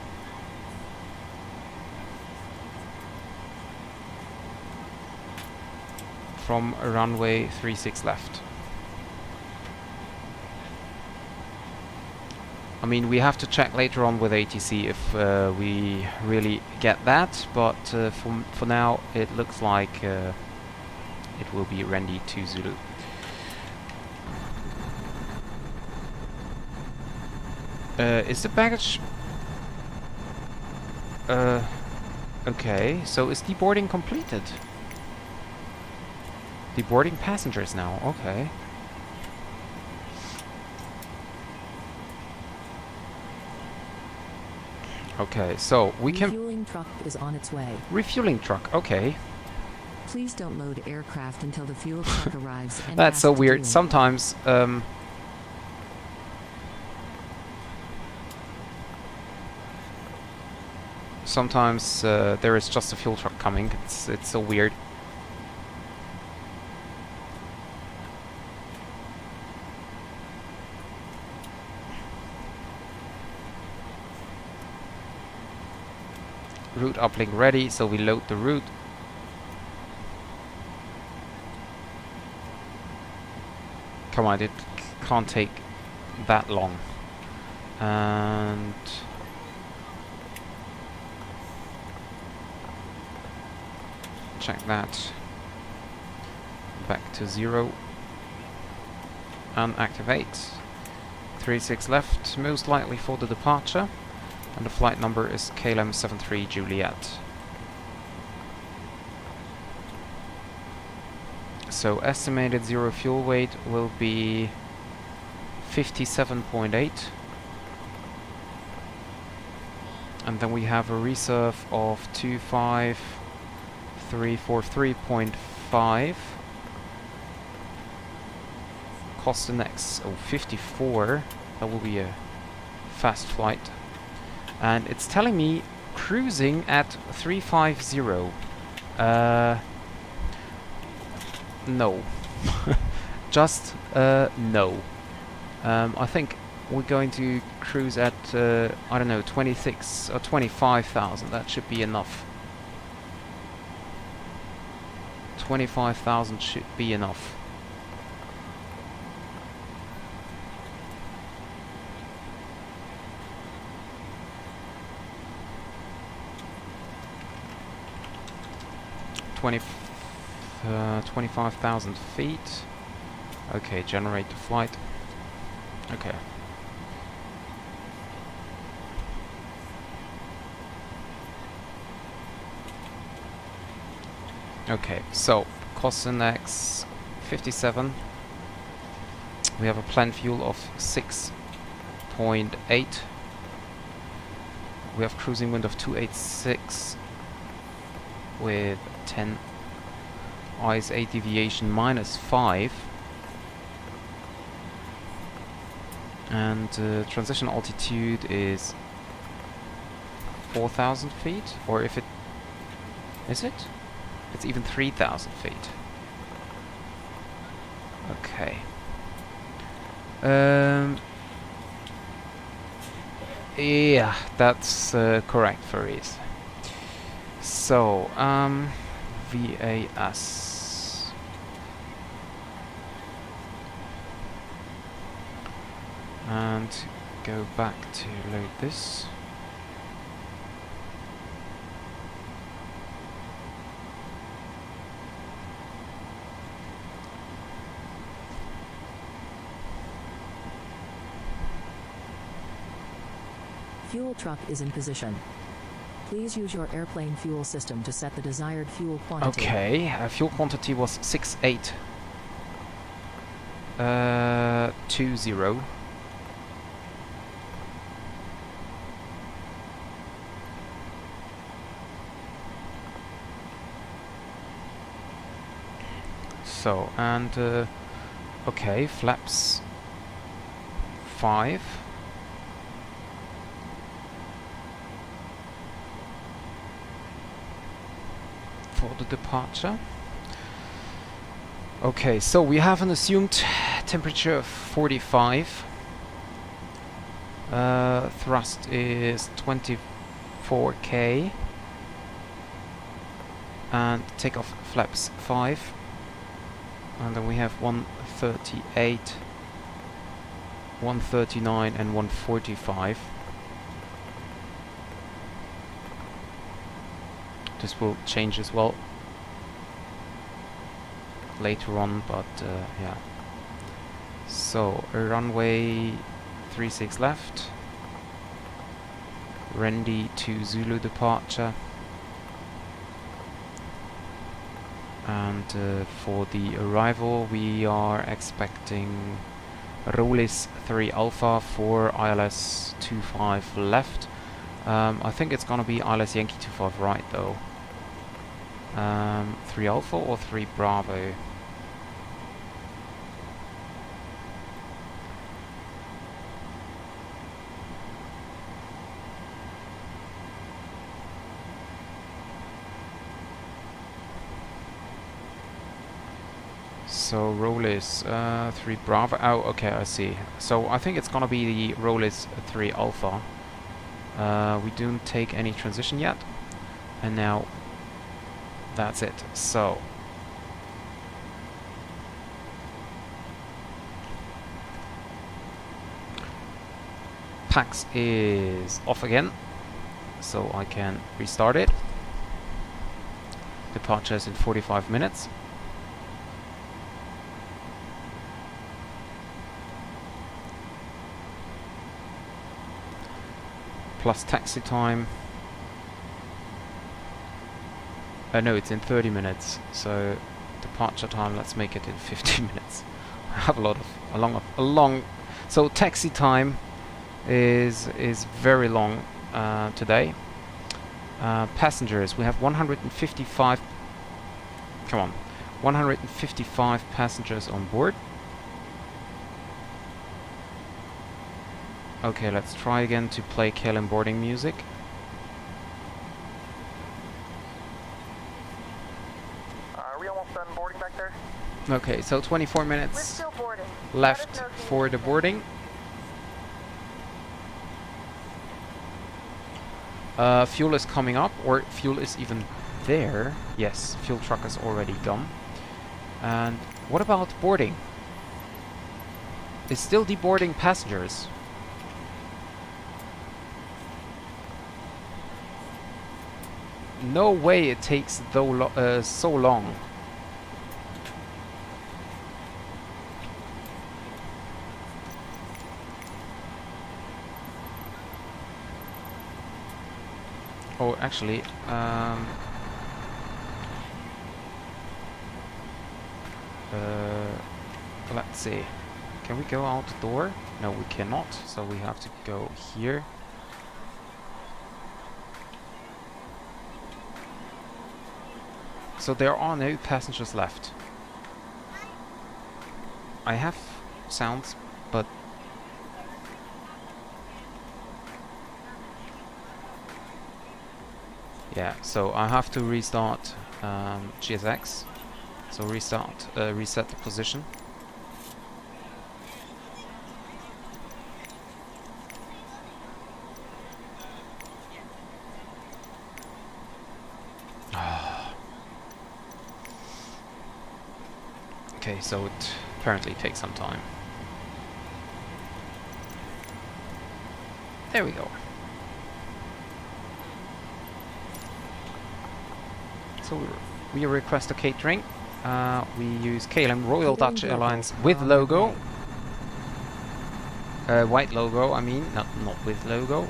From runway 36 left. I mean, we have to check later on with ATC if we really get that, but for now it looks like it will be Rendi to Zulu. Is the baggage... okay, so is deboarding completed? Deboarding passengers now, okay. Okay, so we can... Refueling truck is on its way. Refueling truck, okay. Please don't load aircraft until the fuel truck arrives. And That's so ask to weird. do it. Sometimes, there is just a fuel truck coming. It's so weird. Route uplink ready, so we load the route. Come on, it can't take that long. And check that. Back to 0. And activate. 36 left, most likely for the departure. And the flight number is KLM 73 Juliet. So estimated zero fuel weight will be 57.8. And then we have a reserve of 25343.5. Cost index of 54. That will be a fast flight. And it's telling me cruising at 350. No. Just no. I think we're going to cruise at I don't know, 26 or 25,000. That should be enough. 25,000 should be enough. Uh, 25,000 feet. Okay, generate the flight. Okay. Okay, so cost index 57. We have a planned fuel of 6.8. We have cruising wind of 286 with 10 ISA deviation -5. And transition altitude is 4,000 feet, or if it is it? It's even 3,000 feet. Okay. Yeah, that's correct, Faris. So, VAS. And go back to load this. Fuel truck is in position. Please use your airplane fuel system to set the desired fuel quantity. Okay, fuel quantity was 6820. So, and okay, flaps 5. For the departure. Okay, so we have an assumed temperature of 45. Thrust is 24k. And takeoff flaps 5. And then we have 138, 139 and 145. This will change as well later on, but yeah. So runway 36 left, Randy to Zulu departure, and for the arrival we are expecting Rolis 3 Alpha for ILS 25 left. I think it's gonna be ILS Yankee 25 right though. 3 Alpha or 3 Bravo? So Rolis 3 Bravo. Oh, okay, I see. So I think it's gonna be the Rolis 3 Alpha. We don't take any transition yet, and now that's it. So PAX is off again, so I can restart it. Departure is in 45 minutes. Plus taxi time. No, it's in 30 minutes. So departure time, let's make it in 15 minutes. I have a long. So taxi time is very long today. Passengers, we have 155. Come on, 155 passengers on board. Okay, let's try again to play KLM boarding music. Are we almost done boarding back there? Okay, so 24 We're minutes still boarding. left Let us know if you for need the anything. boarding. Fuel is coming up, or fuel is even there. Yes, fuel truck is already gone. And what about boarding? It's still deboarding passengers. No way it takes so long. Oh, actually, let's see. Can we go out the door? No, we cannot. So we have to go here. So there are no passengers left. I have sounds, but yeah, so I have to restart GSX. So reset the position. Okay, so it apparently takes some time. There we go. So we request a catering. We use KLM Royal Dutch Airlines with logo. White logo, I mean, not with logo.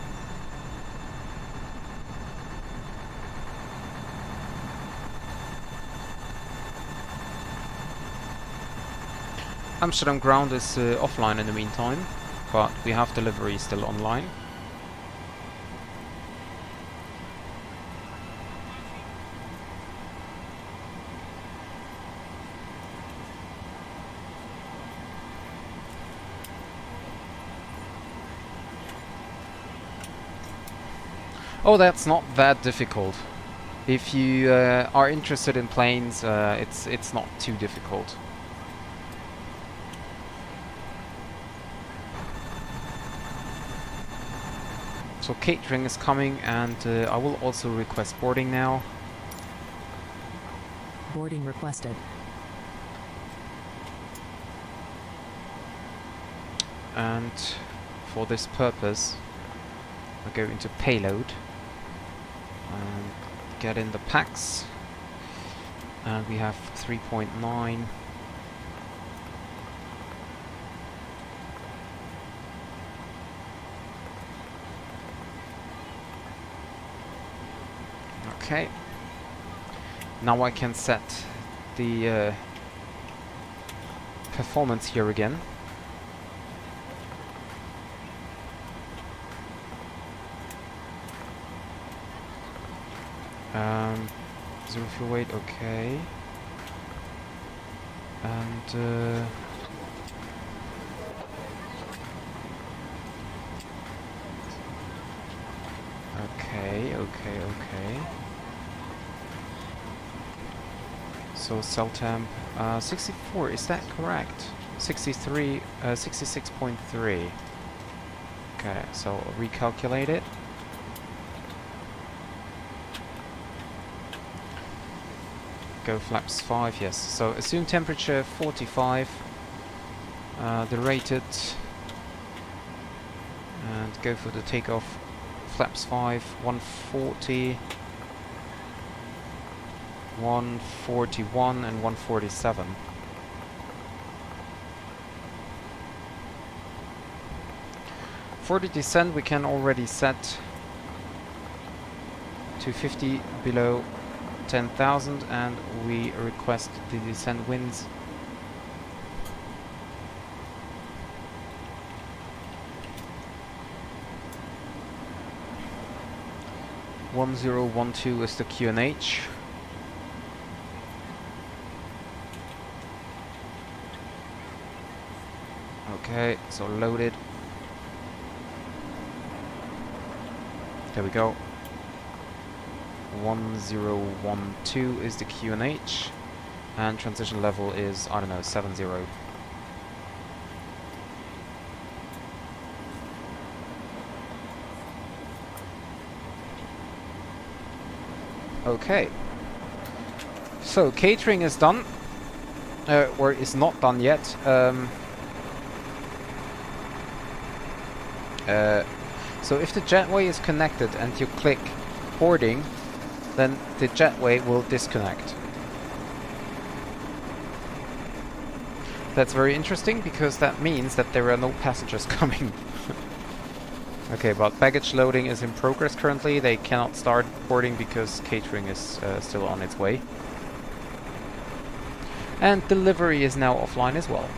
Amsterdam ground is offline in the meantime, but we have delivery still online. Oh, that's not that difficult. If you are interested in planes, it's not too difficult. So catering is coming, and I will also request boarding now. Boarding requested. And for this purpose, I go into payload and get in the packs, and we have 3.9. Okay, now I can set the performance here again. Zero fuel weight, okay. And okay. So cell temp 64, is that correct? 63, 66.3. Okay, so recalculate it. Go flaps 5, yes. So assume temperature 45, the rated, and go for the takeoff. Flaps 5, 140, 141 and 147. For the descent we can already set to 50 below 10,000, and we request the descent winds. (1012) is the QNH. Okay, so loaded. There we go. 1012 is the QNH, and transition level is, I don't know, 70. Okay, so catering is done, or is not done yet. So if the jetway is connected and you click boarding, then the jetway will disconnect. That's very interesting, because that means that there are no passengers coming. Okay, but baggage loading is in progress currently. They cannot start boarding because catering is still on its way. And delivery is now offline as well.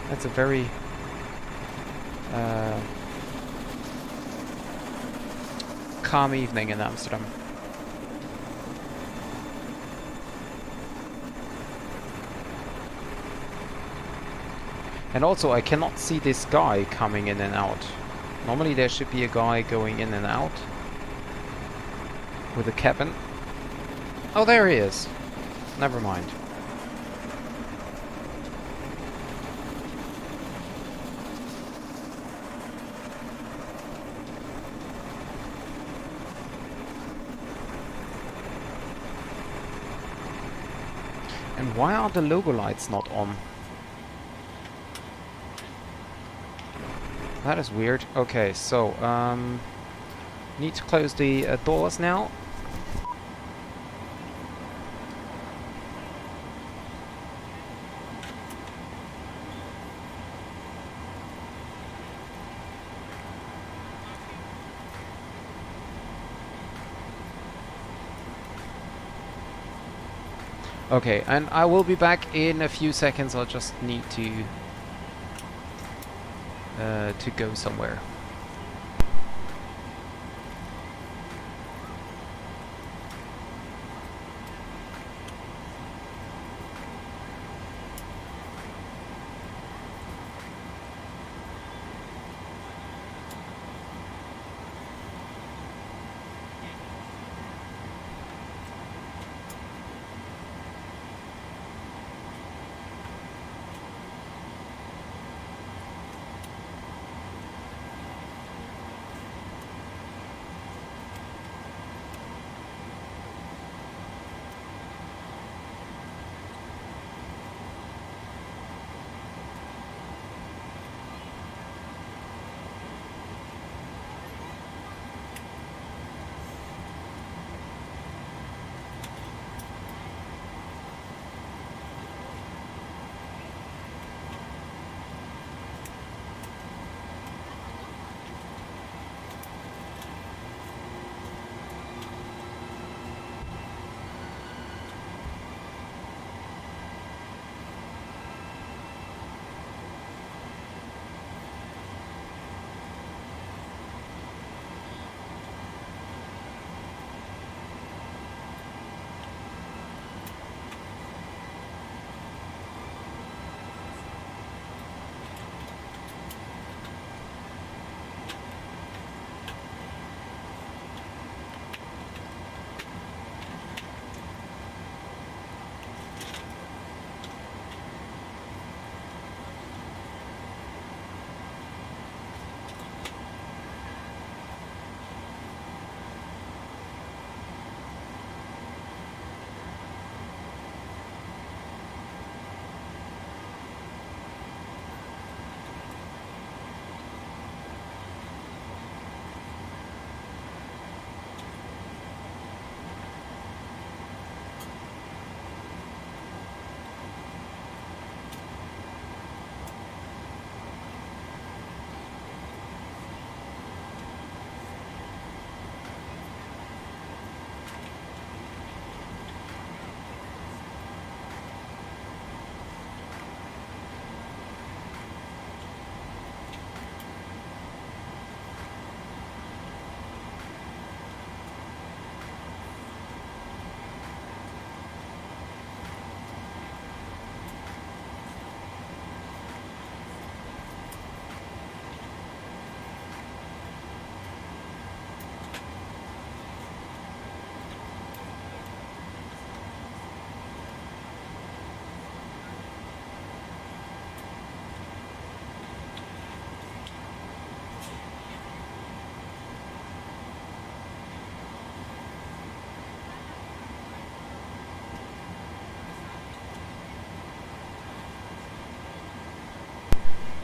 That's a very calm evening in Amsterdam. And also I cannot see this guy coming in and out. Normally there should be a guy going in and out with a cabin. Oh, there he is. Never mind. And why are the logo lights not on? That is weird. Okay, so need to close the doors now. Okay, and I will be back in a few seconds. I'll just need to go somewhere.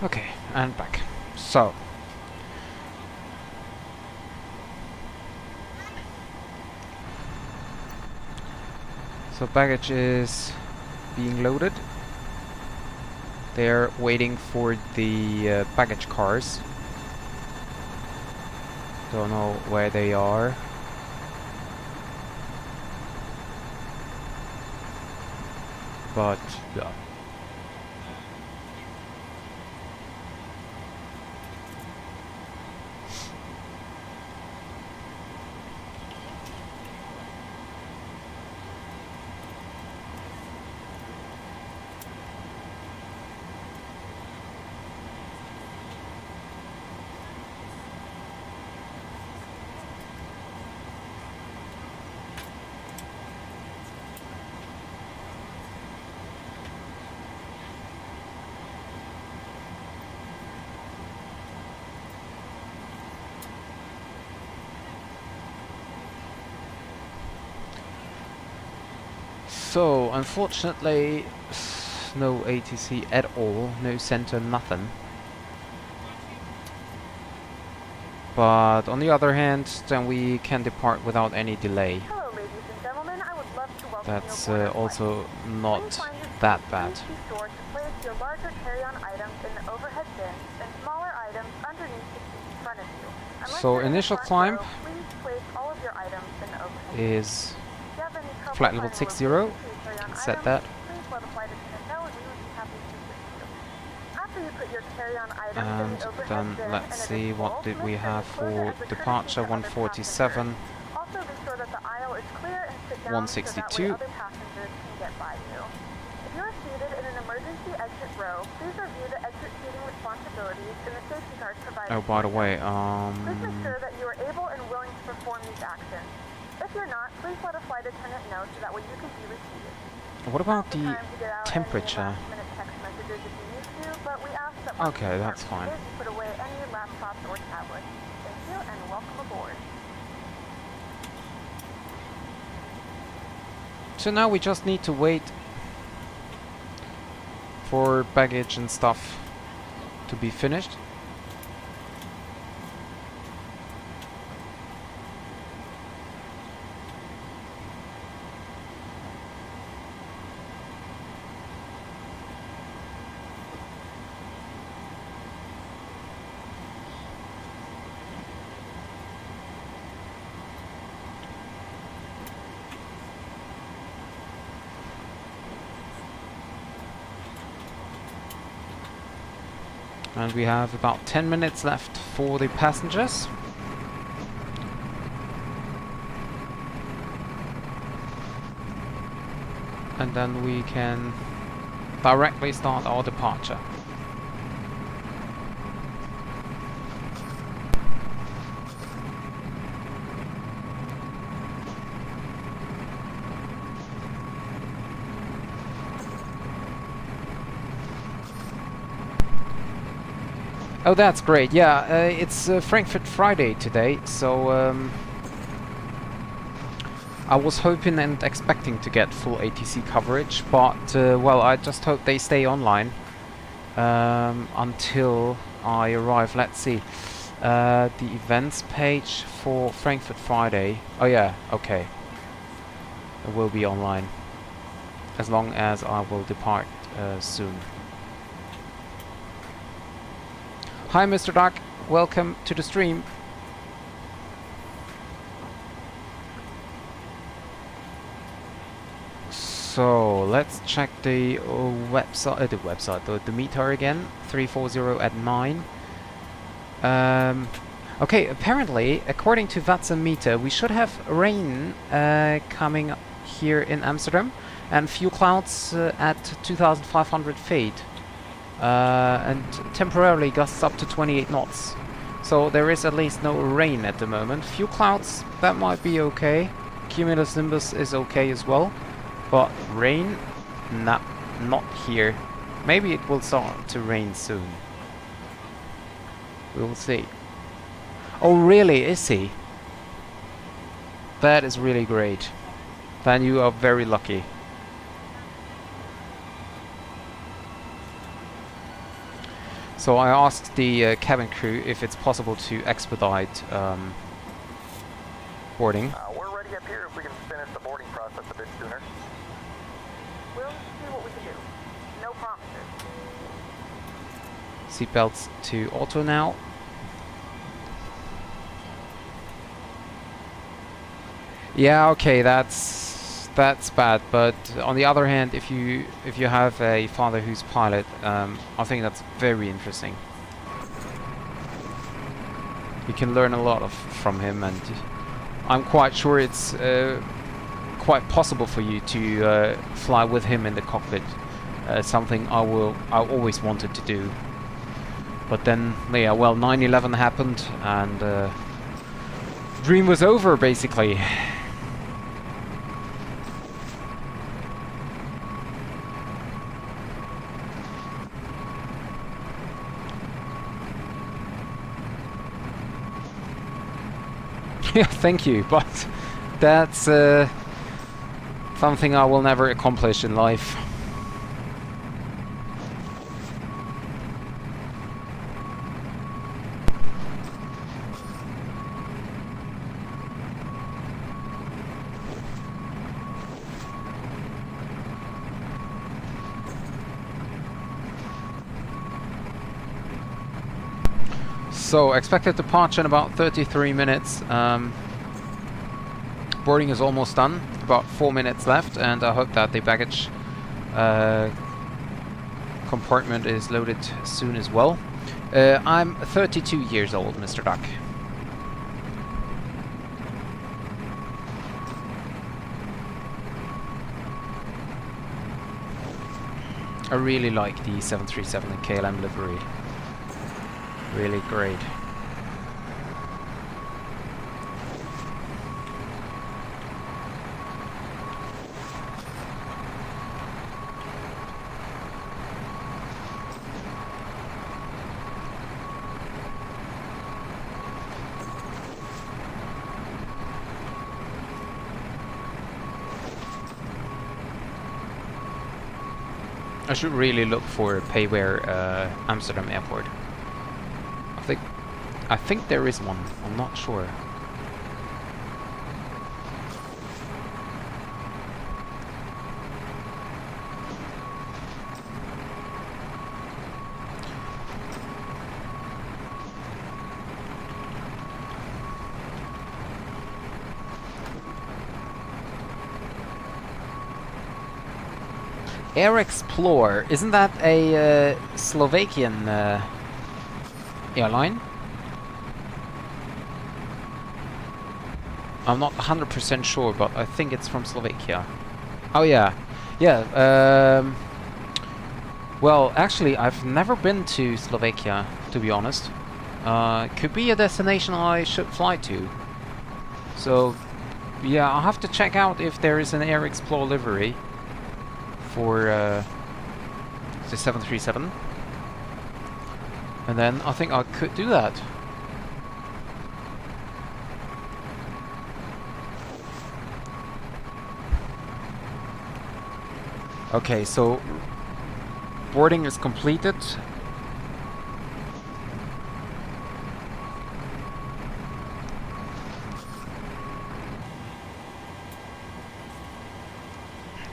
Okay, and back. So baggage is being loaded. They're waiting for the baggage cars. Don't know where they are. But yeah. So, unfortunately, no ATC at all, no center, nothing. But on the other hand, then we can depart without any delay. Hello, ladies and gentlemen. I would love to welcome That's you aboard our also flight. not When you find your that seat, bad. please be sure to place your larger carry-on items in the overhead bins and smaller items underneath the seat in front of you. Unless So you're in the initial front climb row, please place all of your items in the overhead is bins. If you have any trouble flight level finding a 60. location for your carry-on set that. Please let a flight attendant know and we would be happy to assist you. After you put your carry-on items in And the overhead then bin let's and it see, is what full, did we make sure have to close it for as a courtesy departure? to other 147. passengers. Also be sure that the aisle is clear and sit down 162. so that way other passengers can get by you. If you are seated in an emergency exit row, please review the exit seating responsibilities and the safety cards provided. Oh, by the way, Please make sure that you are able and willing to perform these actions. If you're not, please let a flight attendant know so that way you can be reseated. what about the Time to get out temperature? any last-minute text messages if you need to, but we ask that Okay, that's fine. you put away any laptops or tablets. Thank you and welcome aboard. So now we just need to wait for baggage and stuff to be finished. And we have about 10 minutes left for the passengers. And then we can directly start our departure. Oh, that's great. Yeah, it's Frankfurt Friday today, so I was hoping and expecting to get full ATC coverage, but well, I just hope they stay online until I arrive. Let's see. The events page for Frankfurt Friday. Oh yeah, okay. It will be online as long as I will depart soon. Hi Mr. Dark, welcome to the stream. So let's check the website, the meter again, 340 at 9. Okay, apparently, according to VATSA meter, we should have rain coming here in Amsterdam, and few clouds at 2,500 feet. And temporarily gusts up to 28 knots. So there is at least no rain at the moment. Few clouds, that might be okay. Cumulus nimbus is okay as well. But rain, nah, not here. Maybe it will start to rain soon. We'll see. Oh really, is he? That is really great. Then you are very lucky. So I asked the cabin crew if it's possible to expedite boarding. We're ready up here if we can finish the boarding process a bit sooner. We'll see what we can do. No promises. Seatbelts to auto now. Yeah, okay, that's bad. But on the other hand, if you have a father who's pilot, I think that's very interesting. You can learn a lot from him, and I'm quite sure it's quite possible for you to fly with him in the cockpit. Something I always wanted to do. But then, yeah, well, 9/11 happened, and dream was over, basically. Yeah, thank you, but that's something I will never accomplish in life. So, expected departure in about 33 minutes. Boarding is almost done, about 4 minutes left, and I hope that the baggage compartment is loaded soon as well. I'm 32 years old, Mr. Duck. I really like the 737 and KLM livery. Really great. I should really look for payware Amsterdam airport. I think there is one. I'm not sure. Air Explorer, isn't that a Slovakian airline? I'm not 100% sure, but I think it's from Slovakia. Oh yeah, yeah. Well, actually, I've never been to Slovakia, to be honest. Could be a destination I should fly to. So, yeah, I'll have to check out if there is an Air Explorer livery for the 737, and then I think I could do that. Okay, so boarding is completed.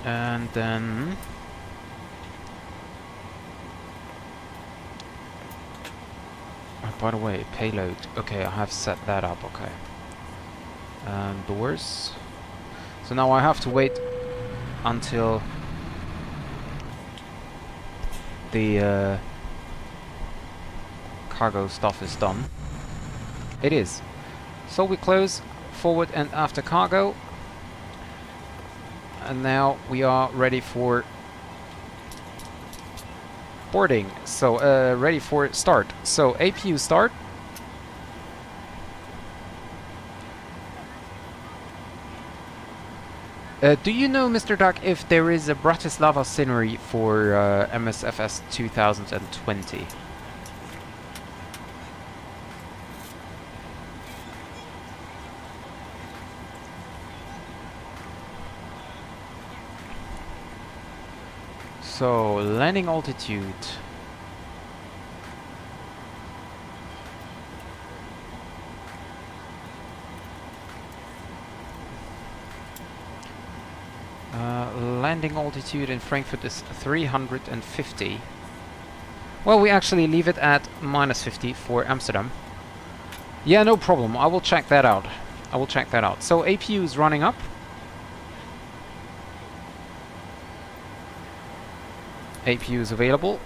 And then oh, by the way, payload. Okay, I have set that up. Okay. And doors. So now I have to wait until the cargo stuff is done. It is. So we close forward and after cargo. And now we are ready for boarding. So ready for start. So APU start. Do you know, Mr. Duck, if there is a Bratislava scenery for MSFS 2020? So, landing altitude. Landing altitude in Frankfurt is 350. Well, we actually leave it at -50 for Amsterdam. Yeah, no problem. I will check that out. I will check that out. So APU is running up. APU is available.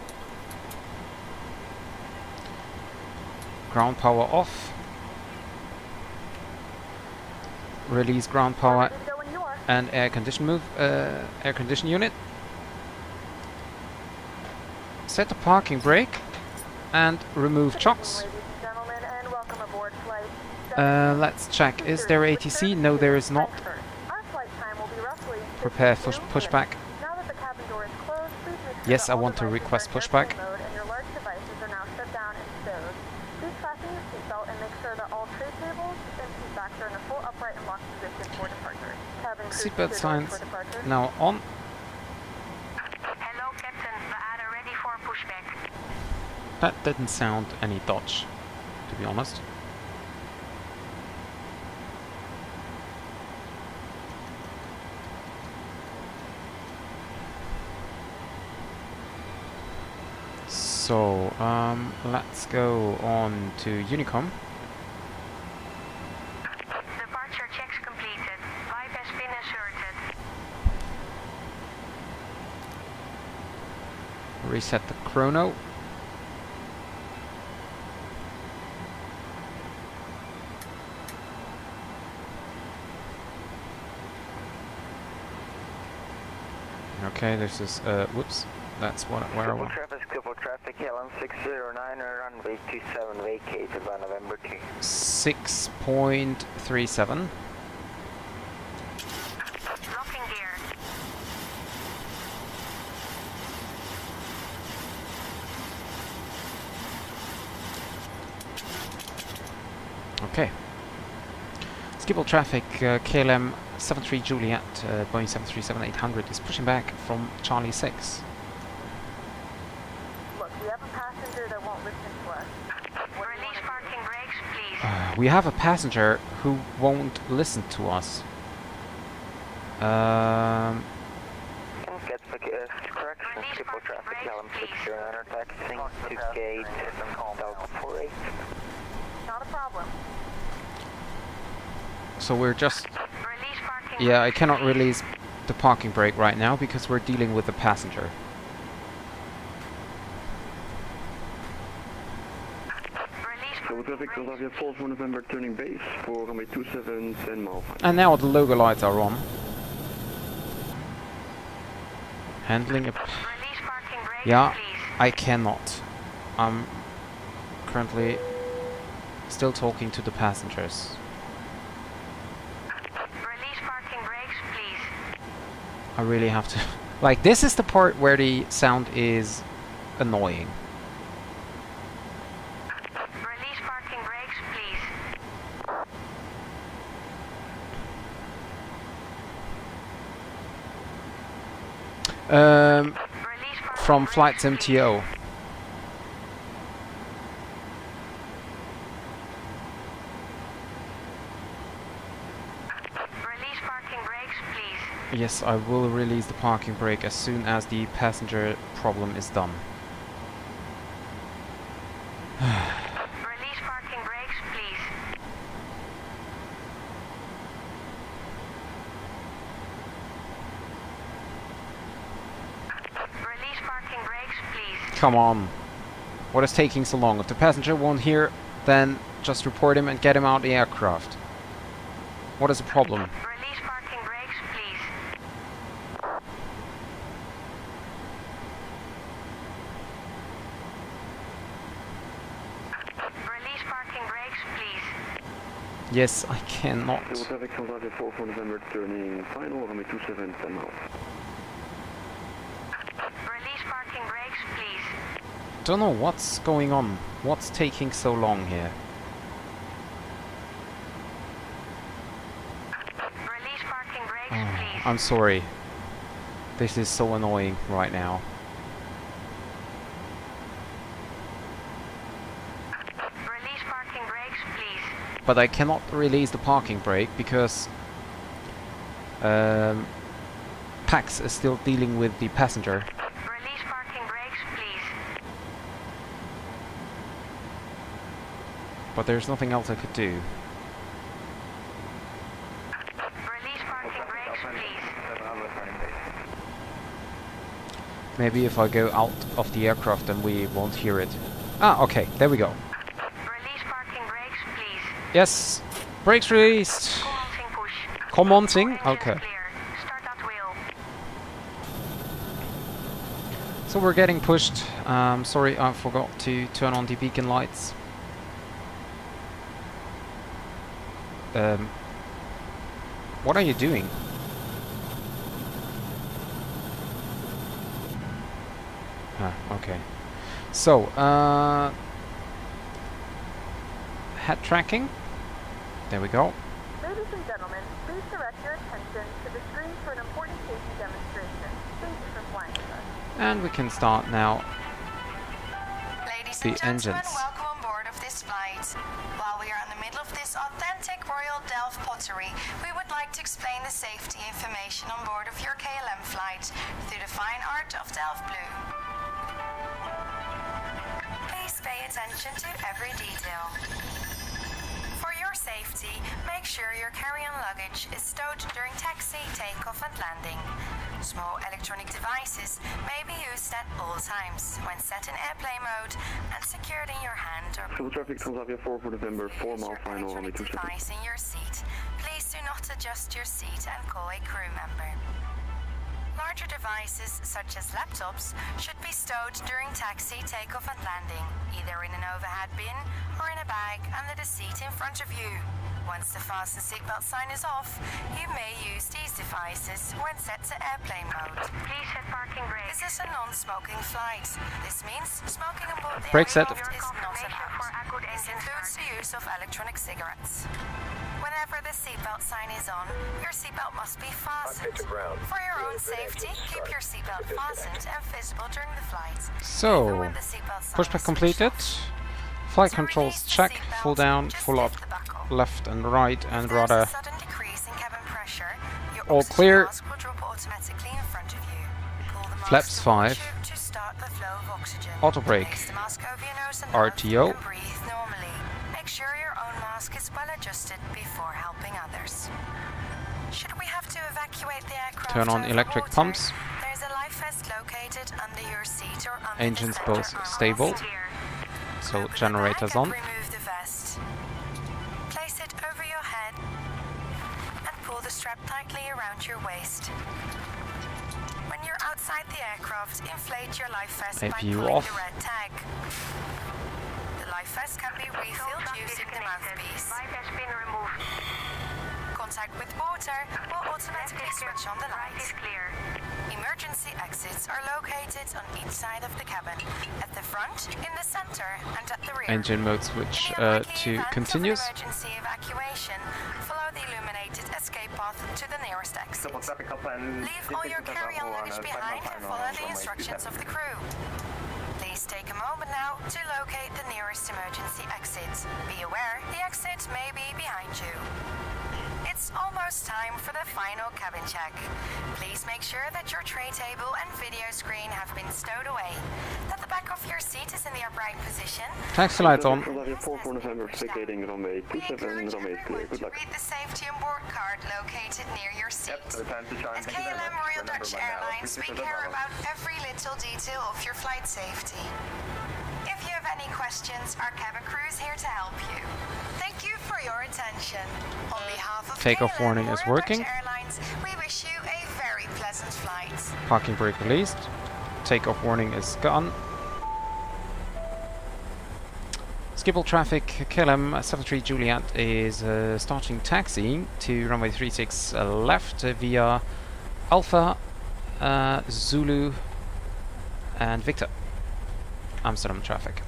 Ground power off. Release ground power and air condition air condition unit. Set the parking brake and remove chocks. Let's check. Is there ATC? No, there is not. Prepare pushback. Yes, I want to request pushback. Seatbelt signs now on. Hello, Captain. We are ready for pushback. That didn't sound any Dutch, to be honest. So, let's go on to Unicom. Departure checks completed. Reset the chrono. Okay, this is whoops. That's where I was. Schiphol traffic, KLM 609, runway 27 vacated by November 2. 6.37. Locking gear. Okay. Schiphol traffic, KLM 73 Juliet, Boeing 737-800 is pushing back from Charlie 6. Look, we have a passenger that won't listen to us. Release parking brakes, please. We have a passenger who won't listen to us. Get the correction, Schiphol traffic, KLM 609, taxiing to gate Delta 48. Not a problem. So we're just... Release parking Yeah, I brakes, cannot please. release the parking brake right now because we're dealing with the passenger. Release Schiphol traffic, parking Philadelphia Falls for November turning base for runway 27, 10 mile. And now the logo lights are on. Handling a... Release parking brakes, Yeah, please. I cannot. I'm currently still talking to the passengers. Release parking brakes, please. I really have to... Like, this is the part where the sound is annoying. Release parking brakes, please. Um, Release parking from brakes, Flights please. MTO. Release parking brakes, please. Yes, I will release the parking brake as soon as the passenger problem is done. Release parking brakes, please. Release parking brakes, please. Come on. What is taking so long? If the passenger won't hear, then just report him and get him out the aircraft. What is the problem? Release parking brakes, please. Release parking brakes, please. Yes, I cannot. Schiphol traffic, Philadelphia Falls for November turning final, runway 27, 10 mile. Release parking brakes, please. Don't know what's going on. What's taking so long here? Release parking brakes, Oh, please. I'm sorry. This is so annoying right now. Release parking brakes, please. But I cannot release the parking brake because PAX is still dealing with the passenger. Release parking brakes, please. But there's nothing else I could do. Release parking brakes, please. Maybe if I go out of the aircraft then we won't hear it. Ah, okay, there we go. Release parking brakes, please. Yes, brakes released. Commencing push. Commencing, Engines okay. clear. Start at wheel. So we're getting pushed. Sorry, I forgot to turn on the beacon lights. What are you doing? Ah, okay. So, head tracking. There we go. Ladies and gentlemen, please direct your attention to the screen for an important safety demonstration. Thank you for flying with us. And we can start now. Ladies The and gentlemen, engines. welcome on board of this flight. While we are in the middle of this authentic Royal Delft pottery, we would like to explain the safety information on board of your KLM flight through the fine art of Delft Blue. Please pay attention to every detail. For your safety, make sure your carry-on luggage is stowed during taxi, takeoff and landing. Small electronic devices may be used at all times when set in airplane mode and secured in your hand or Full traffic Transavia 4 for November, 4 mile final, runway 27. device in your seat. Please do not adjust your seat and call a crew member. Larger devices, such as laptops, should be stowed during taxi, takeoff and landing, either in an overhead bin or in a bag under the seat in front of you. Once the fasten seatbelt sign is off, you may use these devices when set to airplane mode. Please set parking brake. This is a non-smoking flight. This means smoking on board the Brake set. aircraft is not allowed. This includes the use of electronic cigarettes. Whenever the seatbelt sign is on, your seatbelt must be fastened. For your own safety, keep your seatbelt fastened and visible during the flight. So, pushback completed. Flight controls check, full down, full up, left and right and rudder. All clear. Flaps 5. Auto brake. RTO. Make sure your own mask is well adjusted before helping others. Should we have to evacuate the aircraft Turn on over electric water, pumps. there's a life vest located under your seat or under Engines the both center stable. armrest. So Open the generators bag on. and remove the vest. Place it over your head and pull the strap tightly around your waist. When you're outside the aircraft, inflate your life vest by APU pulling off. the red tag. The life vest can be refilled using the mouthpiece. Contact with water will automatically switch on the light. Emergency exits are located on each side of the cabin, at the front, in the center, and at the rear. Engine mode switch In the unlikely to event of an continuous. emergency evacuation, follow the illuminated escape path to the nearest exit. Leave all your carry-on luggage behind and follow the instructions of the crew. Please take a moment now to locate the nearest emergency exit. Be aware, the exit may be behind you. It's almost time for the final cabin check. Please make sure that your tray table and video screen have been stowed away, that the back of your seat is in the upright position. Taxi lights on. Transavia 4 for November, vacating runway 27, runway is clear. Good luck. Read the safety on board card located near your seat. At KLM Royal Dutch Airlines, we care about every little detail of your flight safety. If you have any questions, our cabin crew is here to help you. Thank you for your attention. On behalf of Takeoff KLM warning is Royal working. Dutch Airlines, we wish you a very pleasant flight. Parking brake released. Takeoff warning is gone. Schiphol traffic, KLM 73 Juliet is starting taxiing to runway 36 left via Alpha, Zulu and Victor. Amsterdam traffic.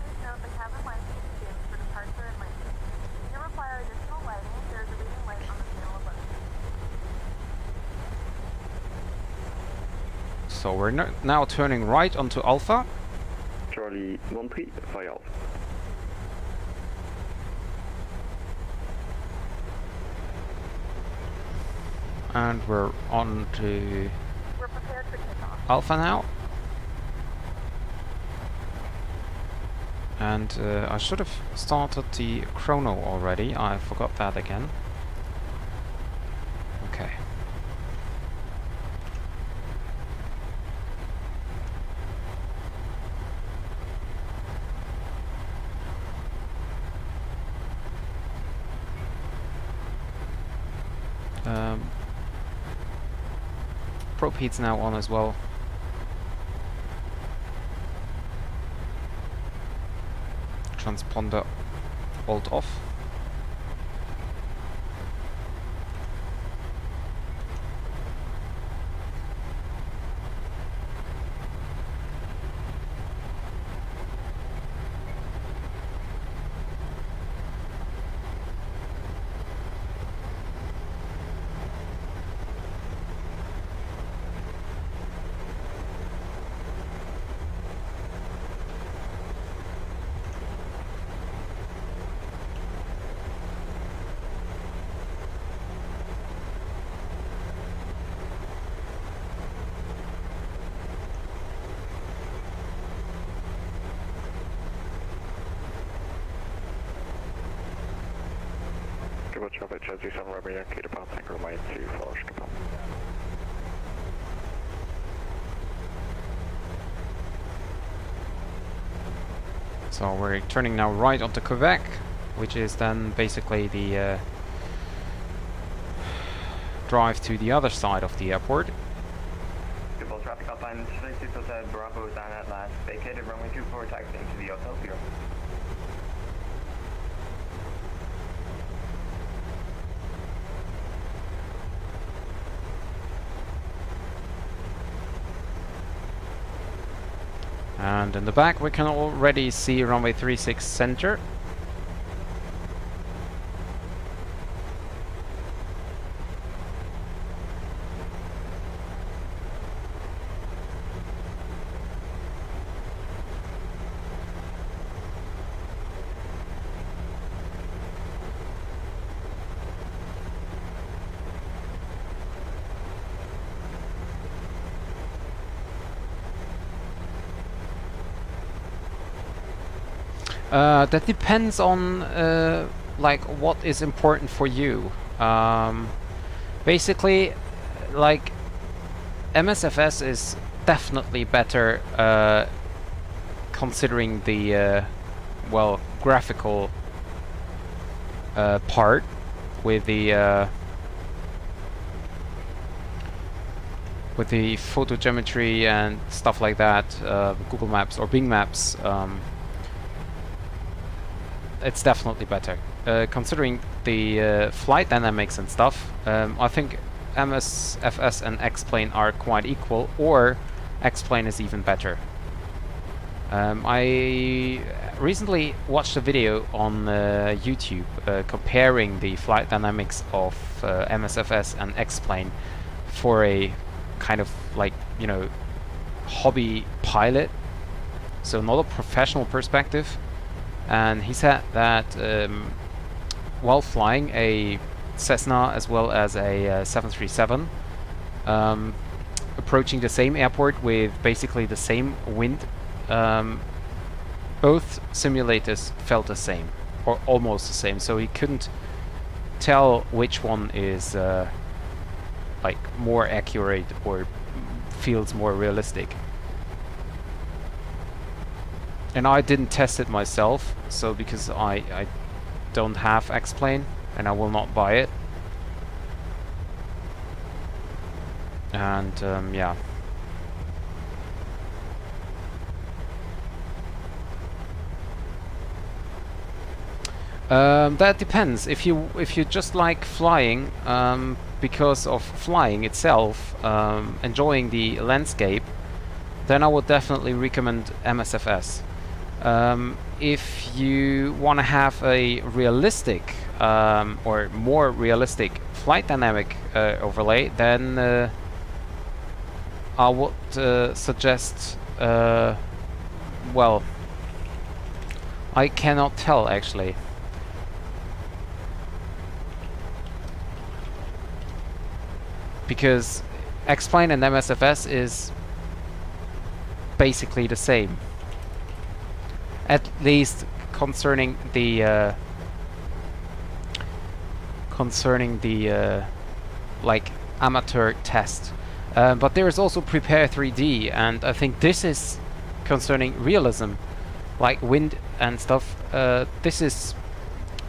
Please note the cabin lights will be dimmed for departure and landing. If you require additional lighting, there is a reading light on the panel above you. So we're now turning right onto Alpha. Charlie 13 via Alpha. And we're on to We're prepared for takeoff. Alpha now. And I should have started the chrono already. I forgot that again. Okay. Probe heat's now on as well. Transponder alt off. Cockpit, Chelsea 7 Robert Yankee, depart tanker remain to follow Schiphol. So we're turning now right onto Quebec, which is then basically the drive to the other side of the airport. Schiphol traffic outline 36 Hotel Bravo is on at last. Vacated runway 24 taxiing to the Hotel Bureau. And in the back we can already see runway 36 center. That depends on like what is important for you. Basically, like MSFS is definitely better considering the well, graphical part with the photogrammetry and stuff like that, Google Maps or Bing Maps. It's definitely better. Considering the flight dynamics and stuff, I think MSFS and X-Plane are quite equal, or X-Plane is even better. I recently watched a video on YouTube comparing the flight dynamics of MSFS and X-Plane for a kind of like, you know, hobby pilot, so not a professional perspective. And he said that while flying a Cessna as well as a 737, approaching the same airport with basically the same wind, both simulators felt the same, or almost the same, so he couldn't tell which one is like more accurate or feels more realistic. And I didn't test it myself, so because I don't have X-Plane and I will not buy it. And yeah. That depends. If you just like flying because of flying itself, enjoying the landscape, then I would definitely recommend MSFS. If you want to have a realistic or more realistic flight dynamic overlay, then I would suggest, well, I cannot tell actually. Because X-Plane and MSFS is basically the same. At least concerning the like amateur test, but there is also Prepare 3D, and I think this is concerning realism, like wind and stuff. This is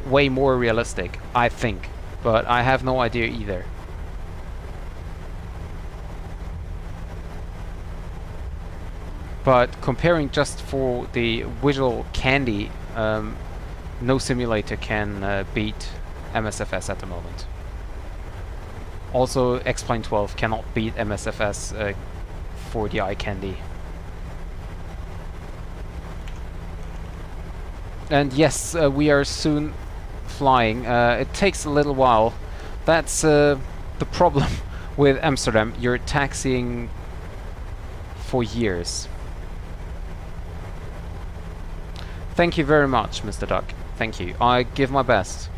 way more realistic, I think, but I have no idea either. But comparing just for the visual candy, no simulator can beat MSFS at the moment. Also, X-Plane 12 cannot beat MSFS for the eye candy. And yes, we are soon flying. It takes a little while. That's the problem with Amsterdam. You're taxiing for years. Thank you very much, Mr. Duck. Thank you. I give my best.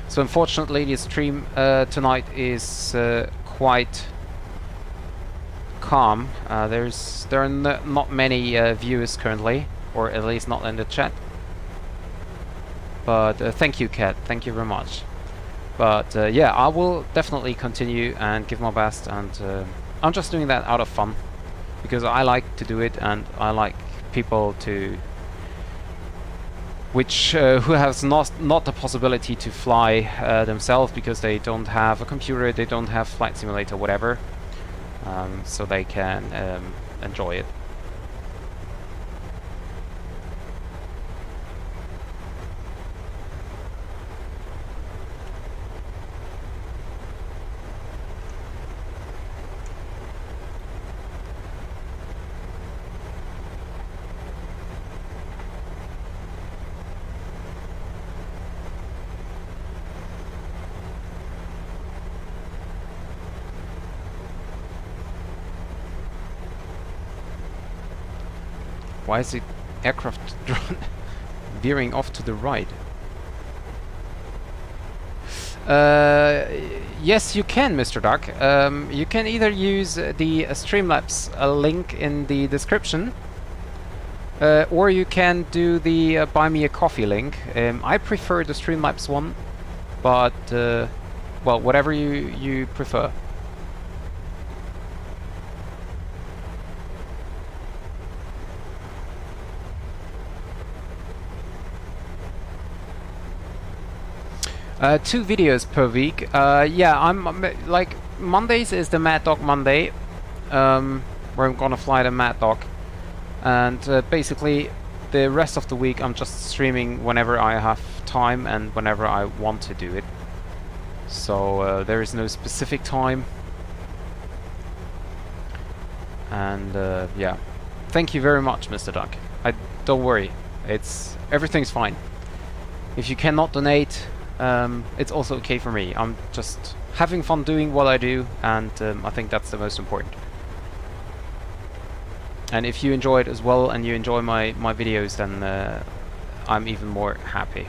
So unfortunately, the stream tonight is quite calm. There are not many viewers currently, or at least not in the chat. But thank you, Kat. Thank you very much. But yeah, I will definitely continue and give my best, and I'm just doing that out of fun because I like to do it, and I like people to who has not the possibility to fly themselves because they don't have a computer, they don't have flight simulator, whatever, so they can enjoy it. Why is the aircraft veering off to the right? Yes, you can, Mr. Duck. You can either use the Streamlabs link in the description, or you can do the Buy Me a Coffee link. I prefer the Streamlabs one, but well, whatever you prefer. Two videos per week. Yeah, I'm like Mondays is the Mad Dog Monday, where I'm gonna fly the Mad Dog, and basically the rest of the week I'm just streaming whenever I have time and whenever I want to do it. So there is no specific time. And yeah, thank you very much, Mr. Duck. Don't worry, everything's fine. If you cannot donate, it's also okay for me. I'm just having fun doing what I do, and I think that's the most important. And if you enjoy it as well, and you enjoy my videos, then I'm even more happy.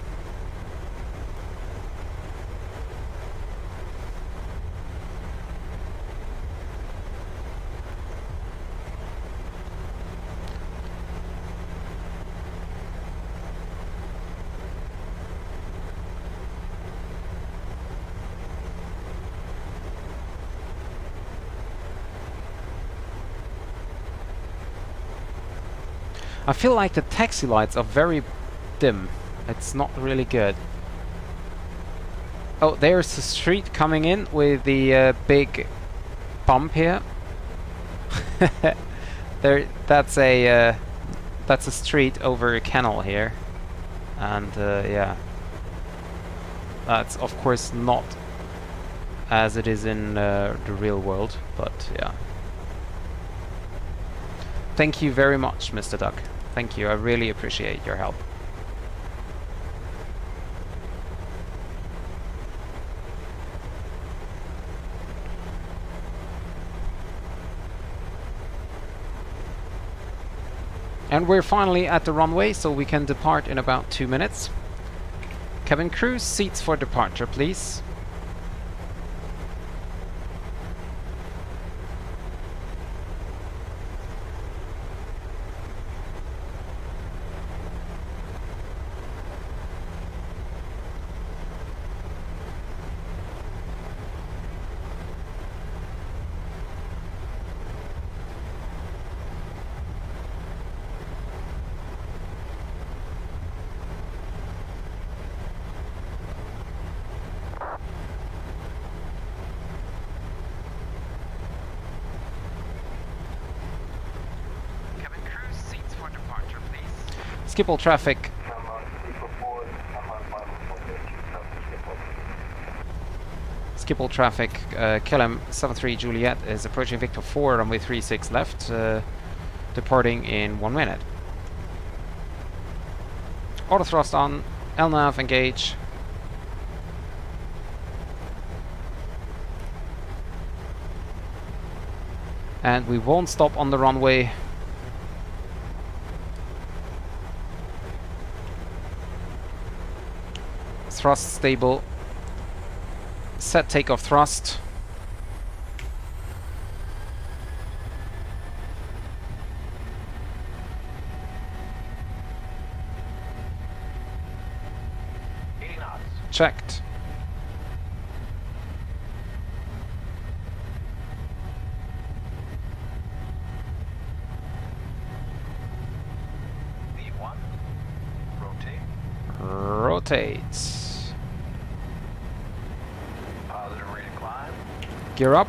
I feel like the taxi lights are very dim. It's not really good. Oh, there's the street coming in with the big bump here. That's a street over a canal here, and yeah, that's of course not as it is in the real world, but yeah. Thank you very much, Mr. Duck. Thank you, I really appreciate your help. And we're finally at the runway, so we can depart in about 2 minutes. Cabin crew, seats for departure, please. Schiphol traffic. Schiphol traffic, KLM 73 Juliet is approaching Victor 4, runway 36 left, departing in 1 minute. Auto thrust on, LNAV engage. And we won't stop on the runway. Thrust stable. Set takeoff thrust. checked. V1. Rotate. Rotate. Positive rate of climb. Gear up.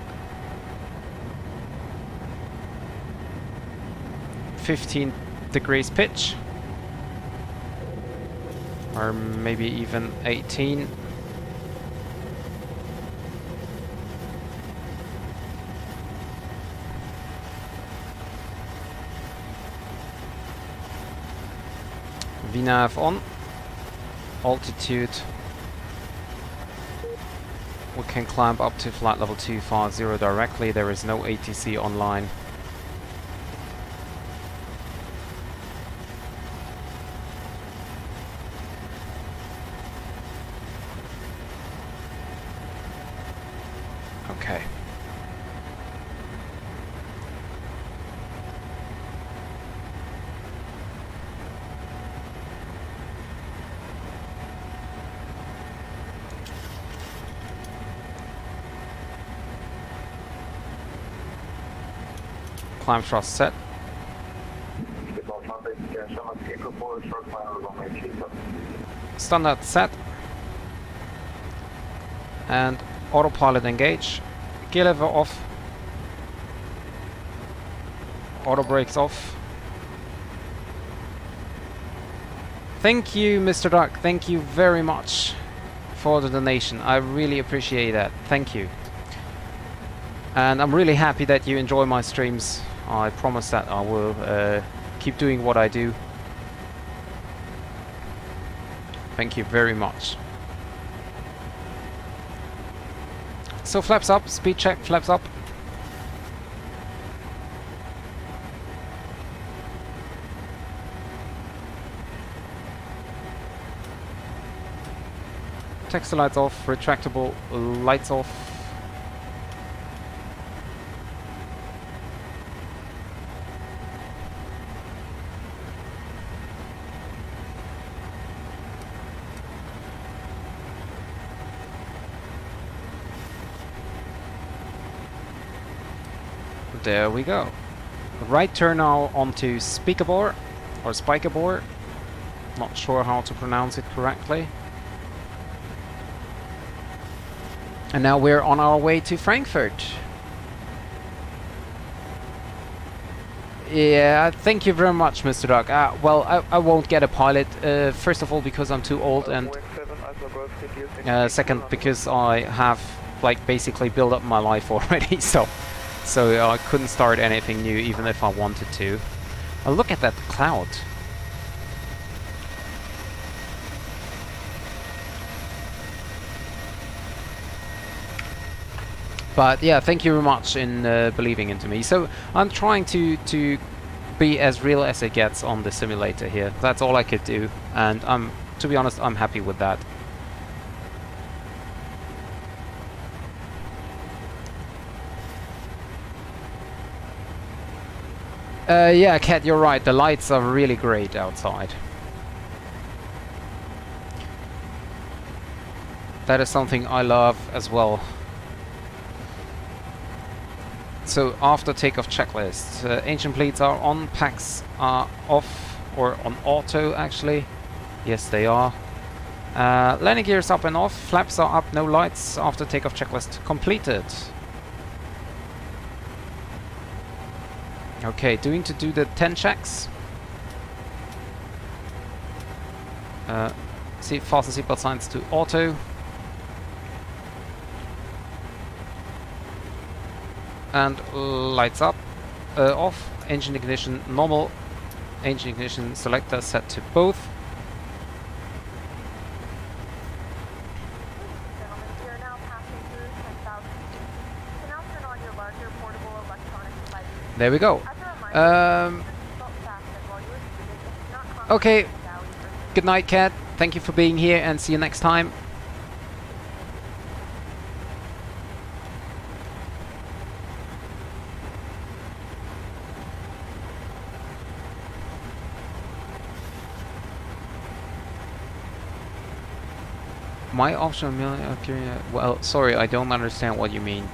15 degrees pitch. Or maybe even 18. VNAV on. Altitude. We can climb up to flight level 250 directly. There is no ATC online. Okay. Climb thrust set. Standard set. And autopilot engage. Gear lever off. Auto brakes off. Thank you, Mr. Duck. Thank you very much for the donation. I really appreciate that. Thank you. And I'm really happy that you enjoy my streams. I promise that I will keep doing what I do. Thank you very much. So flaps up, speed check, flaps up. Textile lights off, retractable lights off. There we go. Right turn now onto Speakabor or Spikabor. Not sure how to pronounce it correctly. And now we're on our way to Frankfurt. Yeah, thank you very much, Mr. Duck. Well, I won't get a pilot. First of all, because I'm too old, and second, because I have like basically built up my life already. So I couldn't start anything new, even if I wanted to. Look at that cloud. But yeah, thank you very much in believing into me. So I'm trying to be as real as it gets on the simulator here. That's all I could do, and to be honest, I'm happy with that. Yeah, Kat, you're right. The lights are really great outside. That is something I love as well. So after takeoff checklist, engine bleeds are on, packs are off, or on auto actually. Yes, they are. Landing gears up and off, flaps are up, no lights. After takeoff checklist completed. Okay, do the 10 checks. Fasten seatbelt signs to auto. And lights up, off. Engine ignition normal. Engine ignition selector set to both. Gentlemen, we are now passing through 10,000 feet. You can now turn on your larger portable electronic devices. There we go. Okay. Good night, Kat. Thank you for being here, and see you next time. my option, okay, well, sorry, I don't understand what you mean.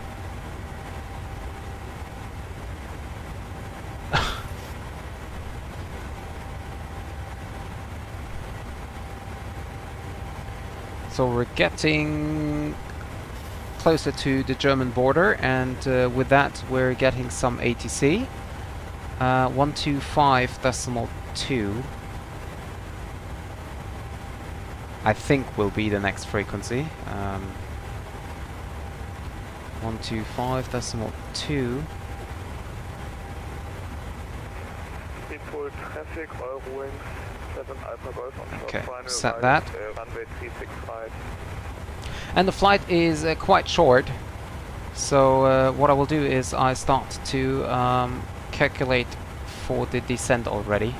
So we're getting closer to the German border, and with that we're getting some ATC. 125.2 I think will be the next frequency. 125.2. Schiphol traffic, Boeing 7 Alpha Golf on Okay, final set right, that. runway 365. And the flight is quite short, so what I will do is I start to calculate for the descent already.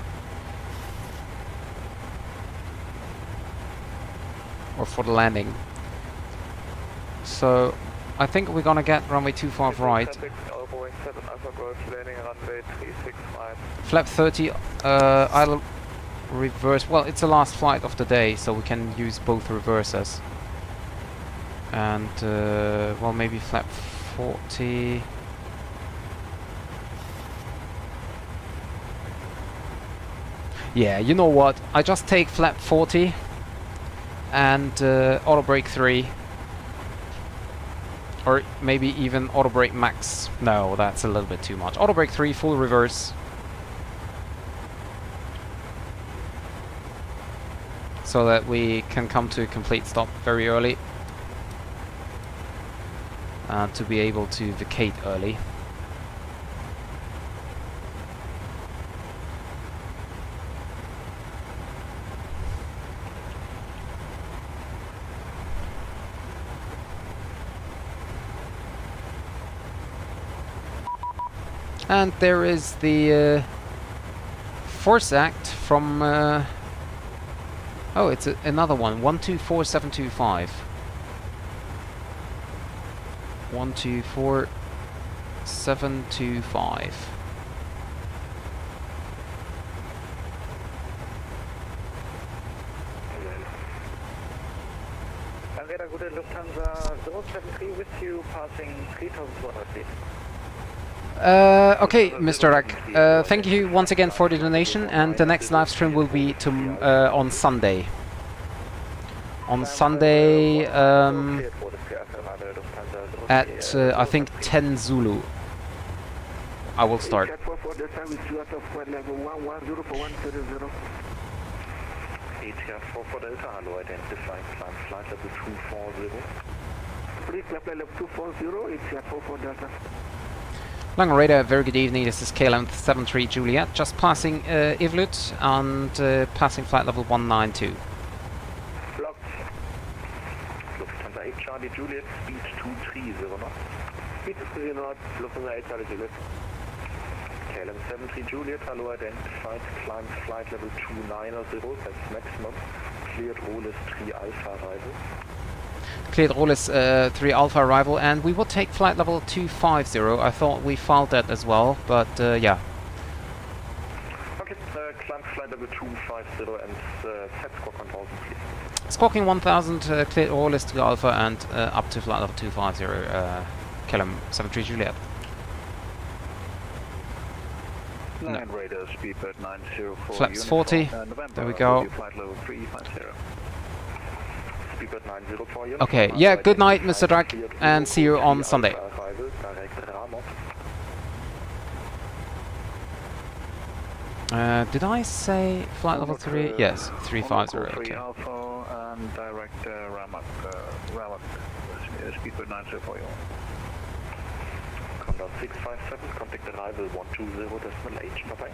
Or for the landing. So I think we're gonna get runway 25 right. Traffic, Boeing 7 Alpha Golf landing runway 365. Flap 30, I'll reverse. Well, it's the last flight of the day, so we can use both reversers. And well, maybe flap 40. Yeah, you know what? I just take flap 40 and auto brake 3. Or maybe even auto brake max. No, that's a little bit too much. Auto brake 3, full reverse. So that we can come to a complete stop very early. To be able to vacate early. And there is the force act from oh, it's another one, 124725. 124725. Gute Lufthansa 073 with you, passing 3,200 feet. Okay, Mr. Rack, thank you once again for the donation, and the next live stream will be on Sunday. On Sunday at I think 10 Zulu. I will start. ATR 44 Delta, hello, identify, climb flight level 240. Please climb flight level 240, ATR 44 Delta. Long radar, very good evening, this is KLM 73 Juliet, just passing Ivlut and passing flight level 192. Blocked. Lufthansa 8 Charlie Juliet, speed 230 knots. Speed 230 knots, Lufthansa 8 Charlie Juliet. KLM 73 Juliet, hello, identified, climb flight level 290, that's maximum. Cleared Rolis 3 Alpha arrival. Cleared Rolis 3 Alpha arrival, and we will take flight level 250. I thought we filed that as well, but yeah. Okay, climb flight level 250 and set squawk 1000, please. Squawking 1000, cleared Rolis 3 Alpha and up to flight level 250, KLM 73 Juliet. Land radar, speedbird 904. Flaps 40, there we go. Flight level 350. Speedbird 904. Okay, yeah, good night, Mr. Drag, and see you on Sunday. Did I say flight level 3? Yes, 350, okay. Alpha and direct Ramak, speedbird 904. Condor 657, contact arrival 120.8, bye-bye.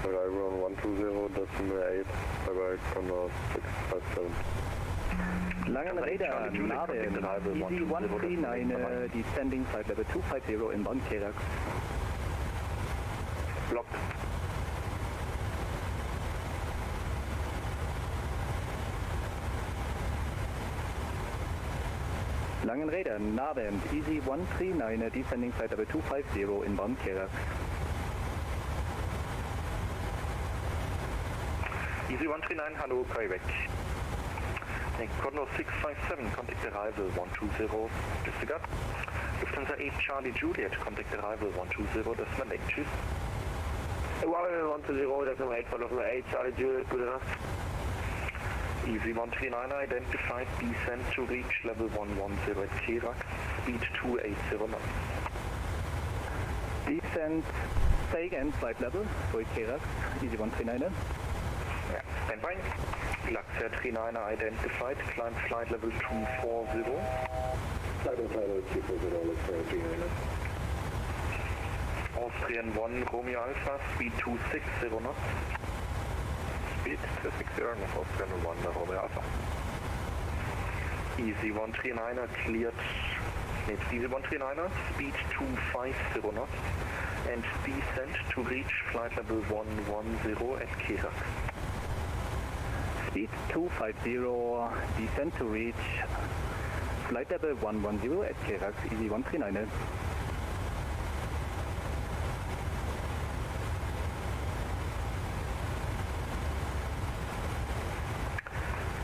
Arrival 120.8, bye-bye, Condor 657. Langen Radar, Narden, Easy 139, descending flight level 250 inbound KLM. Blocked. Langen Radar, Narden, Easy 139, descending flight level 250 inbound KLM. Easy 139, hallo, Quebec. Condor 657, contact arrival 120, disregard. Lufthansa 8 Charlie Juliet, contact arrival 120, decimal 8, tschüss. 120, decimal 8, Lufthansa 8 Charlie Juliet, gute Nacht. Easy 139 identified, descent to reach level 110 at Kirax, speed 280 knots. Descent, say again, flight level, for Kirax, easy 139. Yeah, stand by. Luxair 39 identified, climb flight level 240. Flight level 240, Luxair 39. Austrian 1 Romeo Alpha, speed 260 knots. Speed 260 knots, Austrian 1 Romeo Alpha. Easy 139er cleared. It's Easy 139er, speed 250 knots. And descent to reach flight level 110 at Kirax. Speed 250, descent to reach flight level 110 at Kirax, easy 139.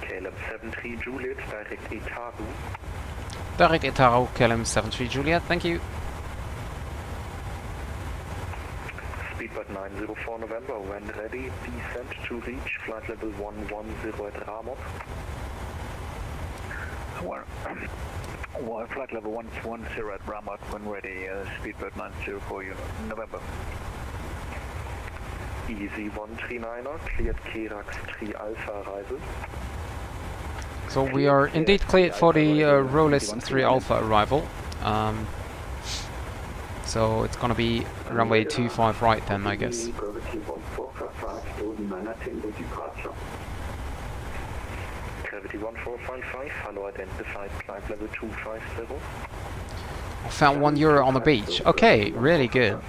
KLM 73 Juliet, direct Itaru. Direct Itaru, KLM 73 Juliet, thank you. Speedbird 904 November, when ready, descent to reach flight level 110 at Ramot. Flight level 110 at Ramot, when ready, Speedbird 904 November. Easy 139er, cleared Kirax 3 Alpha arrival. So we are indeed cleared for the Rolex 3 Alpha arrival. So it's gonna be runway 25 right then, I guess. Gravity 1455, hello, identified flight level 250. I found €1 on the beach. Okay, really good.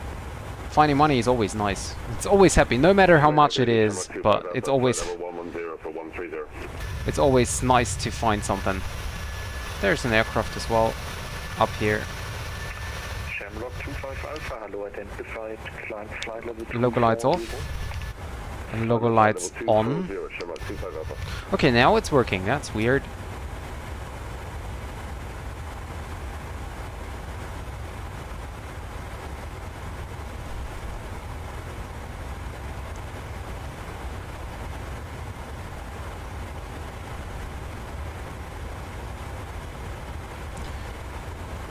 Finding money is always nice. It's always happy, no matter how much it is, but it's always nice to find something. There's an aircraft as well, up here. Shamrock 25 Alpha, hello, identified flight level 250. Logo lights off. And logo lights on. Okay, now it's working. That's weird.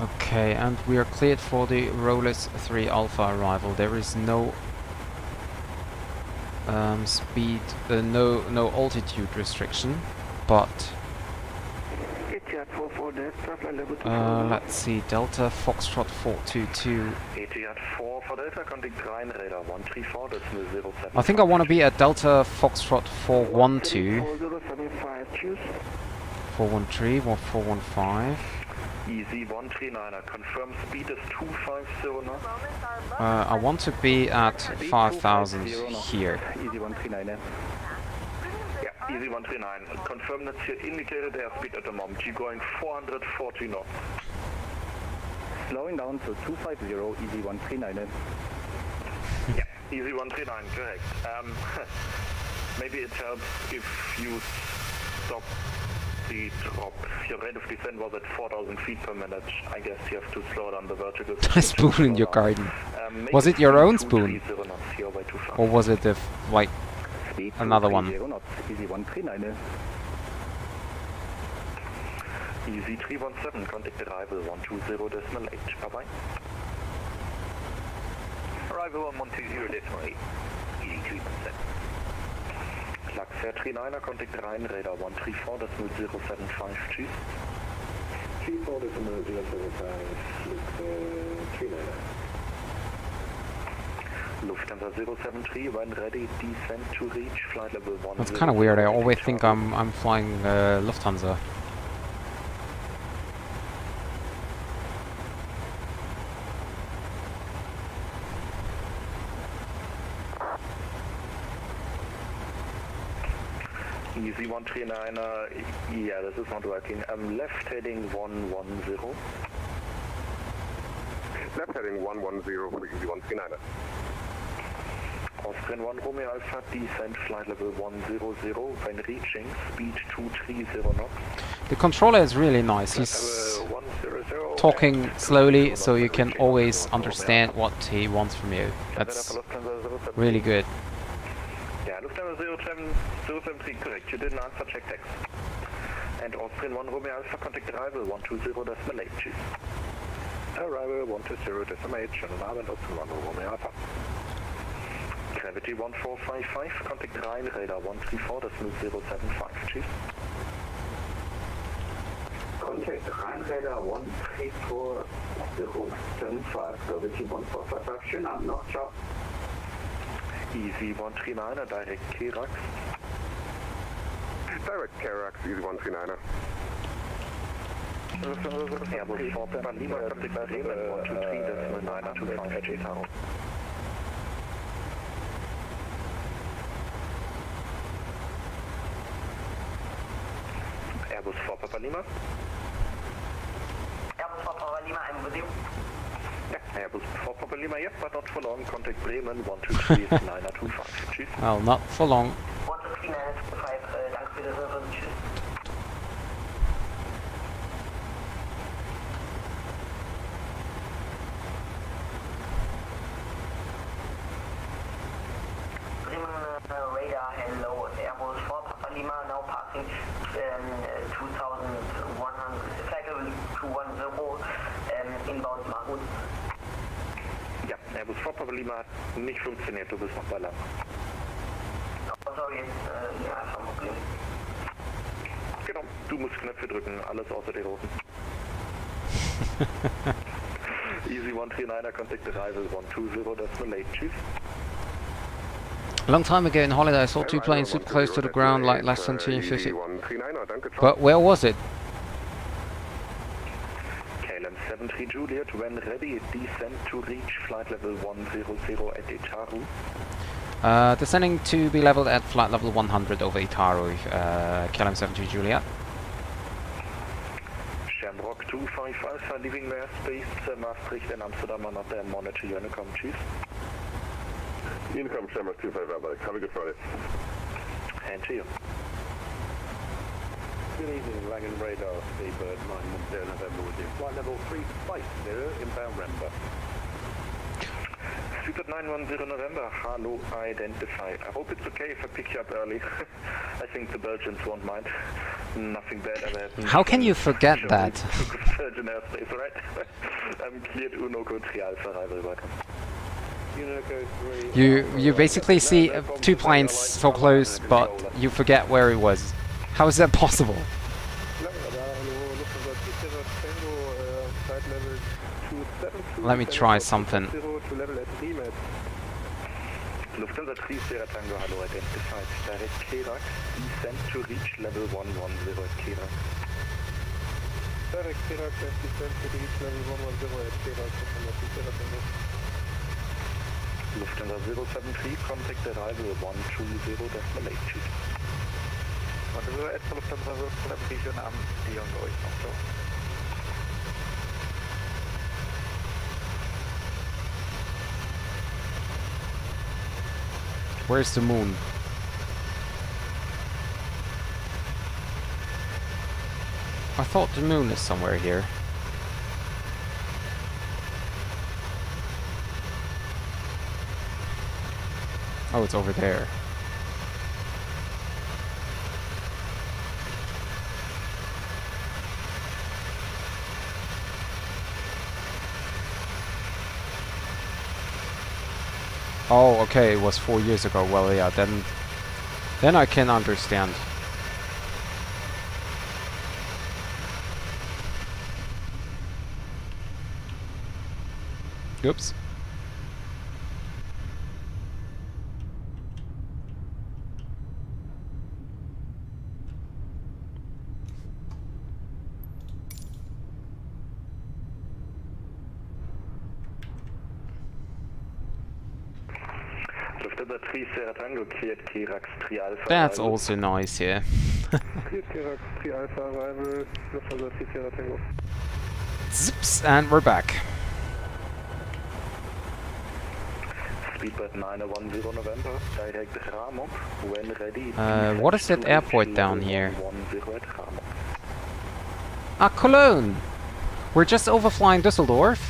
Okay, and we are cleared for the Rolex 3 Alpha arrival. There is no speed, no altitude restriction, but let's see, Delta Foxtrot 422. Etihad 4 for Delta, contact Rheinräder 134, decimal 07. I think I want to be at Delta Foxtrot 412. 413 or 415. Easy 139er, confirm speed is 250 knots. I want to be at 5,000 here. Easy 139. Yeah, easy 139. Confirm that's your indicated airspeed at the moment. You're going 440 knots. Slowing down to 250, easy 139. Yeah, easy 139, correct. Maybe it helps if you stop the drop. Your rate of descent was at 4,000 feet per minute. I guess you have to slow down the vertical. A spoon in your garden. Was it your own spoon? Or was it like another one? Easy 139. Easy 317, contact arrival 120 decimal 8. Bye bye. Arrival 120 decimal 8. Easy 317. Luxair 39er, contact Rheinräder 134 decimal 075. Tschüss. 34 decimal 075, Lufthansa 073, when ready, descent to reach flight level 1. That's kind of weird. I always think I'm flying Lufthansa. Easy 139er, yeah, this is not working. Left heading 110. Left heading 110 for Easy 139er. Austrian 1 Romeo Alpha, descent flight level 100 when reaching speed 230 knots. The controller is really nice. He's talking slowly so you can always understand what he wants from you. That's really good. Yeah, Lufthansa 073, correct. You didn't answer, check text. And Austrian 1 Romeo Alpha, contact arrival 120.8, choose. Arrival 120.8, schönen Abend, Austrian 1 Romeo Alpha. Gravity 1455, contact Rhein, radar 134.075, choose. Contact Rhein, radar 134.075, gravity 1455, schönen Abend noch, ciao. Easy 139er, direct Kirax. Direct Kirax, Easy 139er. Airbus 4 Papa Lima, contact Bremen 123.925, Chitaro. Airbus 4 Papa Lima. Airbus 4 Papa Lima, I'm with you. Yeah, Airbus 4 Papa Lima, yep, but not for long. Contact Bremen 123.925. Tschüss. Well, not for long. 123.925, danke für das Info, tschüss. Bremen radar, hello, Airbus 4 Papa Lima, now passing 2100, flight level 210, inbound Mahmoud. Ja, Airbus 4 Papa Lima hat nicht funktioniert, du bist noch bei Land. Oh, sorry, ja, kein Problem. Genau, du musst Knöpfe drücken, alles außer die roten. Easy 139er, contact arrival 120.8, choose. A long time ago in holiday I saw two planes super close to the ground, like less than 250. But where was it? KLM 73 Juliet, when ready, descend to reach flight level 100 at Itaru. Descending to be leveled at flight level 100 over Itaru, KLM 73 Juliet. Shamrock 25 Alpha, leaving the airspace, Maastricht and Amsterdam are not there, monitor Unicom, choose. Unicom Shamrock 25 Alpha, have a good Friday. And to you. Good evening, Wagon Radar, Seabird 910 November with you. Flight level 350, inbound Remba. Seabird 910 November, hello, identify. I hope it's okay if I pick you up early. I think the Belgians won't mind. Nothing bad ever happened. How can you forget that? Virgin airspace, right? I'm cleared Uno code 3 Alpha, arrival, welcome. You basically see two planes so close, but you forget where it was. How is that possible? Let me try something. Lufthansa 3 Sierra Tango, hello, identified. Direct Kirax, descend to reach level 110 at Kirax. Direct Kirax, descend to reach level 110 at Kirax. Lufthansa 073, contact arrival 120.8, choose. Whatever, at Lufthansa 073, schönen Abend, die und euch noch so. Where's the moon? I thought the moon is somewhere here. Oh, it's over there. Oh, okay, it was 4 years ago. Well, yeah, then I can understand. Oops. That's also nice, yeah. Zips, and we're back. Speedbird 910 November, direct Ramop, when ready. What is that airport down here? 10 at Ramop. Ah, Cologne! We're just overflying Düsseldorf.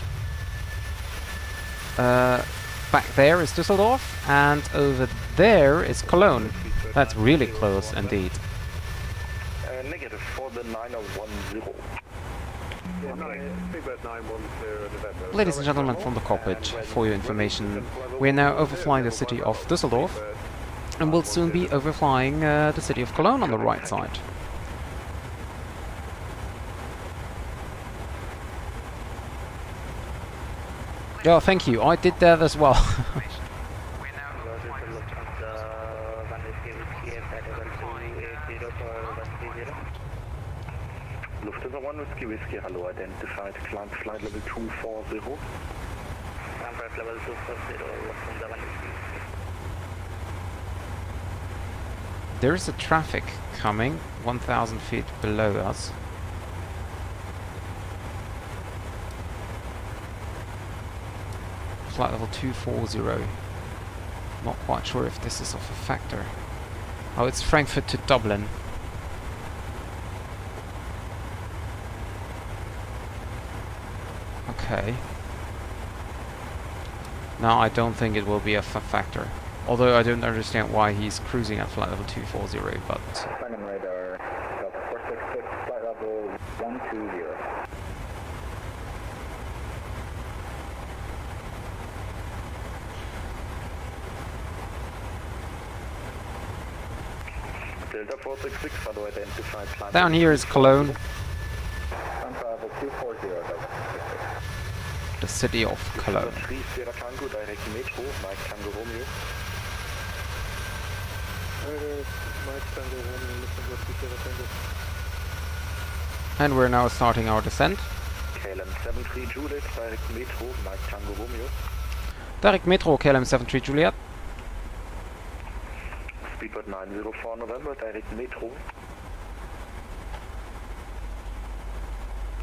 Back there is Düsseldorf, and over there is Cologne. That's really close indeed. Negative for the 910. Yeah, Speedbird 910 November. Ladies and gentlemen from the cockpit, for your information, we're now overflying the city of Düsseldorf, and will soon be overflying the city of Cologne on the right side. Yeah, thank you. I did that as well. Lufthansa 1 Whiskey Whiskey, hello, identified climb flight level 240. Flight level 240, Lufthansa 1 Whiskey. There is a traffic coming 1,000 feet below us. Flight level 240. Not quite sure if this is of a factor. Oh, it's Frankfurt to Dublin. Okay. Now I don't think it will be a factor. Although I don't understand why he's cruising at flight level 240, but... London radar, Delta 466, flight level 120. Delta 466, hello, identified climb. Down here is Cologne. Level 240, Delta. The city of Cologne. 3 Sierra Tango, direct Metro, Mike Tango Romeo. And we're now starting our descent. KLM 73 Juliet, direct Metro, Mike Tango Romeo. Direct Metro, KLM 73 Juliet. Speedbird 904 November, direct Metro.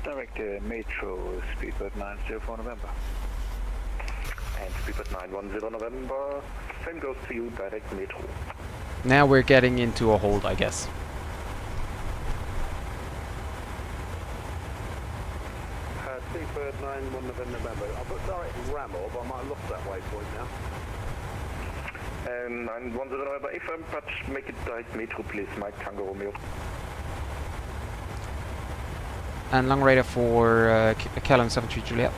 Direct Metro, Speedbird 904 November. And Speedbird 910 November, same goes to you, direct Metro. Now we're getting into a hold, I guess. Speedbird 910 November. I've got direct Ramor, but I might have lost that waypoint now. And 910 November, if I'm but make it direct Metro, please, Mike Tango Romeo. And long radar for KLM 73 Juliet.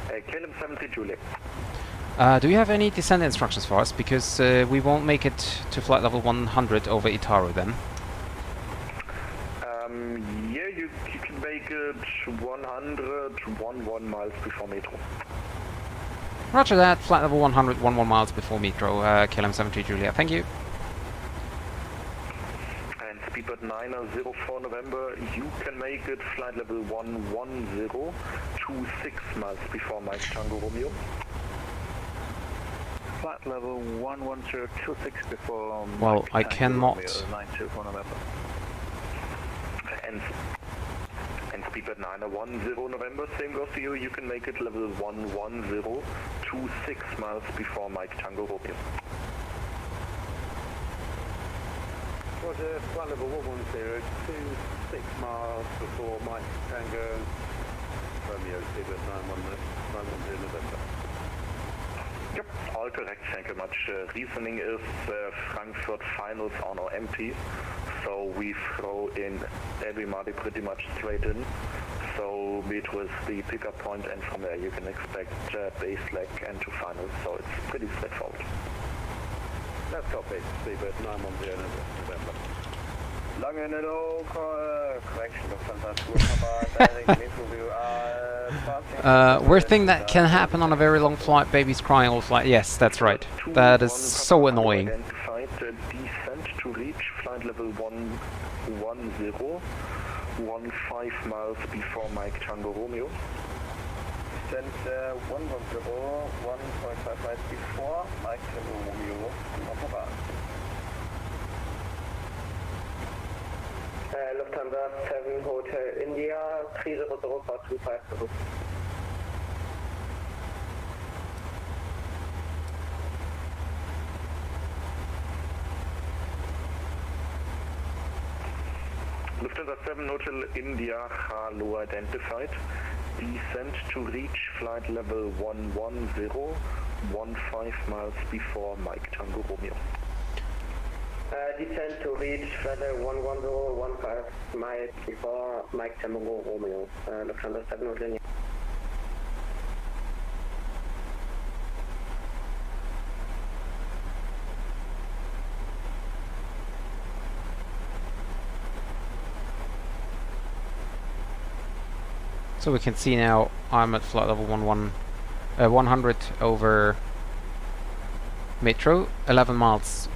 KLM 73 Juliet. Do you have any descent instructions for us? Because we won't make it to flight level 100 over Itaro then. Yeah, you can make it 111 miles before Metro. Roger that, flight level 100, 11 miles before Metro, KLM 73 Juliet, thank you. And Speedbird 904 November, you can make it flight level 110, 26 miles before Mike Tango Romeo. Flight level 11026 before well, Mike I Tango cannot. Romeo, 924 November. And Speedbird 910 November, same goes to you, you can make it level 110, 26 miles before Mike Tango Romeo. Roger, flight level 110, 26 miles before Mike Tango Romeo, Speedbird 910 November. Yep, all correct, thank you much. Reasoning is Frankfurt finals are now empty, so we throw in everybody pretty much straight in. So Metro is the pickup point, and from there you can expect base leg and to finals, so it's pretty straightforward. That's copy, Speedbird 910 November. Lange Nilo, correction of Worst thing that can happen on a very long flight, babies crying all flight. Yes, that's right. That is so annoying. Identified descent to reach flight level 110, 15 miles before Mike Tango Romeo. Descent 110, 1.5 miles before Mike Tango Romeo. Lufthansa 7 Hotel India, Krise Europa 250. Lufthansa 7 Hotel India, hello identified. Descent to reach flight level 110, 15 miles before Mike Tango Romeo. Descent to reach flight level 110, 15 miles before Mike Tango Romeo. Lufthansa 7 Hotel India. So we can see now I'm at flight level 100 over metro, 11 miles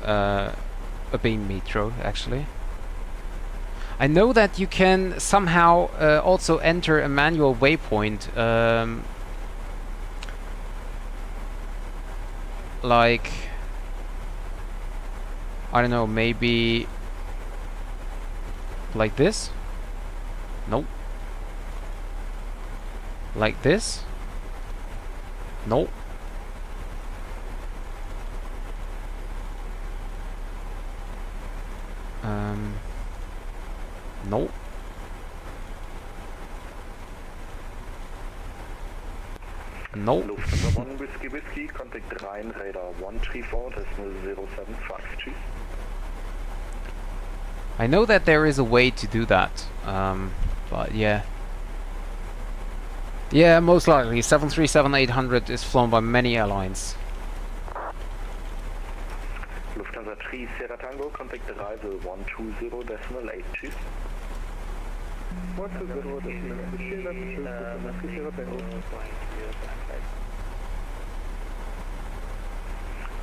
abeam metro actually. I know that you can somehow also enter a manual waypoint, like, I don't know, maybe like this? Nope. Like this? Nope. Nope. Nope. Lufthansa 1 Whiskey Whiskey, contact Rhein Radar 134.075. Tschüss. I know that there is a way to do that, but yeah. Yeah, most likely. 737-800 is flown by many airlines. Lufthansa 3 Sierra Tango, contact arrival 120.8. Tschüss. 120.8.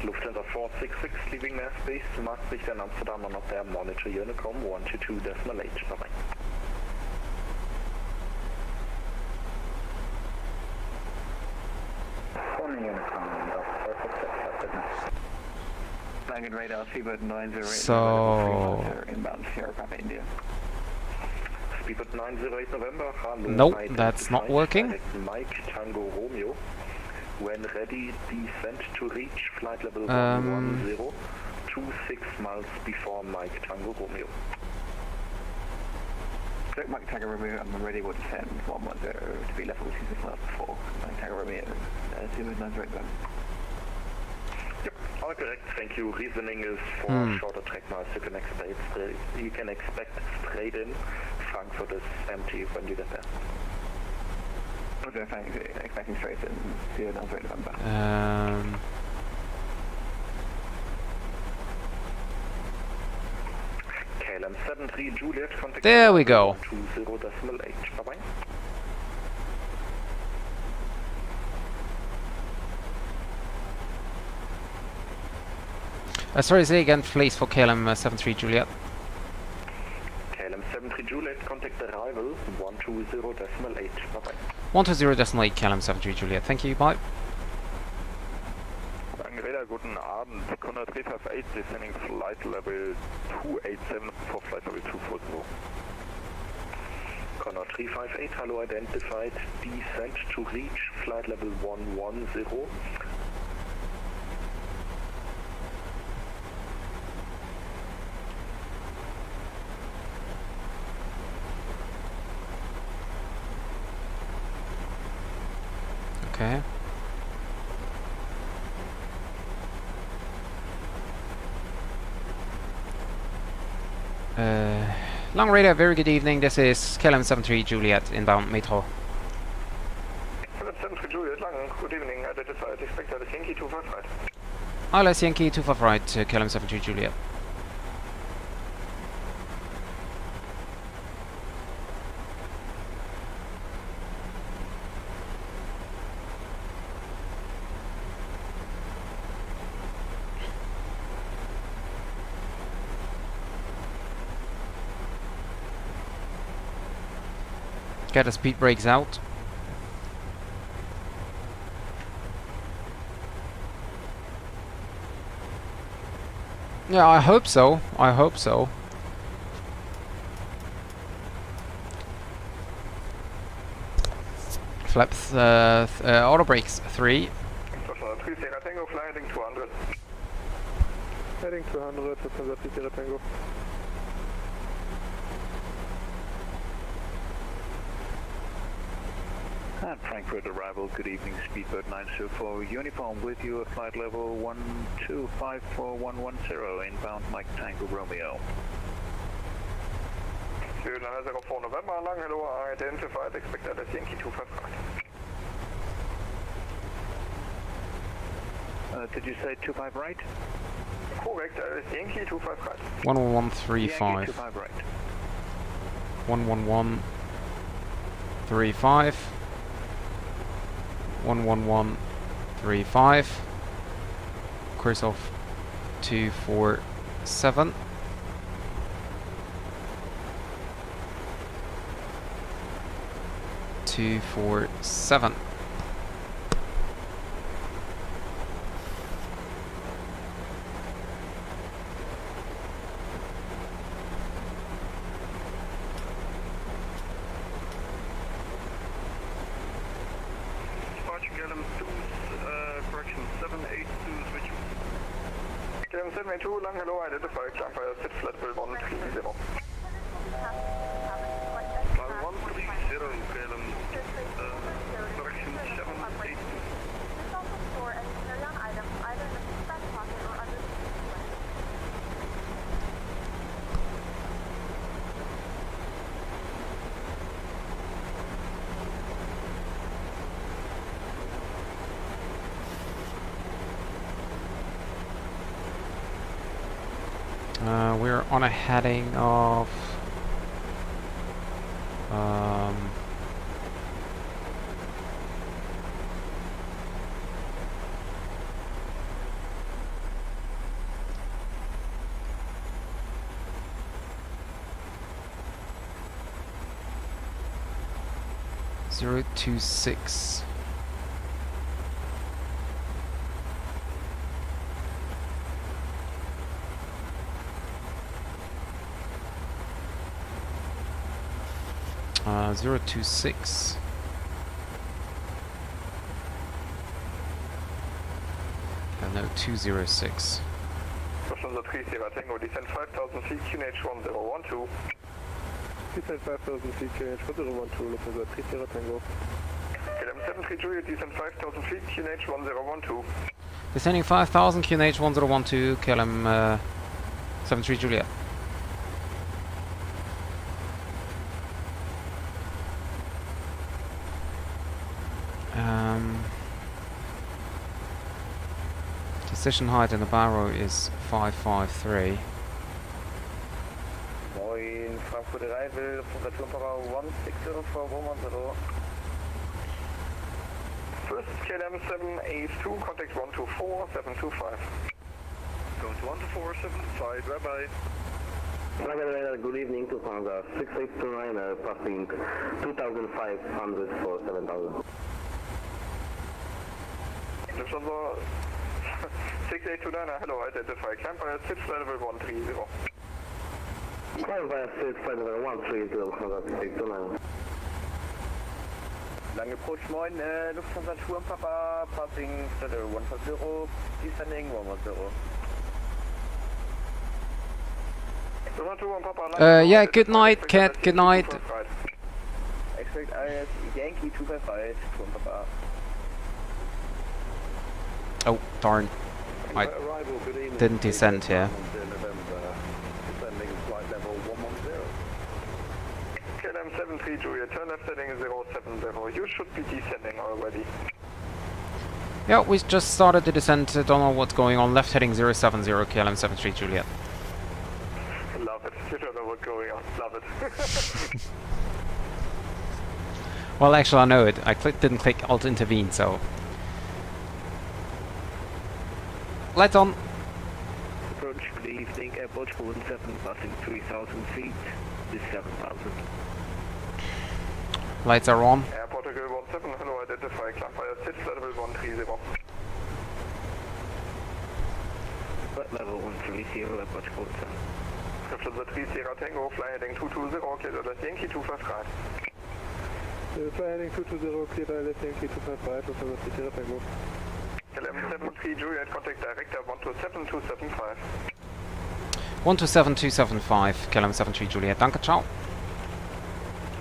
Lufthansa 466 leaving airspace, Maastricht and Amsterdam on up there, monitor Unicom 122.8. Bye bye. Bergen radar, Seabird 908. So Inbound Sierra Papa India. Speedbird 908 November, hello. nope, that's not working. Mike Tango Romeo. When ready, descent to reach flight level 110, 26 miles before Mike Tango Romeo. Mike Tango Romeo, I'm ready to descend 110 to be level 26 miles before Mike Tango Romeo, Seabird 908. Yep, all correct, thank you. Reasoning is for shorter track miles you can expect straight in. Frankfurt is empty when you get there. Okay, thanks. Expecting straight in. See you November. KLM 73 Juliet, contact there we go. 20.8. Bye bye. Sorry, say again, please, for KLM 73 Juliet. KLM 73 Juliet, contact arrival 120.8. Bye bye. 120.8 KLM 73 Juliet. Thank you, bye. Radar, guten Abend. Conor 358 descending flight level 287 for flight level 240. Conor 358, hello identified. Descent to reach flight level 110. Okay. Long radar, very good evening. This is KLM 73 Juliet, inbound metro. KLM 73 Juliet, long, good evening. Identified, expect Alice Yankee 25 right. Alice Yankee 25 right, KLM 73 Juliet. Get the speed brakes out. Yeah, I hope so. I hope so. Flaps, auto brakes 3. 3 Sierra Tango, fly heading 200. Heading 200, 3 Sierra Tango. And Frankfurt arrival, good evening, Speedbird 904, uniform with you at flight level 1254110, inbound Mike Tango Romeo. Liner 04 November, long hello, identified, expected as Yankee 255. Did you say 25 right? Correct, Yankee 25 right. 11135. Yankee 25 right. 11135. 11135. Course of 247. Departure KLM 2's, correction 782's, which... KLM 782, long hello, identified, climb fire, sit flat, bill 130. 130, KLM, correction 782. Please also store any carry-on items either in the back pocket or under the seat. We're on a heading of 026. Uh, 026. No, 206. Lufthansa 3 Sierra Tango, descend 5,000 feet, QNH 1012. Descend 5,000 feet, QNH 1012, Lufthansa 3 Sierra Tango. KLM 73 Juliet, descend 5,000 feet, QNH 1012. Descending 5,000, QNH 1012, KLM 73 Juliet. Decision height in the barrow is 553. Moin, Frankfurt arrival, Lufthansa Turmfahrer 1604110. First KLM 782, contact 124, 725. Going to 124, 725, bye-bye. Good evening, Lufthansa 6829, passing 2,500 for 7,000. Lufthansa 6829, hello, identify, climb via 6 level 130. Climb via 6 level 130, Lufthansa 6829. Lang approach, moin, Lufthansa Turmfahrer, passing level 140, descending 110. Yeah, good night, Cat, good night. Expect IS Yankee 255, Turmfahrer. Oh, darn. I didn't descend here. Descending flight level 110. KLM 73 Juliet, turn left heading 070. You should be descending already. Yeah, we just started the descent. Don't know what's going on. Left heading 070, KLM 73 Juliet. Love it. You don't know what's going on. Love it. Well, actually, I know it. I didn't click Alt Intervene, so... Lights on. Approach, good evening, airport 47, passing 3,000 feet, this 7,000. Lights are on. Airport 17, hello, identify, climb via 6 level 130. Flight level 130, airport 47. Lufthansa 3 Sierra Tango, fly heading 220, KLM Yankee 255. Fly heading 220, cleared ILS Yankee 255 right, November Sierra Tango. KLM 73 Juliet, contact director 127275. 127275, KLM 73 Juliet. Danke, ciao.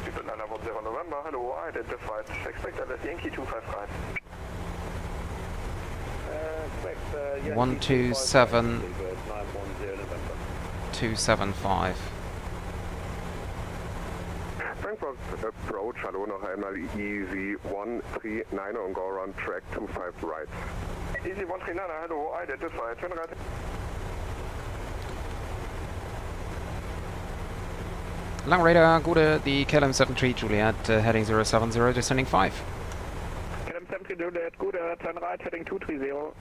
Speedbird 910 November, hello, identified. Expect LS Yankee 25 right. 127275. Frankfurt approach, hallo, noch einmal Easy 139 on go around track 25 right. Easy 139, hello, identified, turn right. Long radar, gute, die KLM 73 Juliet, heading 070, descending 5. KLM 73 Juliet, gute, turn right, heading 230.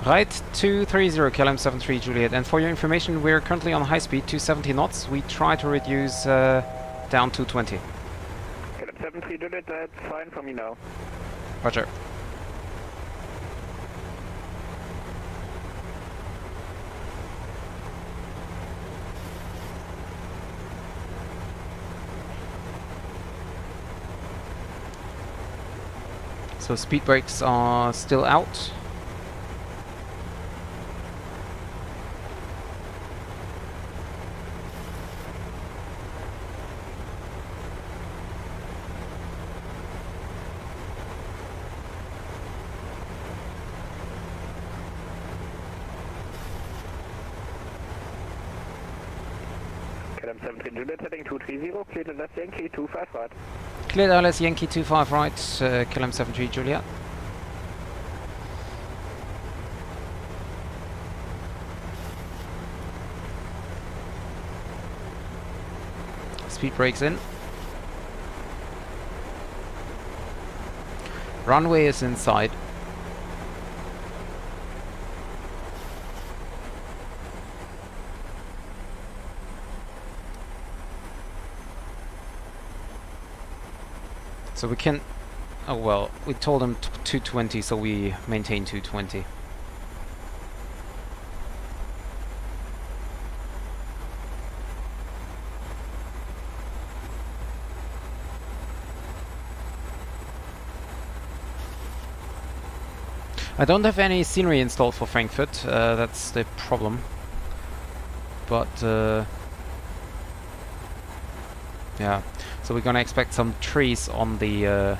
Right, 230, KLM 73 Juliet. And for your information, we're currently on high speed, 270 knots. We try to reduce down to 20. KLM 73 Juliet, that's fine for me now. Roger. So speed brakes are still out. KLM 73 Juliet, heading 230, cleared LS Yankee 25 right. Cleared LS Yankee 25 right, KLM 73 Juliet. Speed brakes in. Runway is inside. So we can, oh well, we told him 220, so we maintain 220. I don't have any scenery installed for Frankfurt, that's the problem. But, yeah. So we're gonna expect some trees on the,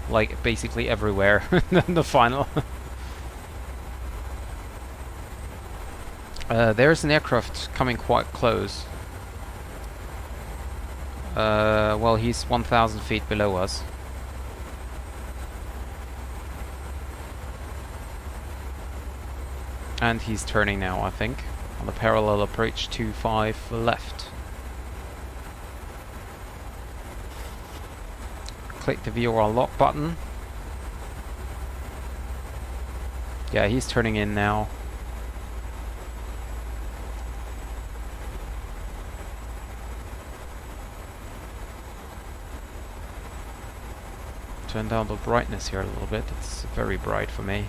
like basically everywhere in the final. There's an aircraft coming quite close. Well, he's 1,000 feet below us. And he's turning now, I think, on the parallel approach 25 left. Click the VOR lock button. Yeah, he's turning in now. Turn down the brightness here a little bit, it's very bright for me.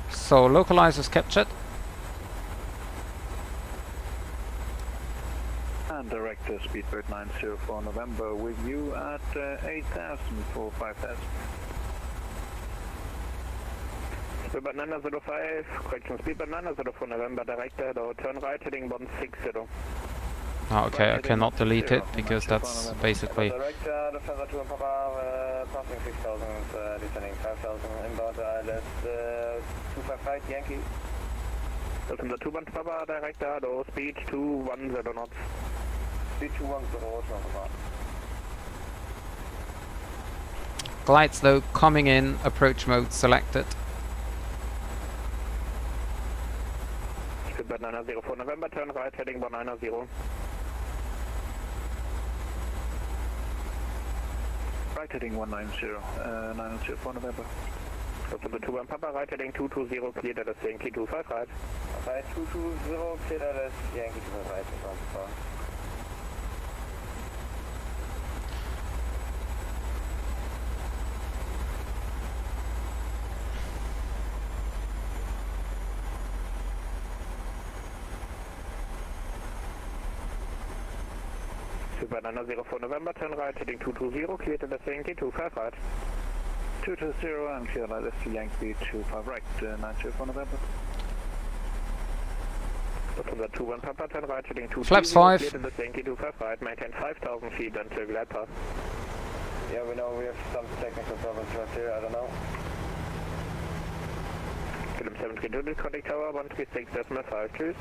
So localizers captured. And director Speedbird 904 November with you at 8,000 for 5,000. Speedbird 905, correction, Speedbird 904 November, director, turn right heading 160. Oh, okay, I cannot delete it because that's basically... Director, the feather 2 and Papa, passing 6,000, descending 5,000, inbound ILS 255 Yankee. Welcome to 2-1 Papa, director, speed 210 knots. Speed 210, Papa. Glide slope coming in, approach mode selected. Speedbird 904 November, turn right heading 190. Right heading 190, 904 November. Welcome to 2-1 Papa, right heading 220, cleared LS Yankee 25 right. Right 220, cleared LS Yankee 25 right. Super 904 November, turn right, heading 220, clear to the Yankee 25 right. 220 and clear right, that's Yankee 25 right, 904 November. Lufthansa 21 Papa, turn right, heading 220, Flaps 5. clear to the Yankee 25 right, maintain 5,000 feet until glide path. Yeah, we know we have some technical problems right here, I don't know. KLM 732, contact tower 136.5, please.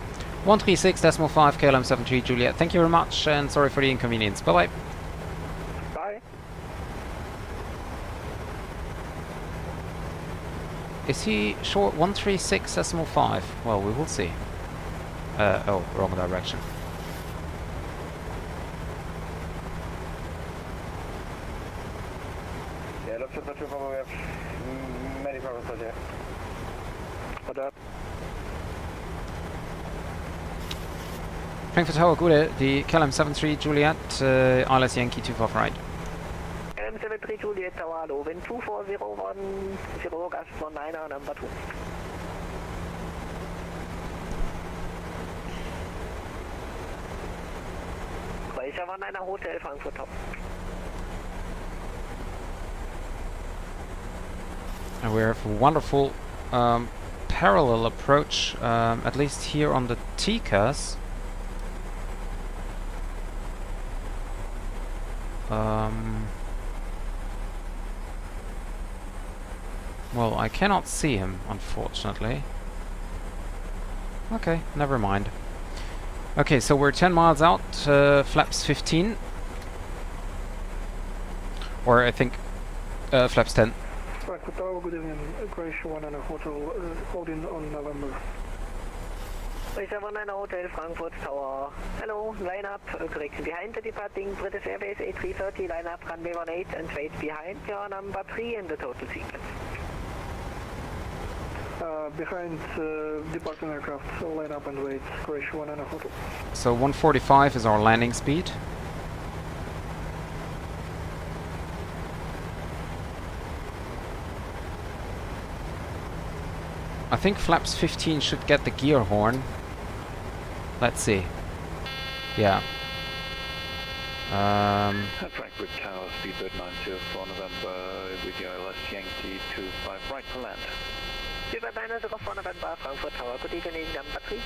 136.5 KLM 73 Juliet. Thank you very much and sorry for the inconvenience. Bye bye. Bye. Is he short 136.5? Well, we will see. Oh, wrong direction. Yeah, Lufthansa 2 we have many problems out here. What up? Frankfurt Tower, gode. Die KLM 73 Juliet, ILS Yankee 25 right. KLM 73 Juliet Tower, hello, wind 2401, 0 gas 19 number 2. Croatia 19 Hotel Frankfurt Tower. And we have a wonderful parallel approach, at least here on the TCAS. Well, I cannot see him, unfortunately. Okay, never mind. Okay, so we're 10 miles out, flaps 15. Or I think flaps 10. Frankfurt Tower, good evening. Croatia 1 and a hotel, holding on November. Croatia 1 and a hotel, Frankfurt Tower. Hello, line up, correction behind the departing British Airways A330, line up, runway 18 and wait behind your number 3 in the total sequence. Behind departing aircraft, so line up and wait. Croatia 1 and a hotel. So 145 is our landing speed. I think flaps 15 should get the gear horn. Let's see. Yeah. Frankfurt Tower, speedbird 904 November, with the ILS Yankee 25 right to land. Speedbird 904 November, Frankfurt Tower, good evening, number 3.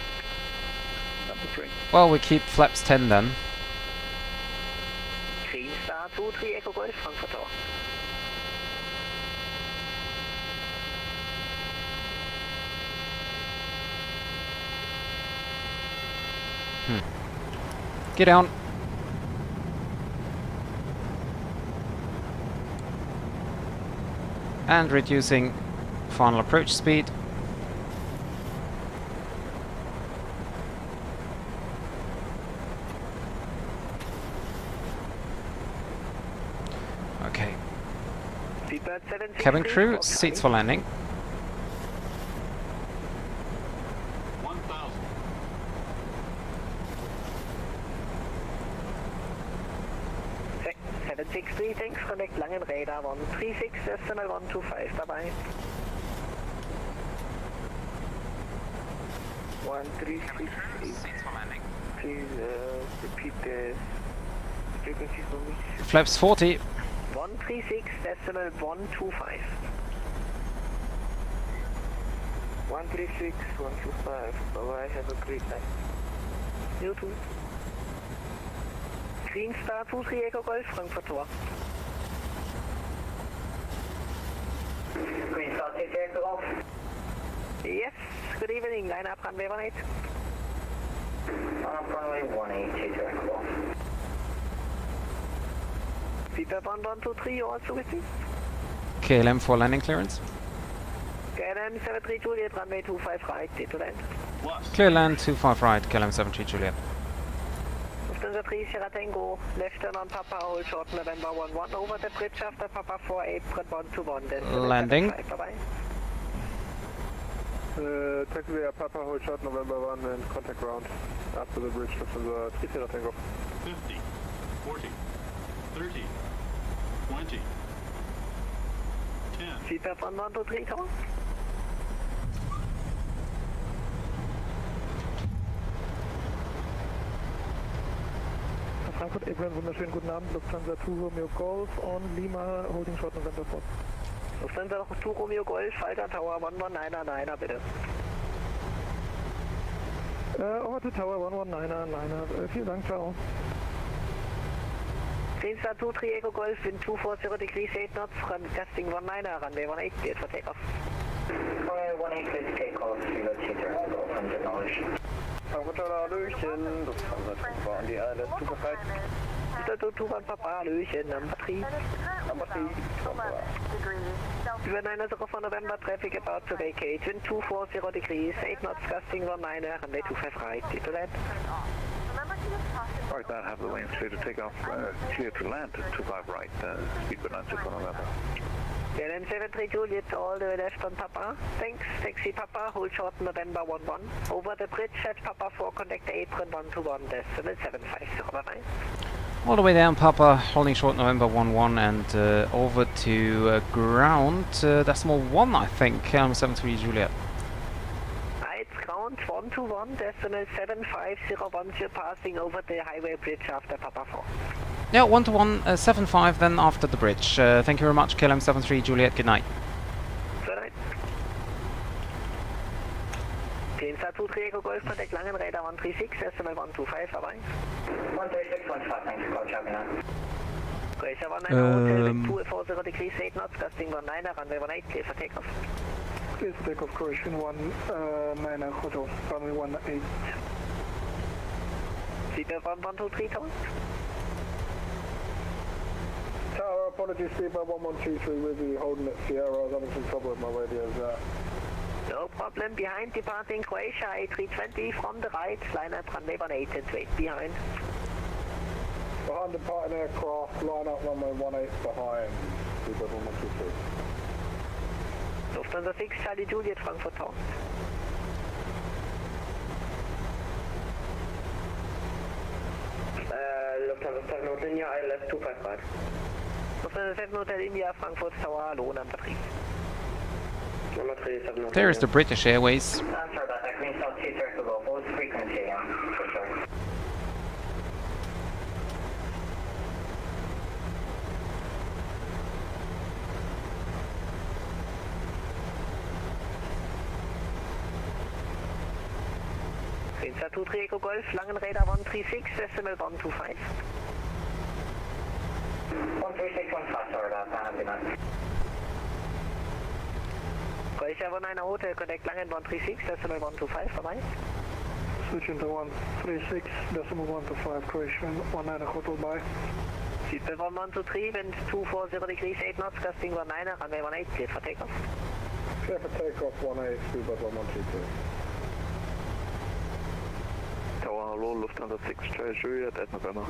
Number 3. Well, we keep flaps 10 then. Green Star 23 Echo Golf, Frankfurt Tower. Get down. And reducing final approach speed. Okay. Cabin crew, seats for landing. 1,000. Okay, 763, thanks, connect Langen radar 136, decimal 125, bye bye. 136, Seats for landing. please repeat the frequency for me. Flaps 40. 136, decimal 125. 136, 125, bye bye, have a great night. You too. Green Star 23 Echo Golf, Frankfurt Tower. Green Star 23 Echo Golf. Yes, good evening, line up runway 18. Runway 18, 22 Echo Golf. Seatbelt 1123, also with me. KLM for landing clearance. KLM 73 Juliet, runway 25 right, clear to land. Clear land 25 right, KLM 73 Juliet. Lufthansa 3 Sierra Tango, left turn on Papa, hold short November 11 over the bridge after Papa 4 apron 121, then Landing. bye bye. Taxi Papa, hold short November 1 and contact ground after the bridge, Lufthansa 3 Sierra Tango. 50, 40, 30, 20, 10. Seatbelt 1123 Tower. Frankfurt, Apron, wunderschönen guten Abend, Lufthansa 2 Romeo Golf on Lima, holding short November 4. Lufthansa 2 Romeo Golf, Falter Tower 119er, bitte. Over to Tower 119er, vielen Dank, ciao. Green-Star 2-3 Echo Golf, wind 240 degrees 8 knots, gusting 19er, runway 18, cleared for takeoff. Runway 18, cleared for takeoff, Kilo Cheater, Golf, acknowledged. Frankfurt Hallöchen, Lufthansa 2 on the ILS, super flight. Delta 2 Papa, Hallöchen, number 3. Number 3, Über 904 November, traffic about to vacate, wind 240 degrees, 8 knots, gusting 19er, runway 25 right, clear to land. Right, that have the wind clear to take off, clear to land, 25 right, speed for 964 November. KLM 73 Juliet, all the way left on Papa. Thanks, taxi Papa, hold short November 11. Over the bridge at Papa 4, contact apron 121, decimal 750, bye-bye. All the way down, Papa, holding short November 11 and over to ground, decimal 1, I think, KLM 73 Juliet. It's ground 121, decimal 750, once you're passing over the highway bridge after Papa 4. Yeah, 12175 then after the bridge. Thank you very much, KLM 73 Juliet, good night. Good night. Green-Star 2-3 Echo Golf, contact Langen Radar 136, decimal 125, bye-bye. 13615, thanks, call chopping on. Croatia 19 Hotel, wind 240 degrees 8 knots, gusting 19er, runway 18, clear for takeoff. Please take off Croatian 19 Hotel, runway 18. Seatbelt 1123 Tower. Tower, apologies, Seatbelt 1123 with you, holding at Sierra. I was having some trouble with my radios there. No problem, behind departing Croatia A320 from the right, line up runway 18, wait behind. Behind departing aircraft, line up runway 18 behind, Seatbelt 1123. Lufthansa 6, Charlie Juliet, Frankfurt Tower. Lufthansa 7 Hotel India, ILS 255. Lufthansa 7 Hotel India, Frankfurt Tower, hello, number 3. Number 3, 7 Hotel. There's the British Airways. I'm sorry about that, Green South 2 Circle Golf, what was the frequency again? So sorry. Green-Star 2-3 Echo Golf, Langen Radar 136, decimal 125. 13615, sorry about that, I've been on. Croatia 19 Hotel, contact Langen 136, decimal 125, bye-bye. Switch into 136, decimal 125, Croatian 19 Hotel, bye. Seatbelt 1123, wind 240 degrees 8 knots, gusting 19er, runway 18, clear for takeoff. Clear for takeoff 18, Seatbelt 1123. Tower, hello, Lufthansa 6, Charlie Juliet at November.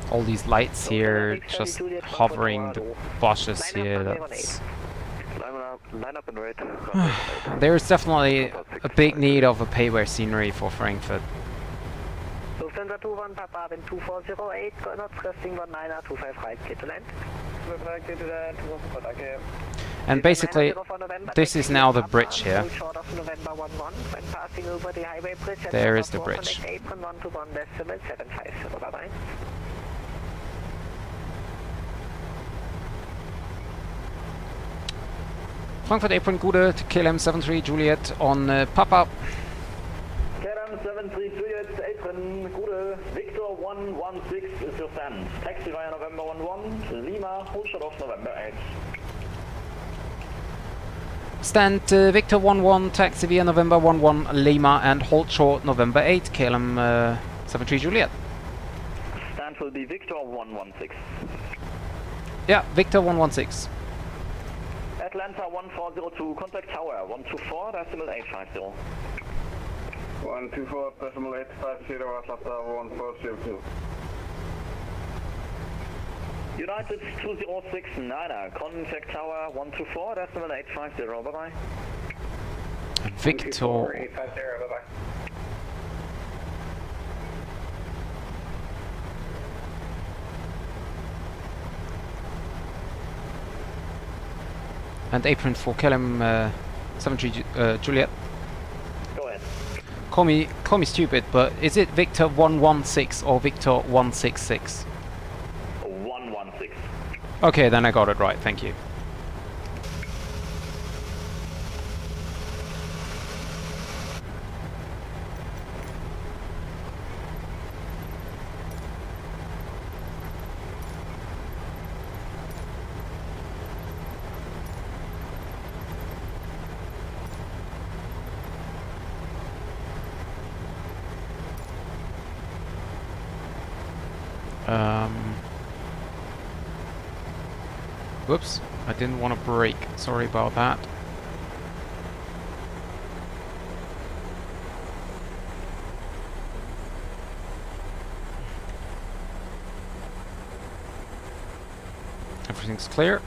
All these lights here, just hovering the bushes here, that's... Line up and red. There's definitely a big need of a payware scenery for Frankfurt. Lufthansa 21 Papa, wind 2408, knots, gusting 19er, 25 right, clear to land. And basically, this is now the bridge here. There is the bridge. Frankfurt Apron Gude to KLM 73 Juliet on Papa. KLM 73 Juliet Apron Gude, Victor 116 is your stand. Taxi via November 11, Lima, hold short of November 8. Stand Victor 11, taxi via November 11, Lima and hold short November 8, KLM 73 Juliet. Stand will be Victor 116. Yeah, Victor 116. Atlanta 1402, contact tower 124, decimal 850. 124, decimal 850, Atlanta 1402. United 2069, contact tower 124, decimal 850, bye-bye. Victor. 850, bye-bye. And apron for KLM 73 Juliet. Go ahead. call me stupid, but is it Victor 116 or Victor 166? 116. Okay, then I got it right. Thank you. Whoops, I didn't want to brake. Sorry about that. Everything's clear.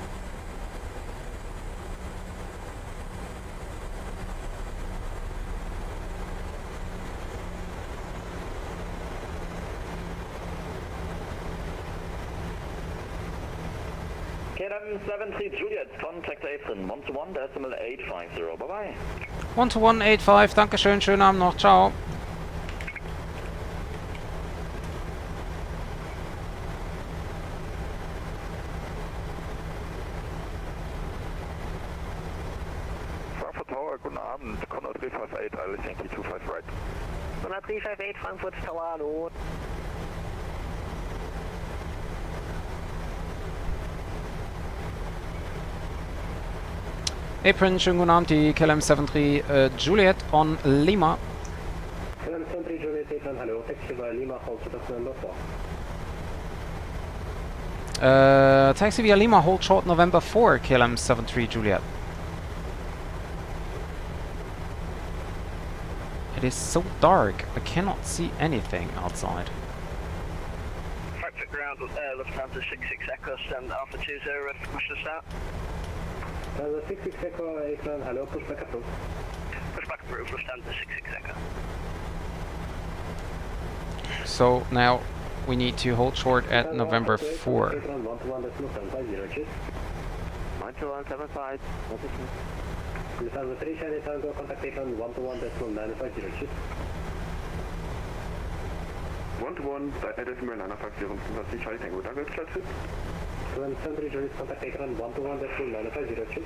KLM 73 Juliet, contact apron 121.850, bye bye. 12185, Dankeschön, schönen Abend noch, ciao. Frankfurt Tower, guten Abend. Conrad 358, Alice Yankee 25 right. Conrad 358, Frankfurt Tower, hallo. Apron, schönen guten Abend, die KLM 73 Juliet on Lima. KLM 73 Juliet, apron, hallo, taxi via Lima, hold short of November 4. Taxi via Lima, hold short November 4, KLM 73 Juliet. It is so dark, I cannot see anything outside. Frankfurt ground, Lufthansa 66 Echo, stand Alpha 20, ready for push to start. 66 Echo, apron, hello, pushback approved. Pushback approved, Lufthansa 66 Echo. So now we need to hold short at November 4. 9175. Lufthansa 3 Charlie Tango, contact apron 121.950. 121.950, Lufthansa 3 Charlie Tango, danke, Platz. KLM 73 Juliet, contact apron 121.950.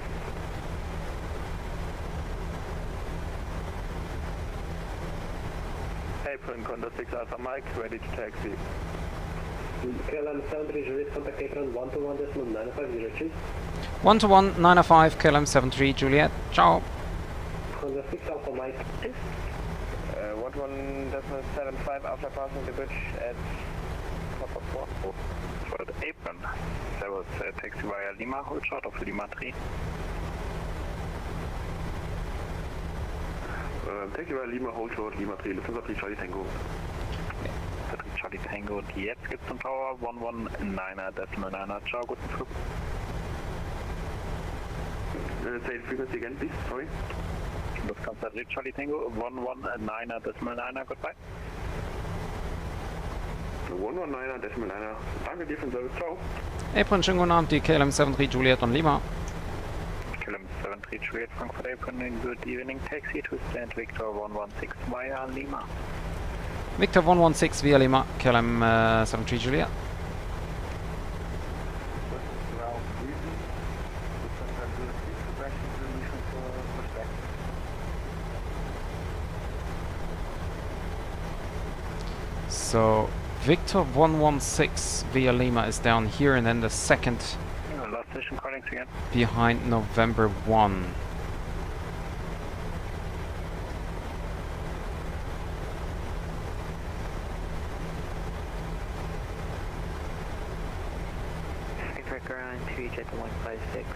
Apron, Condor 6 Alpha Mike, ready to taxi. KLM 73 Juliet, contact apron 121.950. 121.905 KLM 73 Juliet, ciao. Condor 6 Alpha Mike. 11.75 after passing the bridge at Papa 4. For the apron, there was a taxi via Lima, hold short of Lima 3. Taxi via Lima, hold short, Lima 3, Lufthansa 3 Charlie Tango. 3 Charlie Tango, jetzt gibt's zum Tower, 119.9er, ciao, guten Flug. Say the frequency again, please, sorry. Lufthansa 3 Charlie Tango, 119.9er, goodbye. 119.9er, danke dir für den Service, ciao. Apron, schönen guten Abend, die KLM 73 Juliet on Lima. KLM 73 Juliet, Frankfurt Apron, good evening, taxi to stand Victor 116 via Lima. Victor 116 via Lima, KLM 73 Juliet. So Victor 116 via Lima is down here, and then the second last station calling again. Behind November 1. Around 2 jet 156,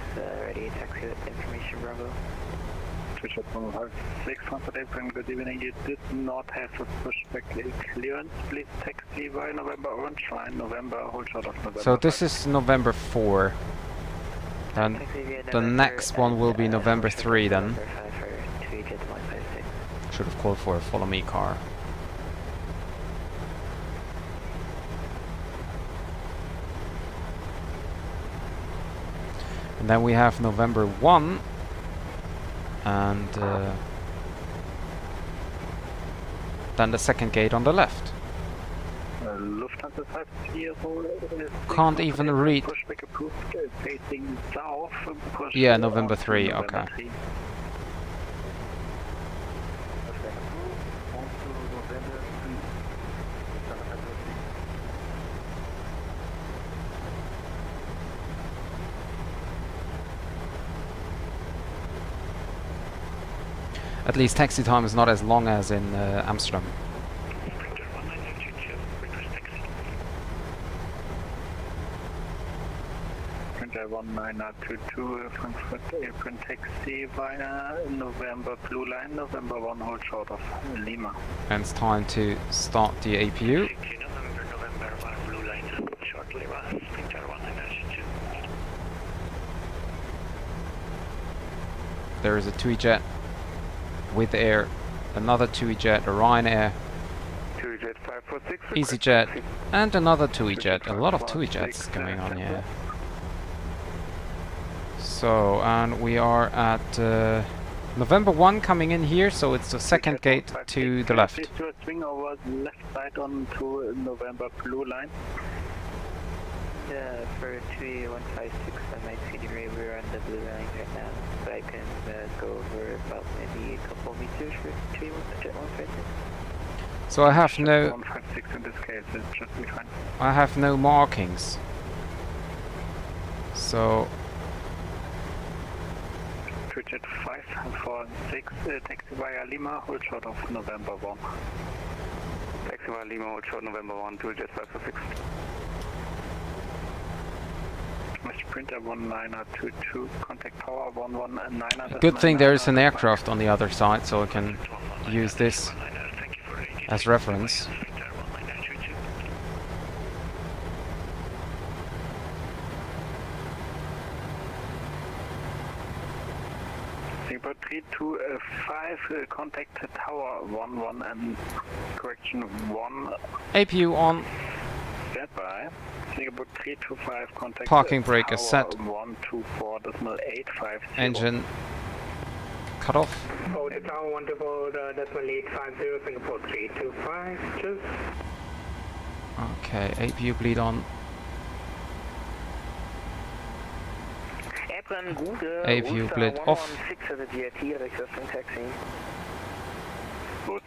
ready taxi with information Bravo. 2 jet 156, Frankfurt Apron, good evening. You did not have a pushback clearance. Please taxi via November Orange Line, November, hold short of November. So this is November 4. And the next one will be November 3 then. Should have called for a follow me car. And then we have November 1 and then the second gate on the left. Lufthansa 50 Can't even read. Pushback approved, facing south. Yeah, November 3, okay. At least taxi time is not as long as in Amsterdam. Printer 1922 Frankfurt Apron taxi via November Blue Line, November 1 hold short of Lima. And it's time to start the APU. November 1 Blue Line, short Lima, Printer 1922. There is a TUI jet with air, another TUI jet, a Ryanair, TUI jet 546, EasyJet, and another TUI jet. A lot of TUI jets going on here. So, and we are at November 1 coming in here, so it's the second gate to the left. Please do a swing over the left side onto November Blue Line. Yeah, for 3156 on my CDRA, we're on the blue line right now, so I can go over about maybe a couple meters for jet 156. So I have no, 156 in this case, it should be fine. I have no markings. So Jet 546, taxi via Lima, hold short of November 1. Taxi via Lima, hold short November 1, Jet 546. Mr. Printer 1922, contact tower 119. good thing there is an aircraft on the other side, so I can use this as reference. Singapore 325, contact tower 11 and correction 1. APU on. Standby. Singapore 325, contact Parking brake is set. 124.850. Engine cut off. Oh, the tower 124.850, Singapore 325, cheers. Okay, APU bleed on. APU bleed off.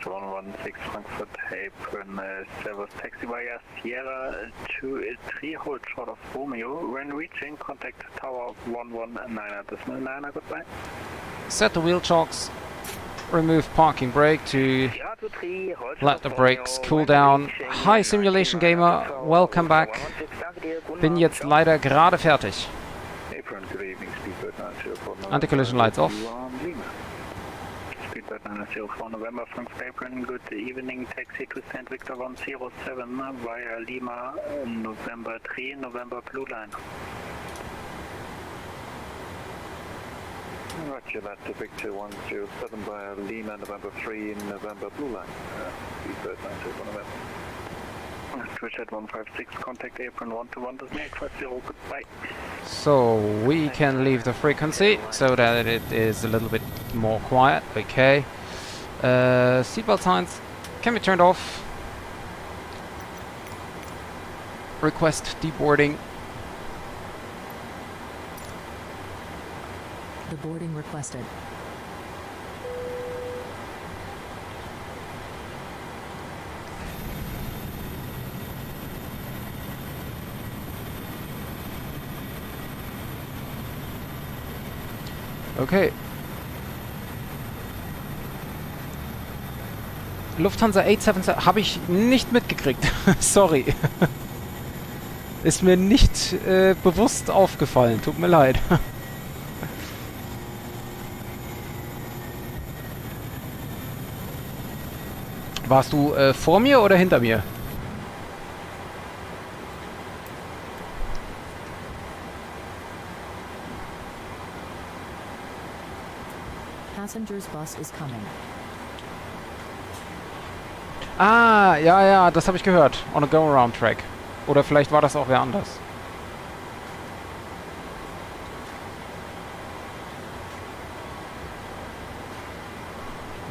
116 Frankfurt Apron, Servus taxi via Sierra 23, hold short of Romeo. When reaching, contact tower 119.9, goodbye. Set the wheel chocks. Remove parking brake to let the brakes cool down. Hi Simulation Gamer, welcome back. Bin jetzt leider gerade fertig. Anti-collision lights off. Speedbird 904 November, Frankfurt Apron, good evening, taxi to St. Victor 107 via Lima, November 3, November Blue Line. Roger that, to Victor 107 via Lima, November 3, November Blue Line. Speedbird 904 November. Twitch at 156, contact Apron 121, does 850, goodbye. So we can leave the frequency so that it is a little bit more quiet. Okay. Seatbelt signs can be turned off. Request deboarding. The boarding requested. Okay. Lufthansa 877 habe ich nicht mitgekriegt. Sorry. Ist mir nicht bewusst aufgefallen. Tut mir leid. Warst du vor mir oder hinter mir? Passengers bus is coming. Ah, ja, ja, das habe ich gehört. On a go-around track. Oder vielleicht war das auch wer anders.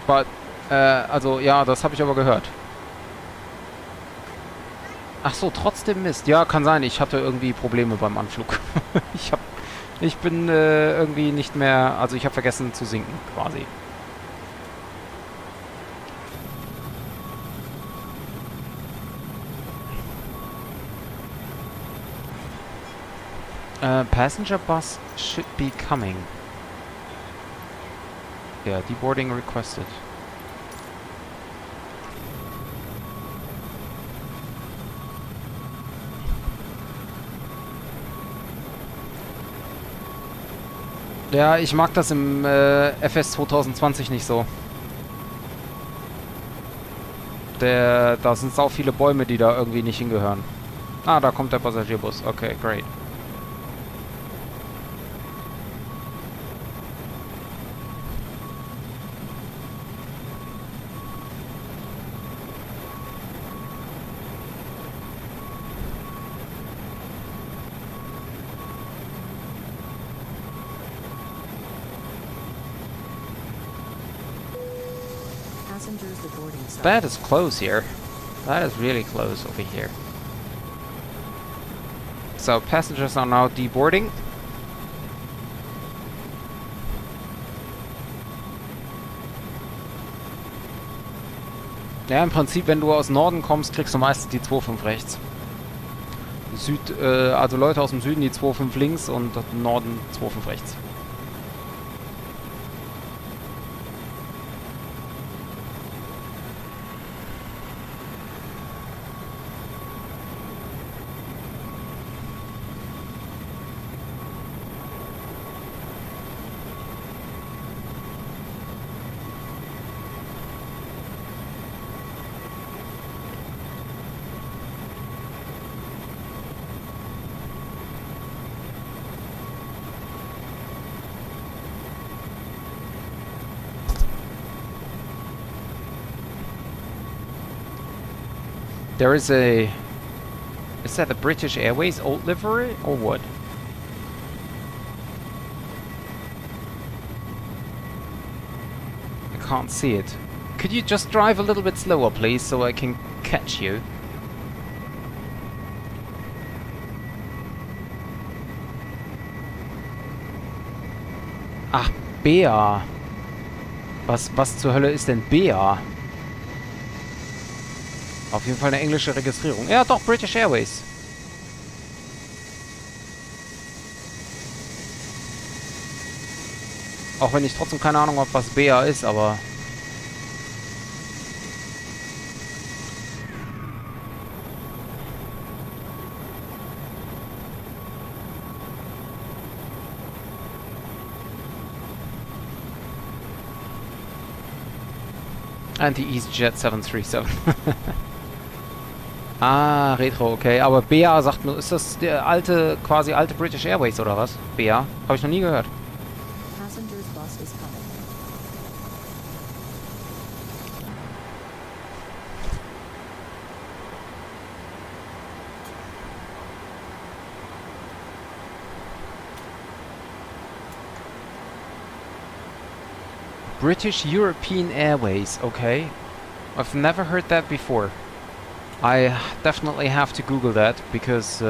But Also, ja, das habe ich aber gehört. Ach so, trotzdem Mist. Ja, kann sein. Ich hatte irgendwie Probleme beim Anflug. Ich bin irgendwie nicht mehr... Also, ich habe vergessen zu sinken, quasi. Passenger bus should be coming. Yeah, deboarding requested. Ja, ich mag das im FS 2020 nicht so. Da sind sau viele Bäume, die da irgendwie nicht hingehören. Ah, da kommt der Passagierbus. Okay, great. Passengers, the boarding started. That is close here. That is really close over here. So, passengers are now deboarding. Ja, im Prinzip, wenn du aus Norden kommst, kriegst du meistens die 2.5 rechts. Also Leute aus dem Süden die 2.5 links und im Norden 2.5 rechts. There is a... Is that the British Airways old livery or what? I can't see it. Could you just drive a little bit slower, please, so I can catch you? Ach, BA. Was zur Hölle ist denn BA? Auf jeden Fall eine englische Registrierung. Ja, doch, British Airways. Auch wenn ich trotzdem keine Ahnung habe, was BA ist, aber... And the EasyJet 737. Ah, Retro, okay. Aber BA sagt nur, ist das der quasi alte British Airways oder was? BA? Habe ich noch nie gehört. Passengers bus is coming. British European Airways, okay. I've never heard that before. I definitely have to Google that, because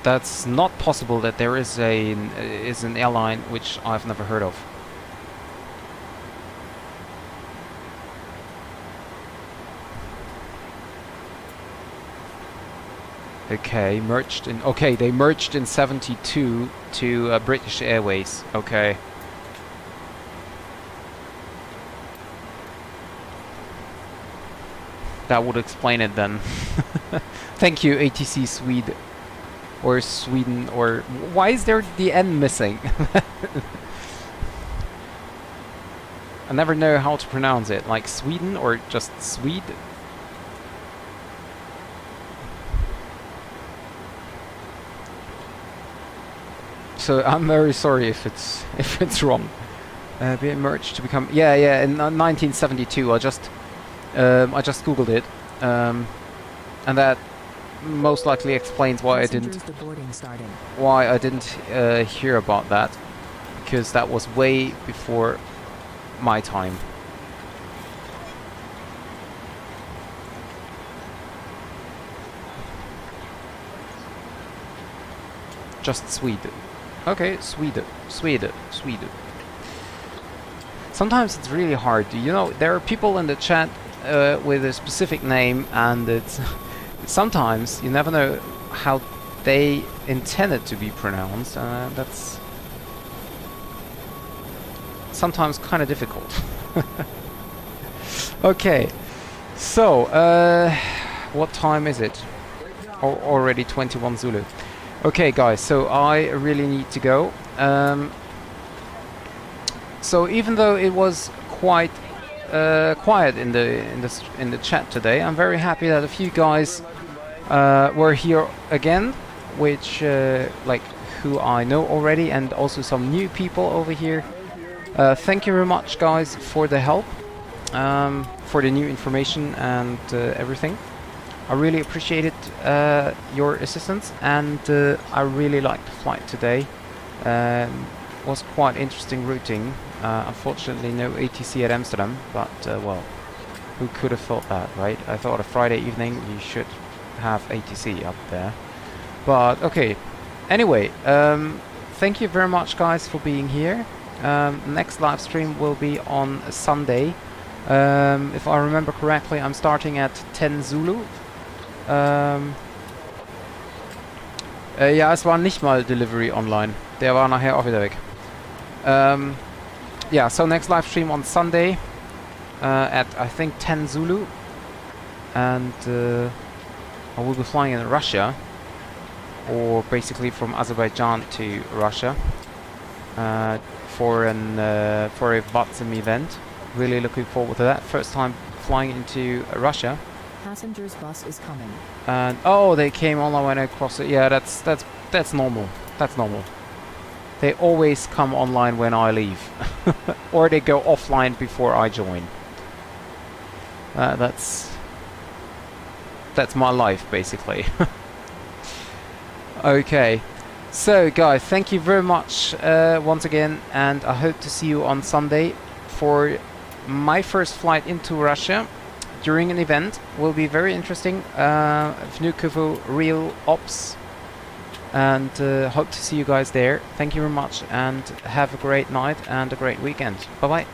that's not possible that there is an airline which I've never heard of. Okay, they merged in 72 to British Airways. Okay. That would explain it then. Thank you, ATC Swede. Or Sweden, or... Why is there the N missing? I never know how to pronounce it. Like Sweden or just Swede? So I'm very sorry if it's wrong. Being merged to become in 1972. I just googled it, and that most likely explains why I didn't hear about that. because that was way before my time. Just Sweden. Okay, Sweden. Sometimes it's really hard. You know, there are people in the chat with a specific name, and it's sometimes you never know how they intended to be pronounced. That's sometimes kind of difficult. Okay, so what time is it? Already 21 Zulu. Okay, guys, so I really need to go. So even though it was quite quiet in the chat today, I'm very happy that a few guys were here again, which like who I know already, and also some new people over here. Thank you very much, guys, for the help, for the new information and everything. I really appreciated your assistance, and I really liked the flight today. Was quite interesting routing. Unfortunately, no ATC at Amsterdam, but well, who could have thought that, right? I thought a Friday evening you should have ATC up there. But okay. Anyway, thank you very much, guys, for being here. Next live stream will be on Sunday. If I remember correctly, I'm starting at 10 Zulu. Ja, es war nicht mal Delivery online. Der war nachher auch wieder weg. Yeah, so next live stream on Sunday at I think 10 Zulu, and I will be flying in Russia, or basically from Azerbaijan to Russia, for a VATSIM event. Really looking forward to that. First time flying into Russia. Passengers bus is coming. And oh, they came online when I crossed it. Yeah, that's normal. That's normal. They always come online when I leave, or they go offline before I join. That's my life, basically. Okay, so guys, thank you very much once again, and I hope to see you on Sunday for my first flight into Russia during an event. Will be very interesting. Vnukovo Real Ops. And hope to see you guys there. Thank you very much, and have a great night and a great weekend. Bye bye.